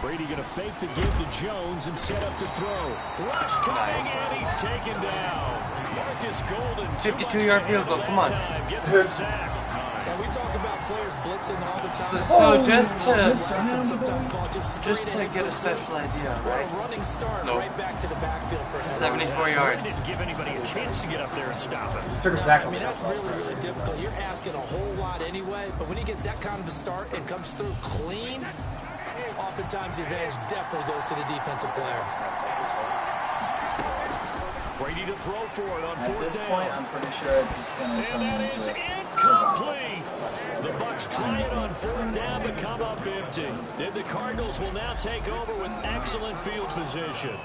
Brady going to fake the give to Jones and set up to throw. Rush coming, and he's taken down. Marcus Golden, 52-yard field goal, come on. Gets the sack. And we talk about players blitzing all the time. So just to Sometimes call it just get a special idea, a right? running start Nope. right back to the backfield for him. 74 yards. Didn't give anybody a chance to get up there and stop him. Took him back I on mean, the that's really, really difficult. You're asking a whole lot anyway, but when he gets that kind of a start and comes through clean, oftentimes the advantage definitely goes to the defensive player. Brady to throw for it on At 4th this down. point, I'm pretty sure it's just going to And come that is into incomplete. The Bucs try it on 4th down, but come up empty. And the Cardinals will now take over with excellent field position.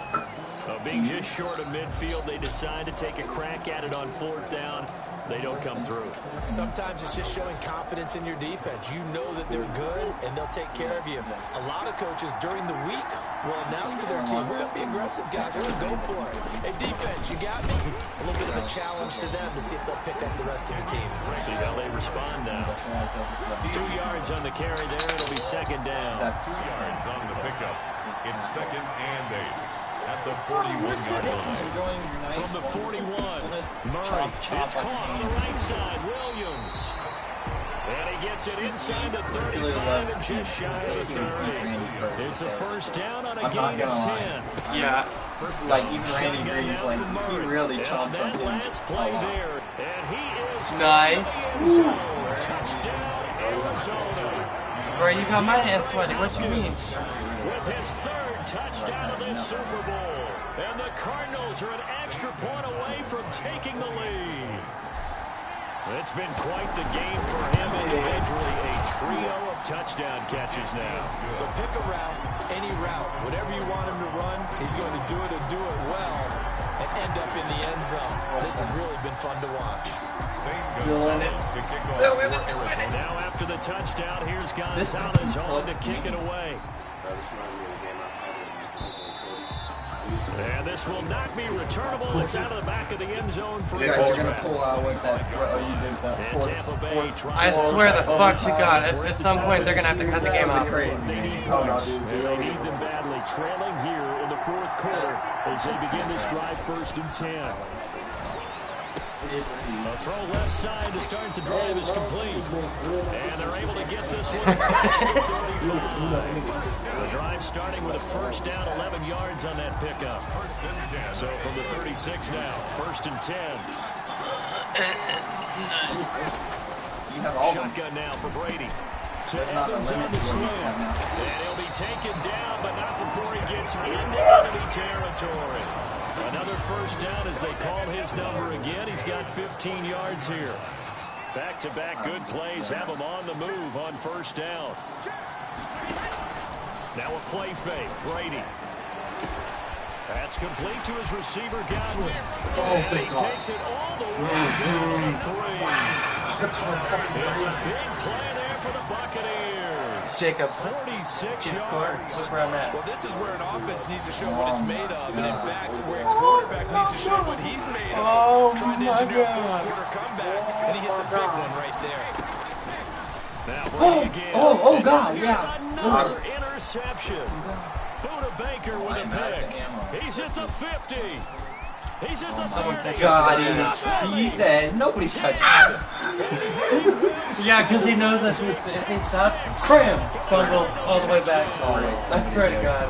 Being just short of midfield, they decide to take a crack at it on 4th down. They don't come through. Sometimes it's just showing confidence in your defense. You know that they're good, and they'll take care of you. A lot of coaches during the week will announce to their team, we're going to be aggressive, guys. We're going to go for it. Hey, defense, you got me? A little bit of a challenge to them to see if they'll pick up the rest of the team. We'll see how they respond now. 2 yards on the carry there. It'll be 2nd down. 2 yards on the pickup. It's 2nd and 8. At the 41-yard line. From the 41, Murray. It's caught on the right side. Williams. And he gets it inside the 35 and just shy of the 30. It's a first down on a gain of 10. Yeah. like even Randy Greaves, like he really chomped on him. Last play there, and he is nice. Touchdown, Arizona. Bro, you got my hands sweaty. What you mean? With his 3rd touchdown of this Super Bowl. And the Cardinals are an extra point away from taking the lead. It's been quite the game for him individually. A trio of touchdown catches now. So pick a route, any route. Whatever you want him to run, he's going to do it and do it well. And end up in the end zone. This has really been fun to watch. Still in it. Now after the touchdown, here's Gonzalez on to kick it away. This reminds me of the game I had And this will not be returnable. It's out of the back of the end zone for You a guys are touchdown. going to pull out with that. Oh, you did that. And Tampa Bay I tries swear the fuck to God, at some point they're gonna have to cut the game off. They need points, and they need them badly. Trailing here in the fourth quarter as they begin this drive 1st and 10. A throw left side to start the drive is complete. And they're able to get this one across the 35. The drive starting with a first down, 11 yards on that pickup. So from the 36 now, 1st and 10. You have all Shotgun now for Brady. To There's not a Evans limit on the to what you slope. have now. And he'll be taken down, but not before he gets into enemy territory. Another first down as they call his number again. He's got 15 yards here. Back-to-back good plays have him on the move on first down. Now a play fake. Brady. That's complete to his receiver, Godwin. And he takes it all the way down to 3. It's a big play there for the Buccaneers. Jacob, 46 look yards. where I'm at. Well, this is where an offense needs to show what it's made of, and in fact, where a quarterback needs to show what he's made of. Trying to engineer a fourth-quarter comeback, and he hits a big one right there. Now Brady again. Oh, God, Here's yeah. another interception. Buda Baker with a pick. He's at the 50. He's at the 30. God, he that. Nobody's touching it. Yeah, because he knows that if he stops, cram, fumble all the way back. I swear to God.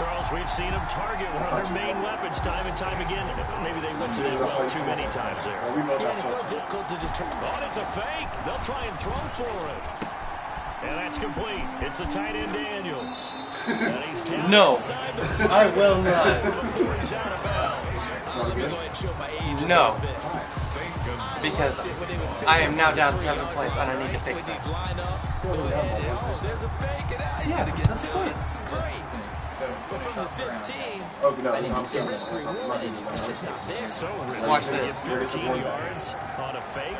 Charles, we've seen him target one of their main weapons time and time again. Maybe they went to that well too many times there. Yeah, and it's so difficult to determine. Oh, it's a fake. They'll try and throw for it. And that's complete. It's the tight end Daniels. And he's down inside the 40. I will not. Before he's out of bounds. Let me go ahead and show my age a No. little bit. Because I am now down 7 points and I need to fix that. Line up, go ahead, and there's a fake, and he's going to get to it. It's great. But from the 15, Oh, no, the risk reward is just not there. So risky. Watch to get this. 15 yards on a fake.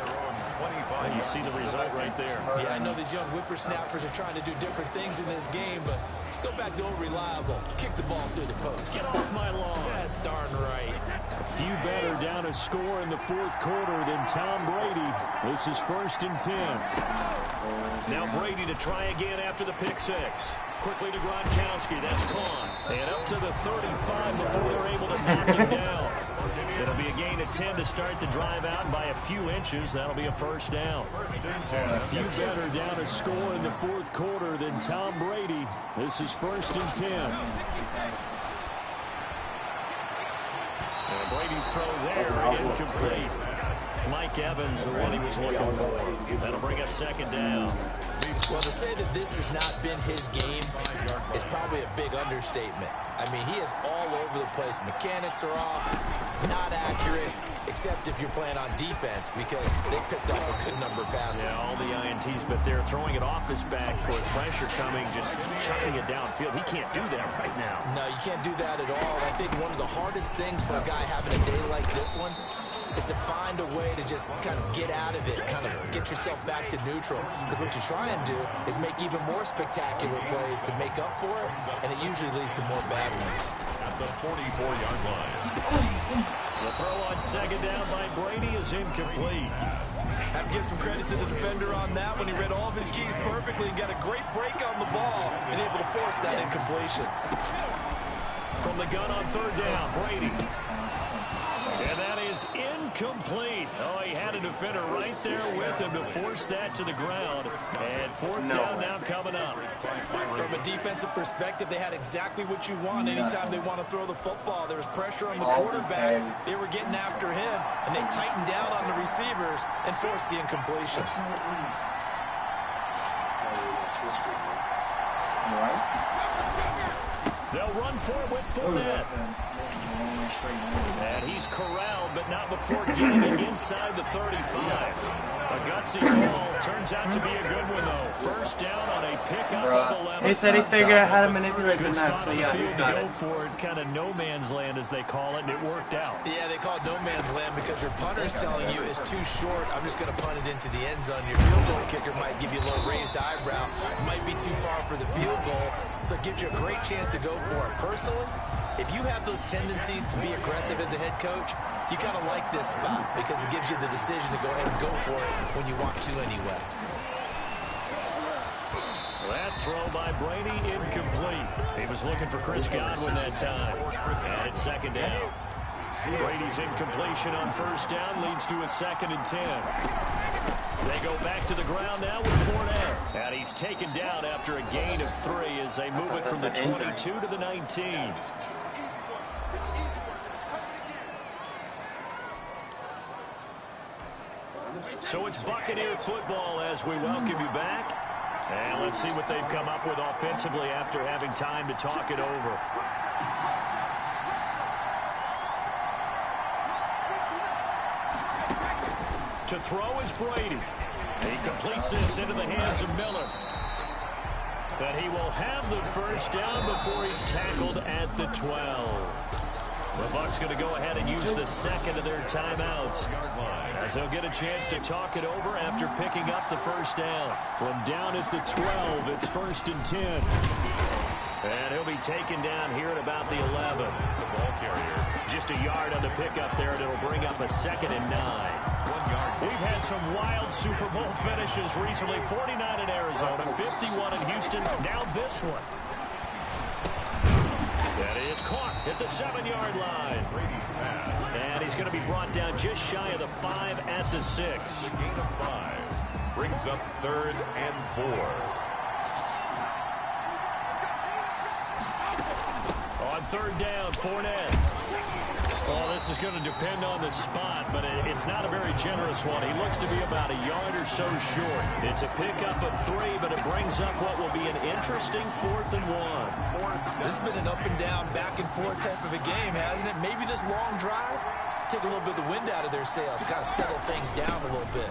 And you see the result right there. Yeah, I know these young whippersnappers are trying to do different things in this game, but let's go back to old reliable. Kick the ball through the post. Get off my lawn. That's darn right. A few better down a score in the fourth quarter than Tom Brady. This is 1st and 10. Now Brady to try again after the pick six. Quickly to Gronkowski. That's Khan. And up to the 35 before they're able to knock him down. It'll be a gain of 10 to start the drive out, and by a few inches, that'll be a first down. A few better down a score in the fourth quarter than Tom Brady. This is 1st and 10. And Brady's throw there, incomplete. Mike Evans, the one he was looking for. That'll bring up 2nd down. Well, to say that this has not been his game is probably a big understatement. I mean, he is all over the place. Mechanics are off, not accurate, except if you're playing on defense, because they picked off a good number of passes. Yeah, all the INTs, but they're throwing it off his back for pressure coming, just chucking it downfield. He can't do that right now. No, you can't do that at all. I think one of the hardest things for a guy having a day like this one is to find a way to just kind of get out of it, kind of get yourself back to neutral. Because what you try and do is make even more spectacular plays to make up for it, and it usually leads to more bad ones. At the 44-yard line. The throw on 2nd down by Brady is incomplete. Have to give some credit to the defender on that when he read all of his keys perfectly and got a great break on the ball and able to force that incompletion. From the gun on 3rd down, Brady. And that is incomplete. Oh, he had a defender right there with him to force that to the ground. And 4th down now coming up. From a defensive perspective, they had exactly what you want anytime they want to throw the football. There was pressure on the quarterback. They were getting after him, and they tightened down on the receivers and forced the incompletion. They'll run for it with Fournette. And he's corralled, but not before getting it inside the 35. A gutsy call turns out to be a good one, though. First down on a pickup of 11. He said he figured out how to manipulate the Good map, spot so on the yeah, field he's to got go it. for it, kind of no man's land as they call it, and it worked out. Yeah, they call it no man's land because your punter is telling you it's too short. I'm just going to punt it into the end zone. Your field goal kicker might give you a little raised eyebrow, might be too far for the field goal, so it gives you a great chance to go for it. Personally, if you have those tendencies to be aggressive as a head coach, you kind of like this spot because it gives you the decision to go ahead and go for it when you want to anyway. That throw by Brady incomplete. He was looking for Chris Godwin that time. And it's second down. Brady's incompletion on first down leads to a 2nd and 10. They go back to the ground now with Fournette. And he's taken down after a gain of 3 as they move it from the 22 to the 19. So it's Buccaneer football as we welcome you back. And let's see what they've come up with offensively after having time to talk it over. To throw is Brady. He completes this into the hands of Miller. But he will have the first down before he's tackled at the 12. The Bucs going to go ahead and use the second of their timeouts as they'll get a chance to talk it over after picking up the first down. From down at the 12, it's 1st and 10. And he'll be taken down here at about the 11. The ball carrier. Just a yard on the pickup there, and it'll bring up a 2nd and 9. 1 yard. We've had some wild Super Bowl finishes recently. 49 in Arizona, 51 in Houston, now this one. That is caught at the 7-yard line. And he's going to be brought down just shy of the 5 at the 6. The gain of 5 brings up 3rd and 4. On 3rd down, Fournette. Well, this is going to depend on the spot, but it's not a very generous one. He looks to be about a yard or so short. It's a pickup of 3, but it brings up what will be an interesting 4th and 1. This has been an up and down, back and forth type of a game, hasn't it? Maybe this long drive, take a little bit of the wind out of their sails, kind of settle things down a little bit.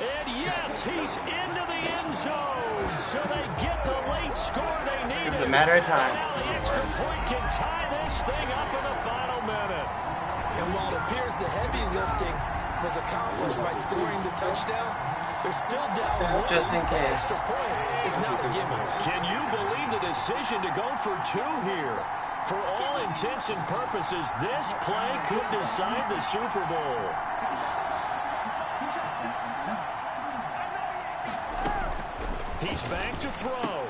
And yes, he's into the end zone, so they get the late score they needed. It's a matter of time. Now the extra point can tie this thing up in the final minute. And while it appears the heavy lifting was accomplished by scoring the touchdown, they're still down one. Just in case. Extra point is not a gimme. Can you believe the decision to go for 2 here? For all intents and purposes, this play could decide the Super Bowl. He's back to throw.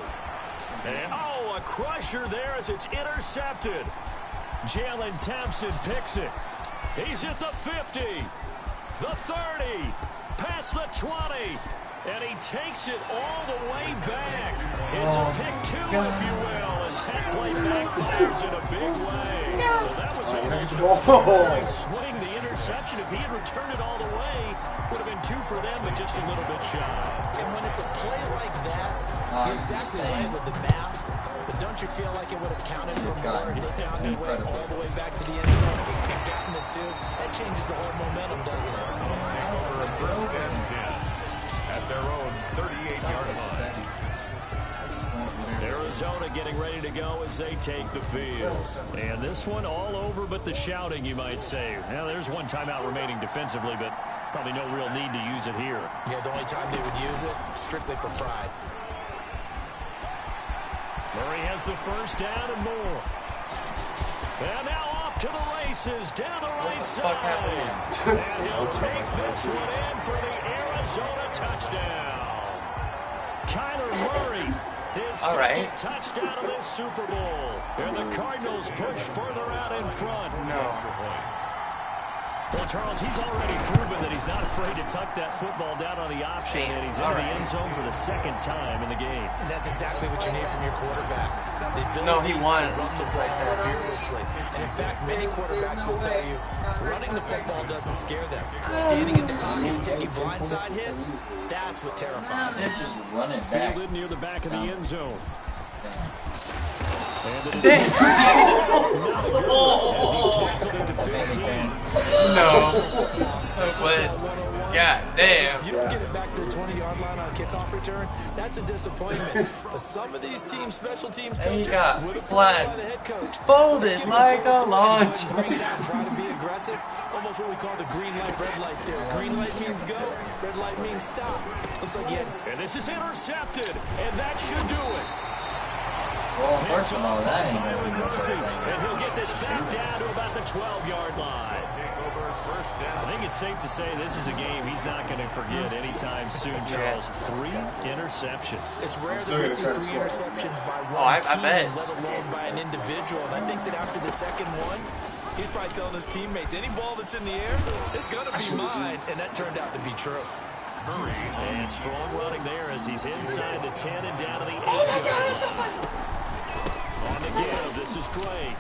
And, oh, a crusher there as it's intercepted. Jalen Thompson picks it. He's at the 50, the 30, past the 20, and he takes it all the way back. It's a pick 2, if you will, as that play backfires in a big way. Well, that was almost a first-rate swing. The interception, if he had returned it all the way, would have been 2 for them, but just a little bit shy. And when it's a play like that, you're exactly right with the math. But don't you feel like it would have counted for more if they found their way all the way back to the end zone and gotten the 2? That changes the whole momentum, doesn't it? Over a 1st and 10 at their own 38-yard line. Arizona getting ready to go as they take the field. And this one all over but the shouting, you might say. Now, there's 1 timeout remaining defensively, but probably no real need to use it here. Yeah, the only time they would use it, strictly for pride. Murray has the first down and more. And now off to the races, down the right side. And he'll take this one in for the Arizona touchdown. Kyler Murray, his second touchdown of this Super Bowl. And the Cardinals push further out in front. No. Well, Charles, he's already proven that he's not afraid to tuck that football down on the option, and he's into the end zone for the 2nd time in the game. And that's exactly what you need from your quarterback. The ability to run the ball fearlessly. And in fact, many quarterbacks will tell you running the football doesn't scare them. Standing in the pocket and taking blindside hits, that's what terrifies them. Just running back. Fielded near the back of the end zone. And Damn. as he's tackled into 15. No. But God damn. If you don't get it back to the 20-yard line on a kickoff return, that's a disappointment. But some of these teams, special teams And he coaches, got with a flat, by the head coach, folded like a launch. bring it out and try to be aggressive. Almost what we call the green light, red light there. Green light means go, red light means stop. Looks like he had. And this is intercepted, and that should do it. Well, first of all, that ain't gonna be no Murphy, thing. and he'll get this back down to about the 12-yard line. I think it's safe to say this is a game he's not going to forget anytime soon, Charles. 3 interceptions. It's rare that we see 3 interceptions by one I team, bet. let alone by an individual. And I think that after the second one, he's probably telling his teammates, any ball that's in the air, it's going to be mine. And that turned out to be true. And strong running there as he's inside the 10 and down to the 8. On the give, this is Drake.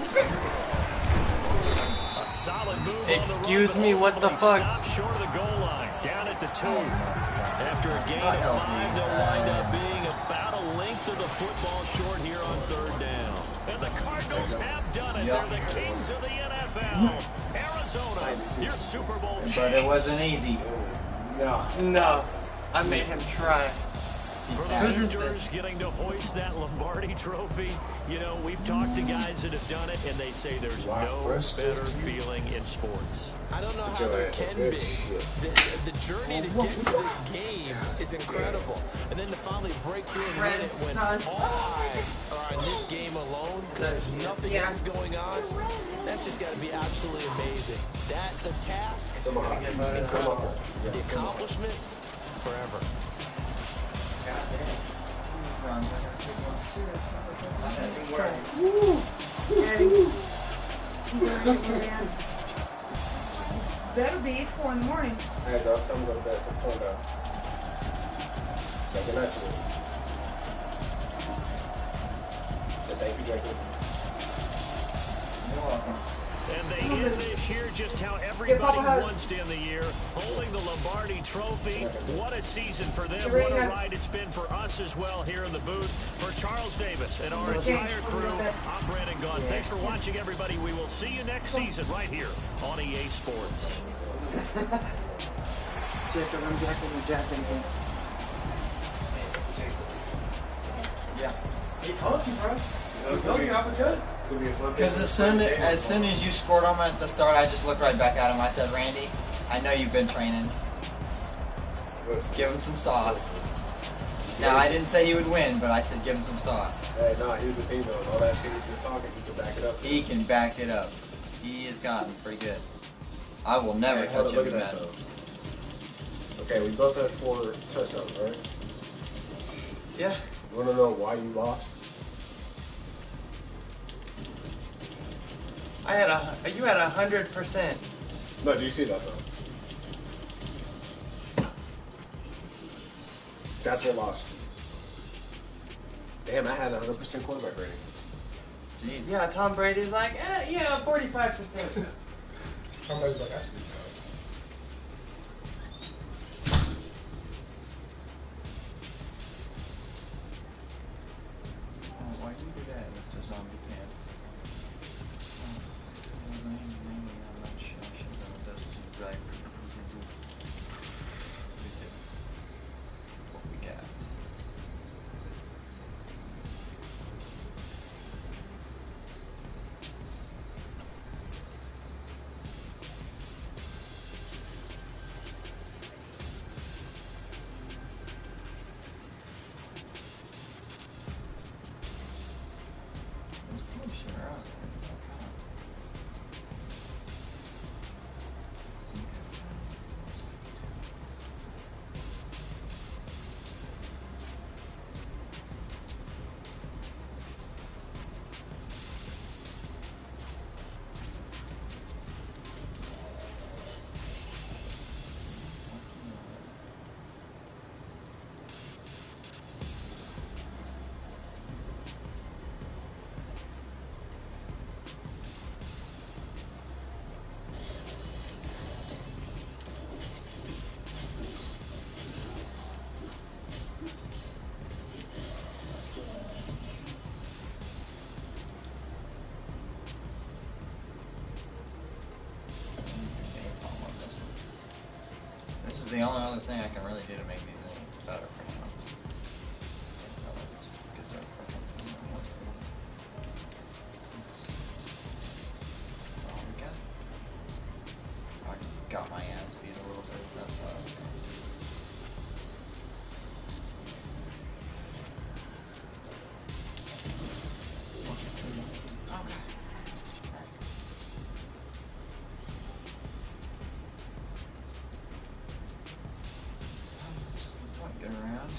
A solid move. Excuse me, what the fuck? Stop short of the goal line, down at the 2. After a gain of 5, they'll wind up being about a length of the football short here on 3rd down. And the Cardinals have done it. They're the kings of the NFL. Arizona, your Super Bowl But champ. it wasn't easy. No, I made him try. For the Rangers getting to hoist that Lombardi trophy, you know, we've talked to guys that have done it, and they say there's no better feeling in sports. I don't know how there can be. The journey to get to this game is incredible. And then to finally break through and win it when all eyes are on this game alone because there's nothing else going on, that's just got to be absolutely amazing. The task, incredible. The accomplishment, forever. Better be. It's 4 in the morning. Hey, it's time to go to bed. Put the phone down. Say good night to me. Say thank you, Jacob. You're welcome. And they end this year just how everybody wants to end the year, holding the Lombardi Trophy. What a season for them. What a ride it's been for us as well here in the booth. For Charles Davis and our entire crew, I'm Brandon Gaughan. Thanks for watching, everybody. We will see you next season right here on EA Sports. Jacob, I'm jacking him. Yeah. He told you, bro. He told you I was good. It's gonna be a fun. Because as soon as you scored on him at the start, I just looked right back at him. I said, Randy, I know you've been training. Give him some sauce. Now, I didn't say he would win, but I said give him some sauce. Hey, nah, here's the thing, though. All that shit he's been talking, he can back it up. He can back it up. He has gotten pretty good. I will never touch him in Madden. Okay, we both had 4 touchdowns, right? Yeah. You want to know why you lost? You had 100%. No, do you see that, though? That's what lost. Damn, I had 100% quarterback rating. Jeez. Yeah, Tom Brady's like, 45%. Somebody's like, that's good. Why do you do that with the zombie pants? I'm not sure. I should know. It doesn't right. What we got? the only other thing I can really do to make these things better for now. I got my ass beat a little bit. That's why. Okay. Get around.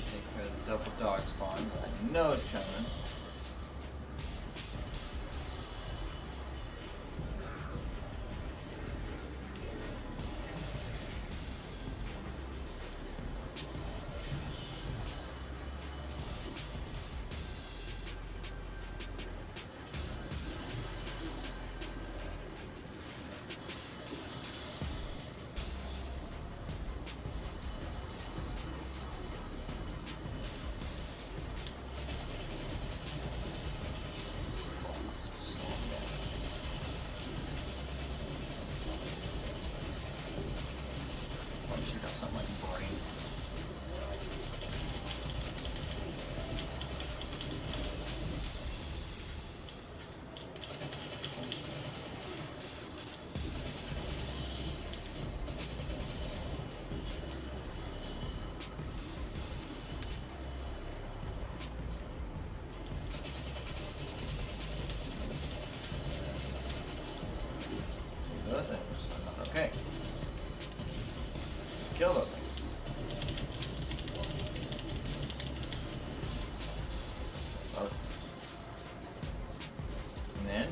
Take care of the double dog spawn that I know is coming. Those things are not okay. Kill those things. Those things. And then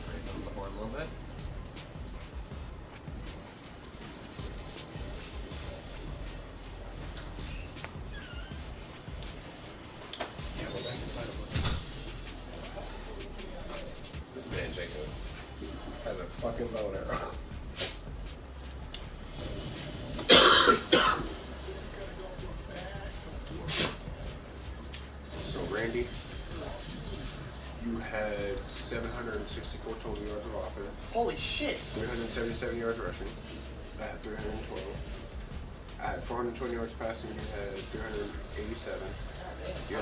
break the board a little bit. This man Jacob has a fucking bow and arrow. So Randy, you had 764 total yards of offense. Holy shit! 377 yards rushing. I had 312. I had 420 yards passing. You had 387. You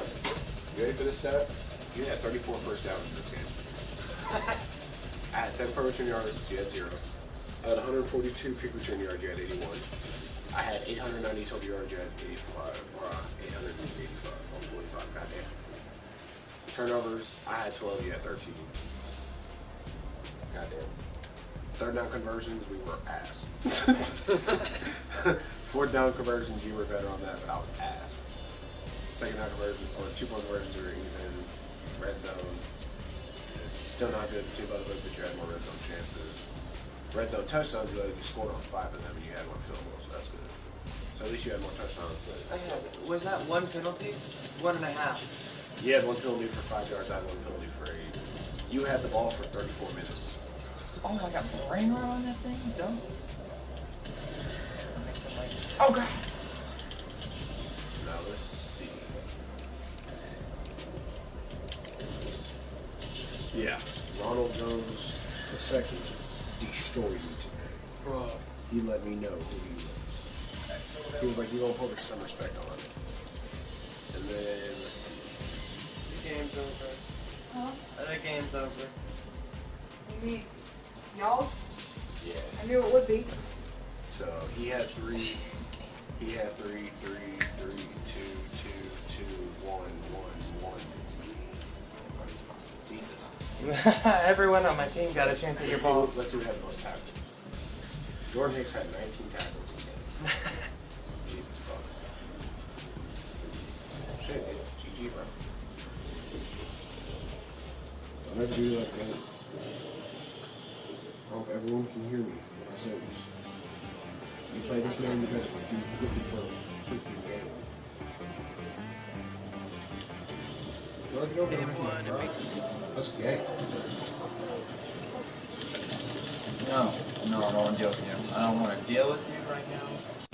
ready for this stat? You had 34 first downs in this game. I had 7 per return yards. You had 0. I had 142 kick return yards. You had 81. I had 890 total yards. You had 85. Or 885. 145. Goddamn. Turnovers. I had 12. You had 13. Goddamn. Third down conversions, we were ass. Fourth down conversions, you were better on that, but I was ass. Second down conversions, or 2-point conversions, were even. Red zone, still not good for 2 both of us, but you had more red zone chances. Red zone touchdowns, though, you scored on 5 of them, and you had 1 field goal, so that's good. So at least you had more touchdowns. Was that 1 penalty? 1.5. You had 1 penalty for 5 yards, I had 1 penalty for 8. You had the ball for 34 minutes. Oh, I got brain rot on that thing? Dumb. Oh, God. Now, let's see. Yeah, Ronald Jones II destroyed me today. Bro. He let me know who he was. He was like, you're going to put some respect on it. And then, let's see. The game's over. Huh? The game's over. You mean y'all's? Yeah. I knew it would be. So he had 3. He had 3, 3, 3, 2, 2, 2, 1, 1, 1. Jesus. Everyone on my team got a chance at your ball. Let's see who had the most tackles. Jordan Hicks had 19 tackles this game. Jesus fuck. Shit, GG, bro. I'll never do that again. I hope everyone can hear me when I say this. You play this man, you better be looking for a freaking game. That's gay. No, I don't want to deal with you. I don't want to deal with you right now.